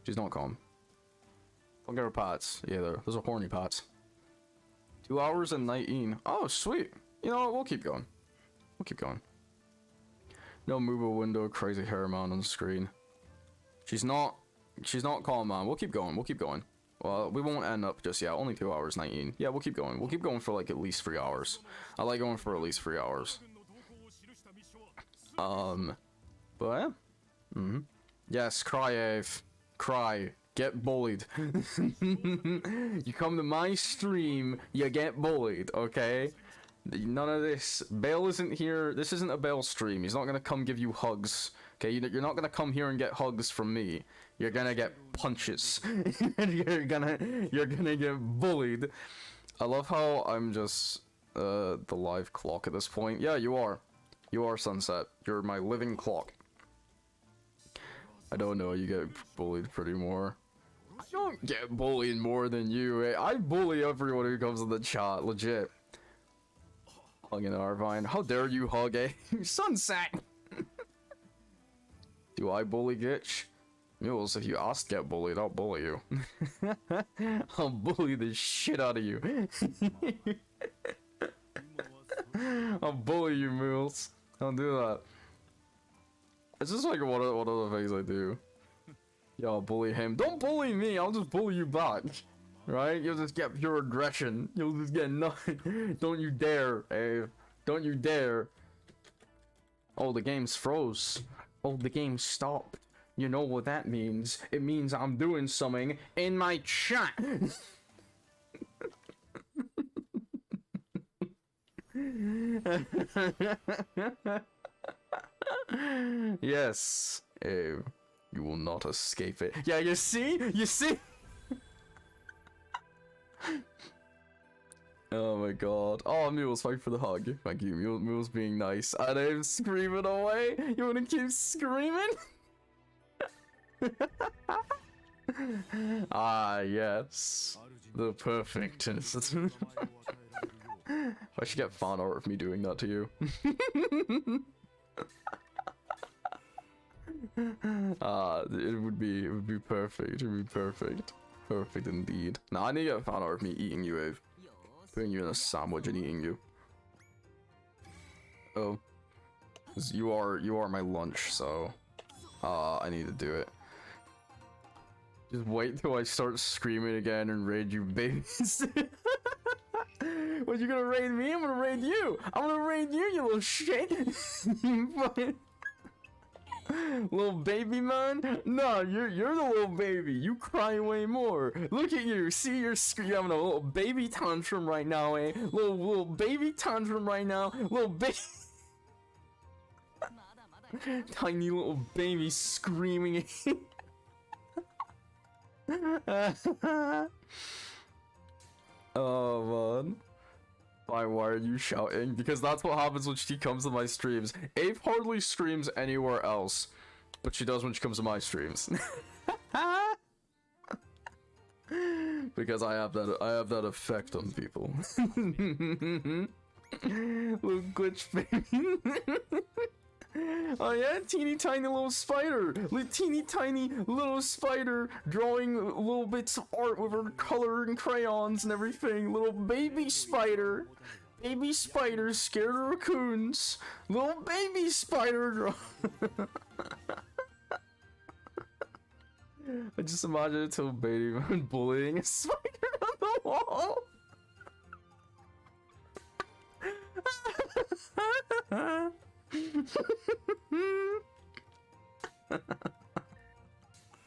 She's not calm. Don't get her pats. Yeah, those are horny pats. 2 hours and 19. Oh, sweet. You know what? We'll keep going. We'll keep going. No movable window, crazy hair man on the screen. She's not calm, man. We'll keep going. We'll keep going. Well, we won't end up just yet. Only 2 hours 19. Yeah, we'll keep going. We'll keep going for like at least 3 hours. I like going for at least 3 hours. But yeah. Yes, cry, Ave. Cry. Get bullied. You come to my stream, you get bullied, okay? None of this. Bale isn't here. This isn't a Bale stream. He's not gonna come give you hugs. Okay, you're not gonna come here and get hugs from me. You're gonna get punches. you're gonna get bullied. I love how I'm just the live clock at this point. Yeah, you are. You are, Sunset. You're my living clock. I don't know, you get bullied pretty more. I don't get bullied more than you, eh? I bully everyone who comes in the chat, legit. Hugging Arvine. How dare you hug, eh? Sunset! Do I bully Gitch? Mules, if you ask to get bullied, I'll bully you. I'll bully the shit out of you. I'll bully you, Mules. I'll do that. It's just like one of the things I do. Yeah, I'll bully him. Don't bully me, I'll just bully you back. Right? You'll just get pure aggression. You'll just get nothing. Don't you dare, Ave. Don't you dare. Oh, the game's froze. Oh, the game stopped. You know what that means. It means I'm doing something in my chat. Yes, Ave. You will not escape it. Yeah, you see? You see? Oh my god. Oh, Mule's fight for the hug. Thank you. Mule's being nice. And I'm screaming away. You wanna keep screaming? Ah, yes. The perfect. I should get fan art of me doing that to you. It would be perfect. It would be perfect. Perfect indeed. Now I need to get fan art of me eating you, Ave. Putting you in a sandwich and eating you. Oh. 'Cause you are my lunch, so I need to do it. Just wait till I start screaming again and raid you babies. What, you gonna raid me? I'm gonna raid you! I'm gonna raid you, you little shit! You fucking little baby man? No, you're the little baby. You cry way more. Look at you. See, you're having a little baby tantrum right now, eh? Little baby tantrum right now. Little baby. Tiny little baby screaming. Oh man. Why are you shouting? Because that's what happens when she comes to my streams. Ave hardly streams anywhere else, but she does when she comes to my streams. Because I have that effect on people. Little glitch baby. Oh yeah, teeny tiny little spider. Teeny tiny little spider drawing little bits of art with her color and crayons and everything. Little baby spider. Baby spider scared of raccoons. Little baby spider. I just imagine a little baby man bullying a spider on the wall.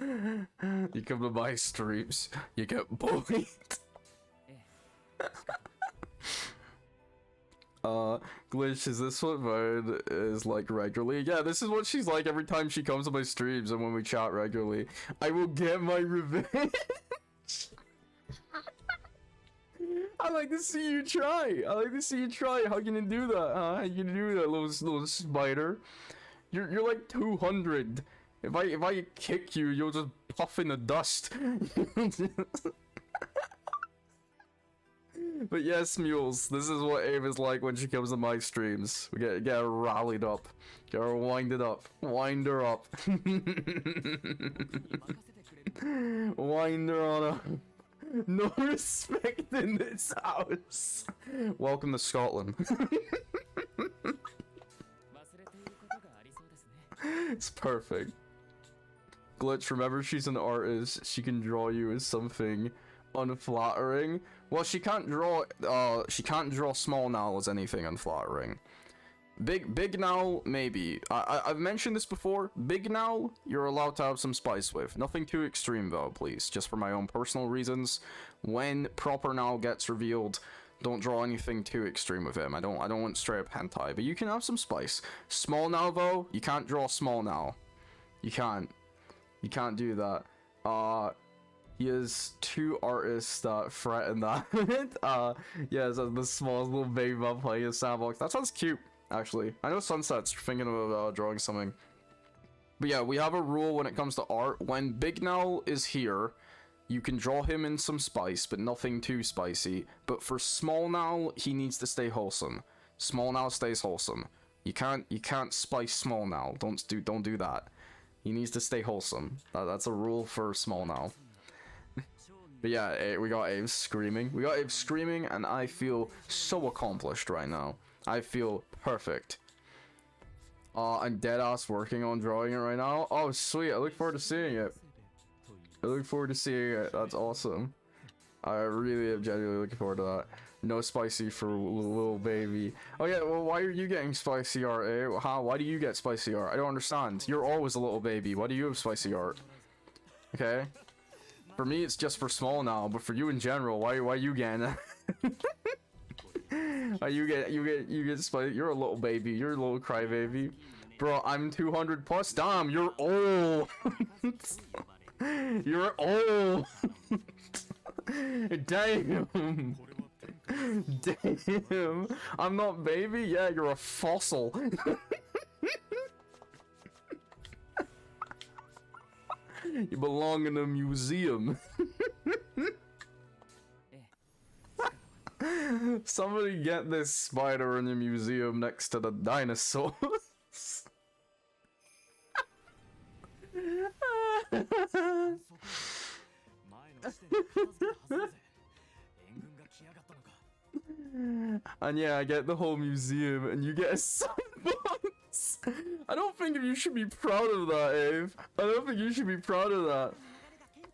You come to my streams, you get bullied. Glitch, is this what Vine is like regularly? Yeah, this is what she's like every time she comes to my streams and when we chat regularly. I will get my revenge. I like to see you try. I like to see you try. How can you do that? How can you do that, little spider? You're like 200. If I kick you, you'll just puff in the dust. But yes, mules, this is what Ave is like when she comes to my streams. We get her rallied up, get her winded up, wind her up, wind her on up. No respect in this house. Welcome to Scotland. It's perfect. Glitch, remember she's an artist. She can draw you as something unflattering. Well, she can't draw small now as anything unflattering. Big now, maybe. I've mentioned this before. Big now, you're allowed to have some spice with. Nothing too extreme though, please. Just for my own personal reasons. When proper now gets revealed, don't draw anything too extreme with him. I don't want straight up hentai, but you can have some spice. Small now though, you can't draw small now. You can't do that. He has two artists that threaten that. Yeah, so the smallest little baby bub playing a sandbox. That sounds cute, actually. I know Sunset's thinking of drawing something. But yeah, we have a rule when it comes to art. When Big Now is here, you can draw him in some spice, but nothing too spicy. But for Small Now, he needs to stay wholesome. Small Now stays wholesome. You can't spice Small Now. Don't do that. He needs to stay wholesome. That's a rule for Small Now. But yeah, we got Ave screaming. We got Ave screaming, and I feel so accomplished right now. I feel perfect. I'm deadass working on drawing it right now. Oh, sweet. I look forward to seeing it. I look forward to seeing it. That's awesome. I really am genuinely looking forward to that. No spicy for little baby. Oh yeah, well, why are you getting spicy art, eh? How? Why do you get spicy art? I don't understand. You're always a little baby. Why do you have spicy art? Okay? For me, it's just for Small Now, but for you in general, why you getting it? you get spicy. You're a little baby. You're a little crybaby. Bro, I'm 200 plus. Damn, you're old. You're old. Damn. Damn. I'm not baby? Yeah, you're a fossil. You belong in a museum. Somebody get this spider in the museum next to the dinosaurs. And yeah, I get the whole museum, and you get a sandbox. I don't think you should be proud of that, Ave. I don't think you should be proud of that.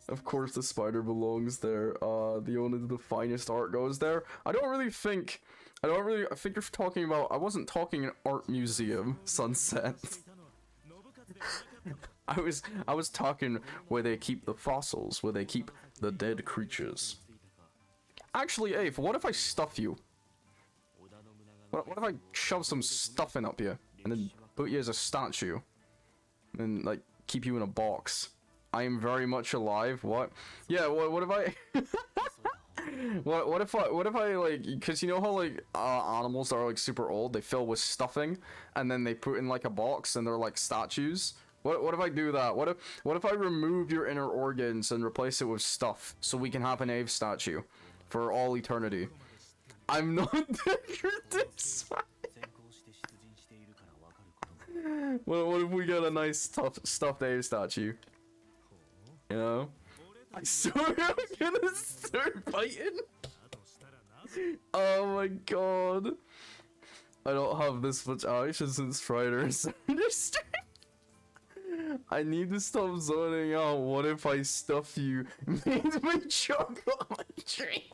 Of course, the spider belongs there. The finest art goes there. I think you're talking about. I wasn't talking an art museum, Sunset. I was talking where they keep the fossils, where they keep the dead creatures. Actually, Ave, what if I stuff you? What if I shove some stuffing up you and then put you as a statue and like keep you in a box? I am very much alive. What? Yeah. What if I? what if I like? Because you know how like animals that are like super old, they fill with stuffing and then they put in like a box and they're like statues. What if I do that? What if I remove your inner organs and replace it with stuff so we can have an Ave statue for all eternity? I'm not dissatisfied. What if we get a nice stuffed Ave statue? You know? I swear I'm gonna start fighting. Oh my god. I don't have this much action since Friday. I need to stop zoning out. What if I stuff you? Made me choke on my drink.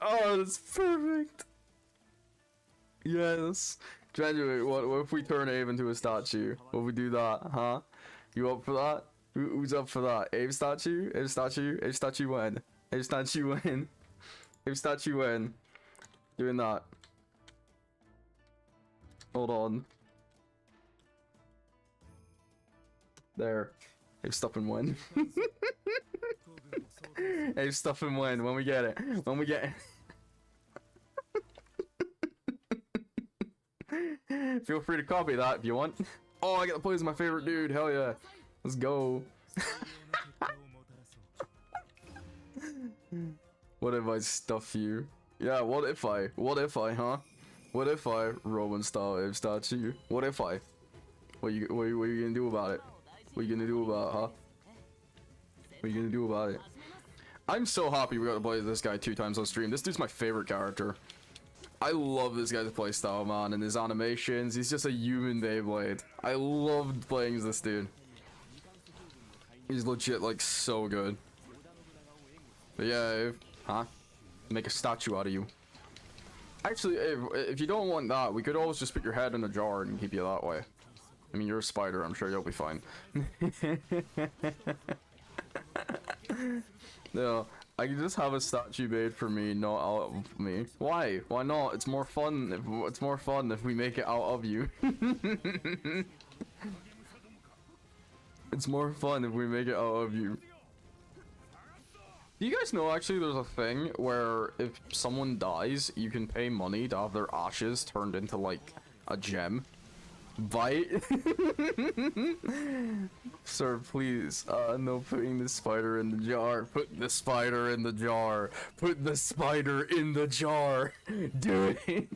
Oh, that's perfect. Yes. Graduate, what if we turn Ave into a statue? What if we do that, huh? You up for that? Who's up for that? Abe statue? Abe statue? Abe statue when? Abe statue when? Abe statue when? Doing that. Hold on. There. Abe stuff and when? Abe stuff and when we get it. When we get it. Feel free to copy that if you want. Oh, I get to play as my favorite dude. Hell yeah. Let's go. What if I stuff you? Yeah, what if I, huh? What if I Roman style Abe statue? What if I? What you gonna do about it? What you gonna do about it, huh? What you gonna do about it? I'm so happy we got to play this guy 2 times on stream. This dude's my favorite character. I love this guy's playstyle, man, and his animations. He's just a human Beyblade. I loved playing as this dude. He's legit, like, so good. But yeah, huh? Make a statue out of you. Actually, if you don't want that, we could always just put your head in a jar and keep you that way. I mean, you're a spider, I'm sure you'll be fine. No, I can just have a statue made for me, not out of me. Why? Why not? It's more fun if we make it out of you. It's more fun if we make it out of you. Do you guys know actually there's a thing where if someone dies, you can pay money to have their ashes turned into like a gem? Bite? Sir, please, no putting the spider in the jar. Put the spider in the jar. Put the spider in the jar. Do it.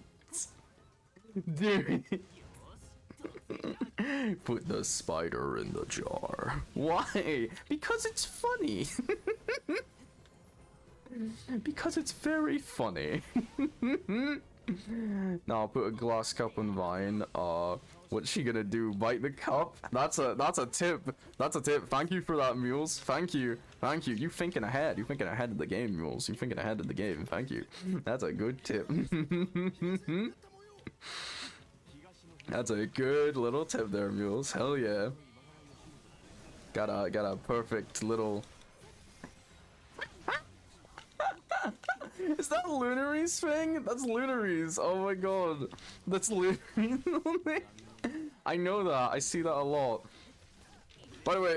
Do it. Put the spider in the jar. Why? Because it's funny. Because it's very funny. Now I'll put a glass cup in Vine. What's she gonna do? Bite the cup? That's a tip. That's a tip. Thank you for that, Mules. Thank you. Thank you. You thinking ahead. You thinking ahead of the game, Mules. You thinking ahead of the game. Thank you. That's a good tip. That's a good little tip there, Mules. Hell yeah. Got a perfect little. Is that Lunary's thing? That's Lunary's. Oh my god. That's Lunary's. I know that. I see that a lot. By the way,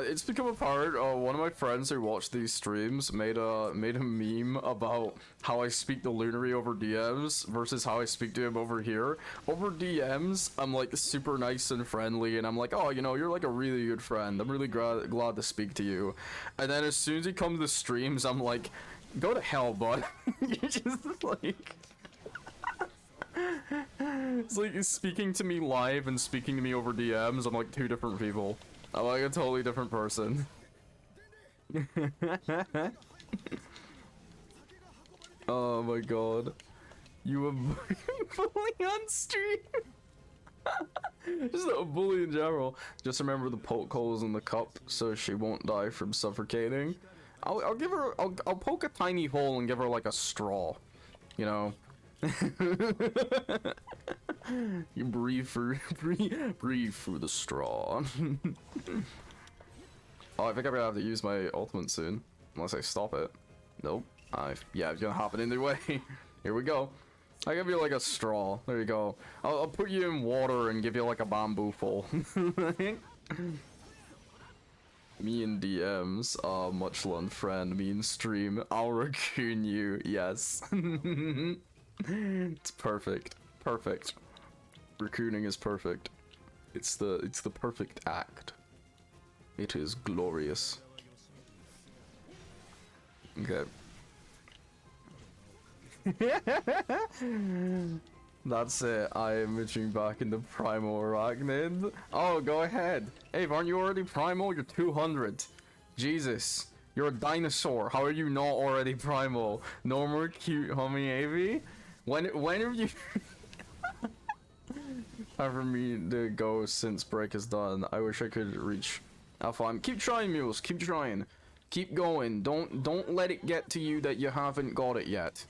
it's become a part. One of my friends who watched these streams made a meme about how I speak to Lunary over DMs versus how I speak to him over here. Over DMs, I'm like super nice and friendly, and I'm like, oh, you know, you're like a really good friend. I'm really glad to speak to you. And then as soon as he comes to streams, I'm like, go to hell, bud. You're just like. It's like he's speaking to me live and speaking to me over DMs. I'm like 2 different people. I'm like a totally different person. Oh my god. You were bullying on stream? Just a bully in general. Just remember the poke holes in the cup so she won't die from suffocating. I'll give her, I'll poke a tiny hole and give her like a straw. You know? You breathe through the straw. Oh, I think I'm gonna have to use my ultimate soon, unless I stop it. Nope. Yeah, it's gonna happen either way. Here we go. I'll give you like a straw. There you go. I'll put you in water and give you like a bamboo full. Me in DMs. Much love, friend. Me in stream. I'll raccoon you. Yes. It's perfect. Perfect. Raccooning is perfect. It's the perfect act. It is glorious. Okay. That's it. I am reaching back into Primal Arachnid. Oh, go ahead. Hey, aren't you already Primal? You're 200. Jesus. You're a dinosaur. How are you not already Primal? No more cute, homie Avy? When have you... Time for me to go since break is done. I wish I could reach Alpha. Keep trying, Mules. Keep trying. Keep going. Don't let it get to you that you haven't got it yet.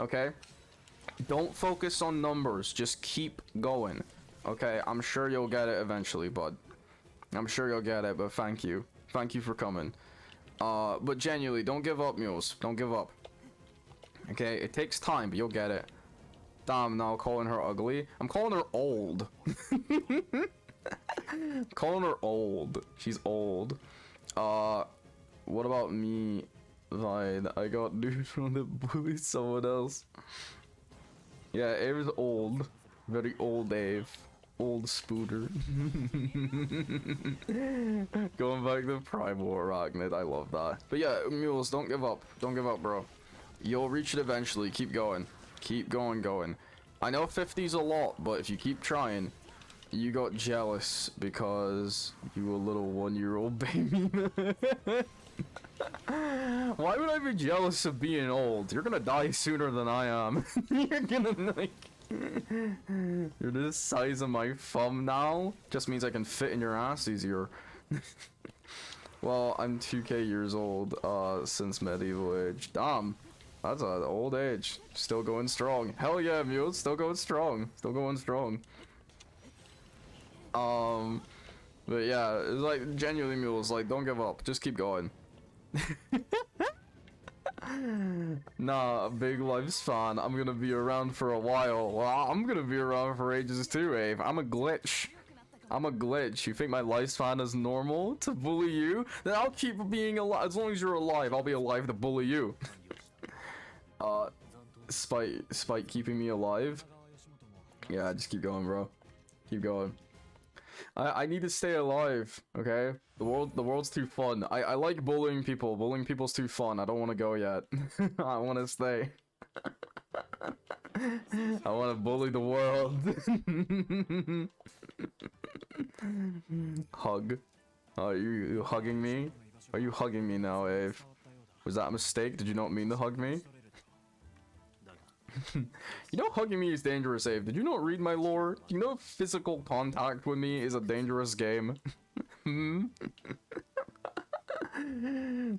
Okay? Don't focus on numbers. Just keep going. Okay? I'm sure you'll get it eventually, bud. I'm sure you'll get it, but thank you. Thank you for coming. But genuinely, don't give up, mules. Don't give up. Okay, it takes time, but you'll get it. Damn, now calling her ugly. I'm calling her old. Calling her old. She's old. What about me? Fine, I got dude from the bully someone else. Yeah, Ave's old. Very old Ave. Old Spooter. Going back to Primal Arachnid, I love that. But yeah, mules, don't give up. Don't give up, bro. You'll reach it eventually. Keep going. Keep going. I know 50's a lot, but if you keep trying, you got jealous because you a little 1-year-old baby. Why would I be jealous of being old? You're gonna die sooner than I am. You're gonna like... You're the size of my thumb now. Just means I can fit in your ass easier. Well, I'm 2k years old since medieval age. Damn, that's an old age. Still going strong. Hell yeah, mules. Still going strong. Still going strong. But yeah, it's like genuinely mules. Like, don't give up. Just keep going. Nah, big lifespan. I'm gonna be around for a while. Well, I'm gonna be around for ages too, Ave. I'm a glitch. I'm a glitch. You think my lifespan is normal to bully you? Then I'll keep being alive. As long as you're alive, I'll be alive to bully you. Spite keeping me alive. Yeah, just keep going, bro. Keep going. I need to stay alive, okay? The world's too fun. I like bullying people. Bullying people's too fun. I don't want to go yet. I want to stay. I want to bully the world. Hug. Are you hugging me? Are you hugging me now, Ave? Was that a mistake? Did you not mean to hug me? You know hugging me is dangerous, Ave. Did you not read my lore? Do you know physical contact with me is a dangerous game?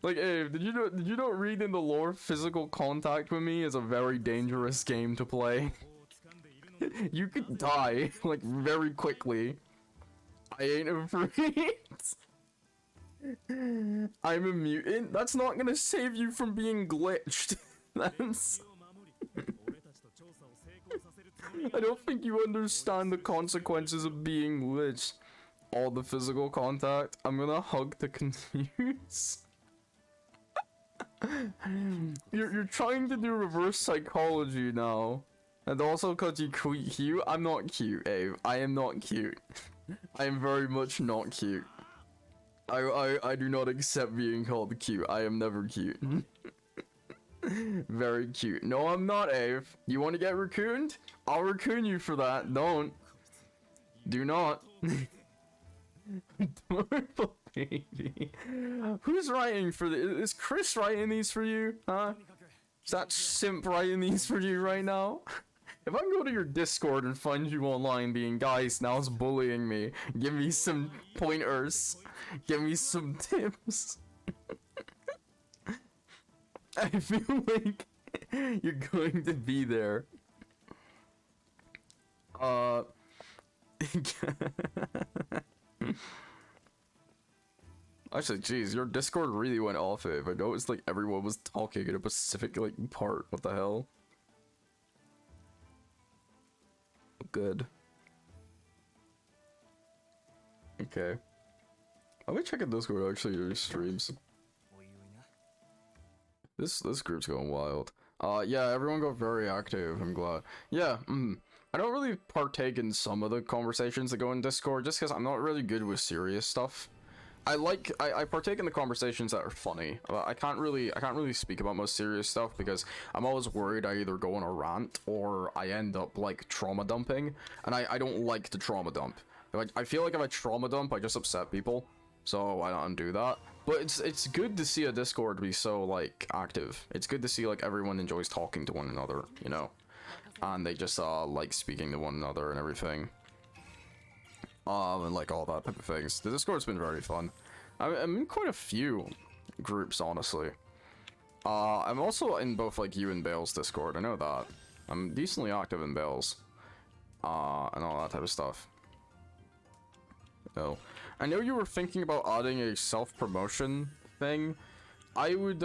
Like, Ave, did you not read in the lore physical contact with me is a very dangerous game to play? You could die, like, very quickly. I ain't afraid. I'm a mutant? That's not gonna save you from being glitched. That's... I don't think you understand the consequences of being glitched. All the physical contact. I'm gonna hug to confuse. You're trying to do reverse psychology now. And also cause you cute. I'm not cute, Ave. I am not cute. I am very much not cute. I do not accept being called cute. I am never cute. Very cute. No, I'm not, Ave. You want to get raccooned? I'll raccoon you for that. Don't. Do not. Adorable baby. Who's writing for this? Is Chris writing these for you? Huh? Is that simp writing these for you right now? If I go to your Discord and find you online being, guys, now it's bullying me. Give me some pointers. Give me some tips. I feel like you're going to be there. Actually, geez, your Discord really went off, Ave. I noticed like everyone was talking in a specific like part. What the hell? Good. Okay. I'll be checking Discord actually your streams. This group's going wild. Yeah, everyone got very active. I'm glad. Yeah. I don't really partake in some of the conversations that go in Discord just because I'm not really good with serious stuff. I partake in the conversations that are funny. I can't really speak about most serious stuff because I'm always worried I either go on a rant or I end up like trauma dumping, and I don't like to trauma dump. I feel like if I trauma dump, I just upset people, so I don't do that. But it's good to see a Discord be so like active. It's good to see like everyone enjoys talking to one another, you know, and they just like speaking to one another and everything. And like all that type of things. The Discord's been very fun. I'm in quite a few groups, honestly. I'm also in both like you and Bale's Discord. I know that. I'm decently active in Bale's. And all that type of stuff. Oh. I know you were thinking about adding a self-promotion thing. I would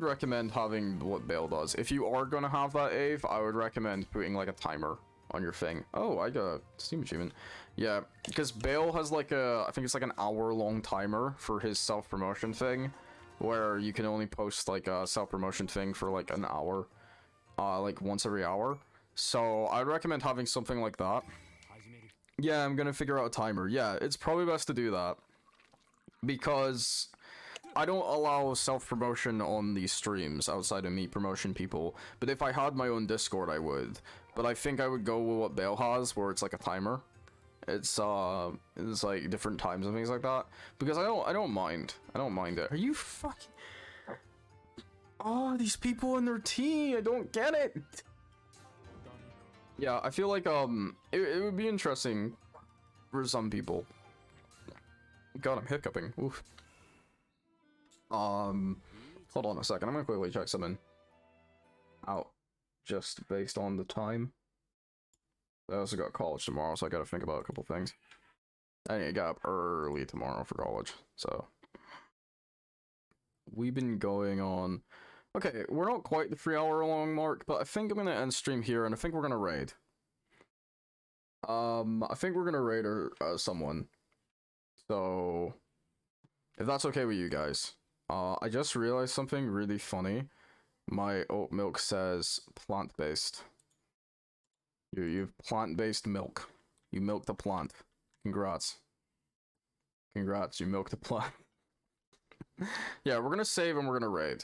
recommend having what Bale does. If you are gonna have that, Ave, I would recommend putting like a timer on your thing. Oh, I got a Steam achievement. Yeah, because Bale has like a, I think it's like an hour-long timer for his self-promotion thing, where you can only post like a self-promotion thing for like an hour, like once every hour. So I'd recommend having something like that. Yeah, I'm gonna figure out a timer. Yeah, it's probably best to do that, because I don't allow self-promotion on these streams outside of me promotion people, but if I had my own Discord, I would. But I think I would go with what Bale has, where it's like a timer. It's like different times and things like that, because I don't mind it. Are you fucking... Oh, these people in their team, I don't get it. Yeah, I feel like it would be interesting for some people. God, I'm hiccuping. Oof. Hold on a second. I'm gonna quickly check something out, just based on the time. I also got college tomorrow, so I gotta think about a couple things. I need to get up early tomorrow for college, so we've been going on. Okay, we're not quite the 3-hour long mark, but I think I'm gonna end stream here, and I think we're gonna raid. I think we're gonna raid someone. So, if that's okay with you guys. I just realized something really funny. My oat milk says plant-based. You've plant-based milk. You milked a plant. Congrats. Congrats, you milked a plant. Yeah, we're gonna save and we're gonna raid.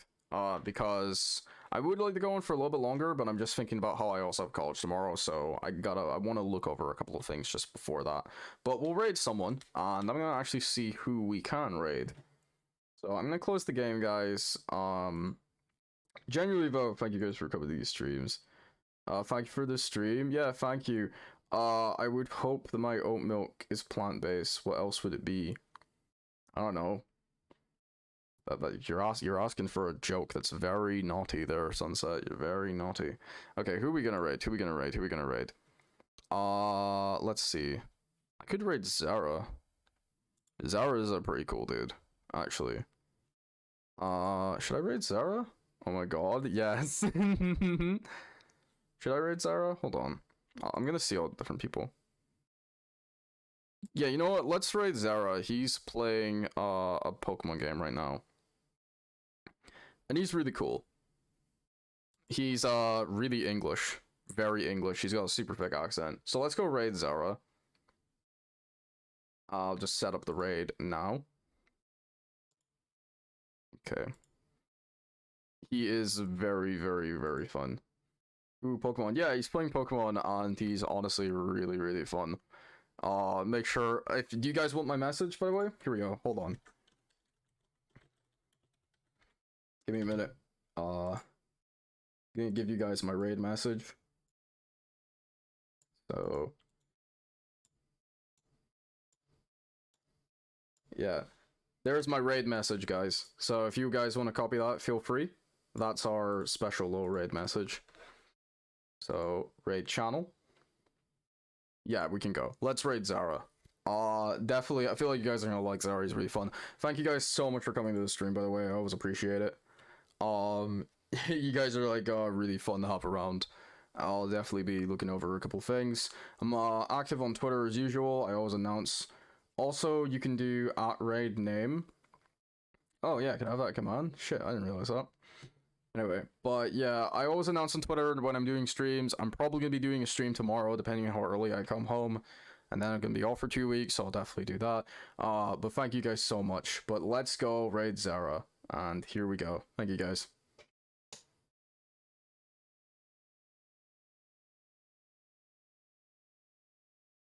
Because I would like to go on for a little bit longer, but I'm just thinking about how I also have college tomorrow, so I want to look over a couple of things just before that. But we'll raid someone, and I'm gonna actually see who we can raid. So I'm gonna close the game, guys. Genuinely though, thank you guys for a couple of these streams. Thank you for the stream. Yeah, thank you. I would hope that my oat milk is plant-based. What else would it be? I don't know. But you're asking for a joke that's very naughty there, Sunset. You're very naughty. Okay, who are we gonna raid? Who are we gonna raid? Who are we gonna raid? Let's see. I could raid Zara. Zara is a pretty cool dude, actually. Should I raid Zara? Oh my god, yes. Should I raid Zara? Hold on. I'm gonna see all different people. Yeah, you know what? Let's raid Zara. He's playing a Pokemon game right now. And he's really cool. He's really English. Very English. He's got a super thick accent. So let's go raid Zara. I'll just set up the raid now. Okay. He is very, very, very fun. Ooh, Pokemon. Yeah, he's playing Pokemon, and he's honestly really, really fun. Make sure... do you guys want my message, by the way? Here we go. Hold on. Give me a minute. I'm gonna give you guys my raid message. So... yeah. There's my raid message, guys. So if you guys want to copy that, feel free. That's our special little raid message. So, raid channel. Yeah, we can go. Let's raid Zara. Definitely, I feel like you guys are gonna like Zara. He's really fun. Thank you guys so much for coming to the stream, by the way. I always appreciate it. You guys are like really fun to hop around. I'll definitely be looking over a couple things. I'm active on Twitter as usual. I always announce. Also, you can do @raid_name. Oh yeah, can I have that command? Shit, I didn't realize that. Anyway, but yeah, I always announce on Twitter when I'm doing streams. I'm probably going to be doing a stream tomorrow, depending on how early I come home. And then I'm going to be off for 2 weeks, so I'll definitely do that. But thank you guys so much. But let's go raid Zara. And here we go. Thank you guys.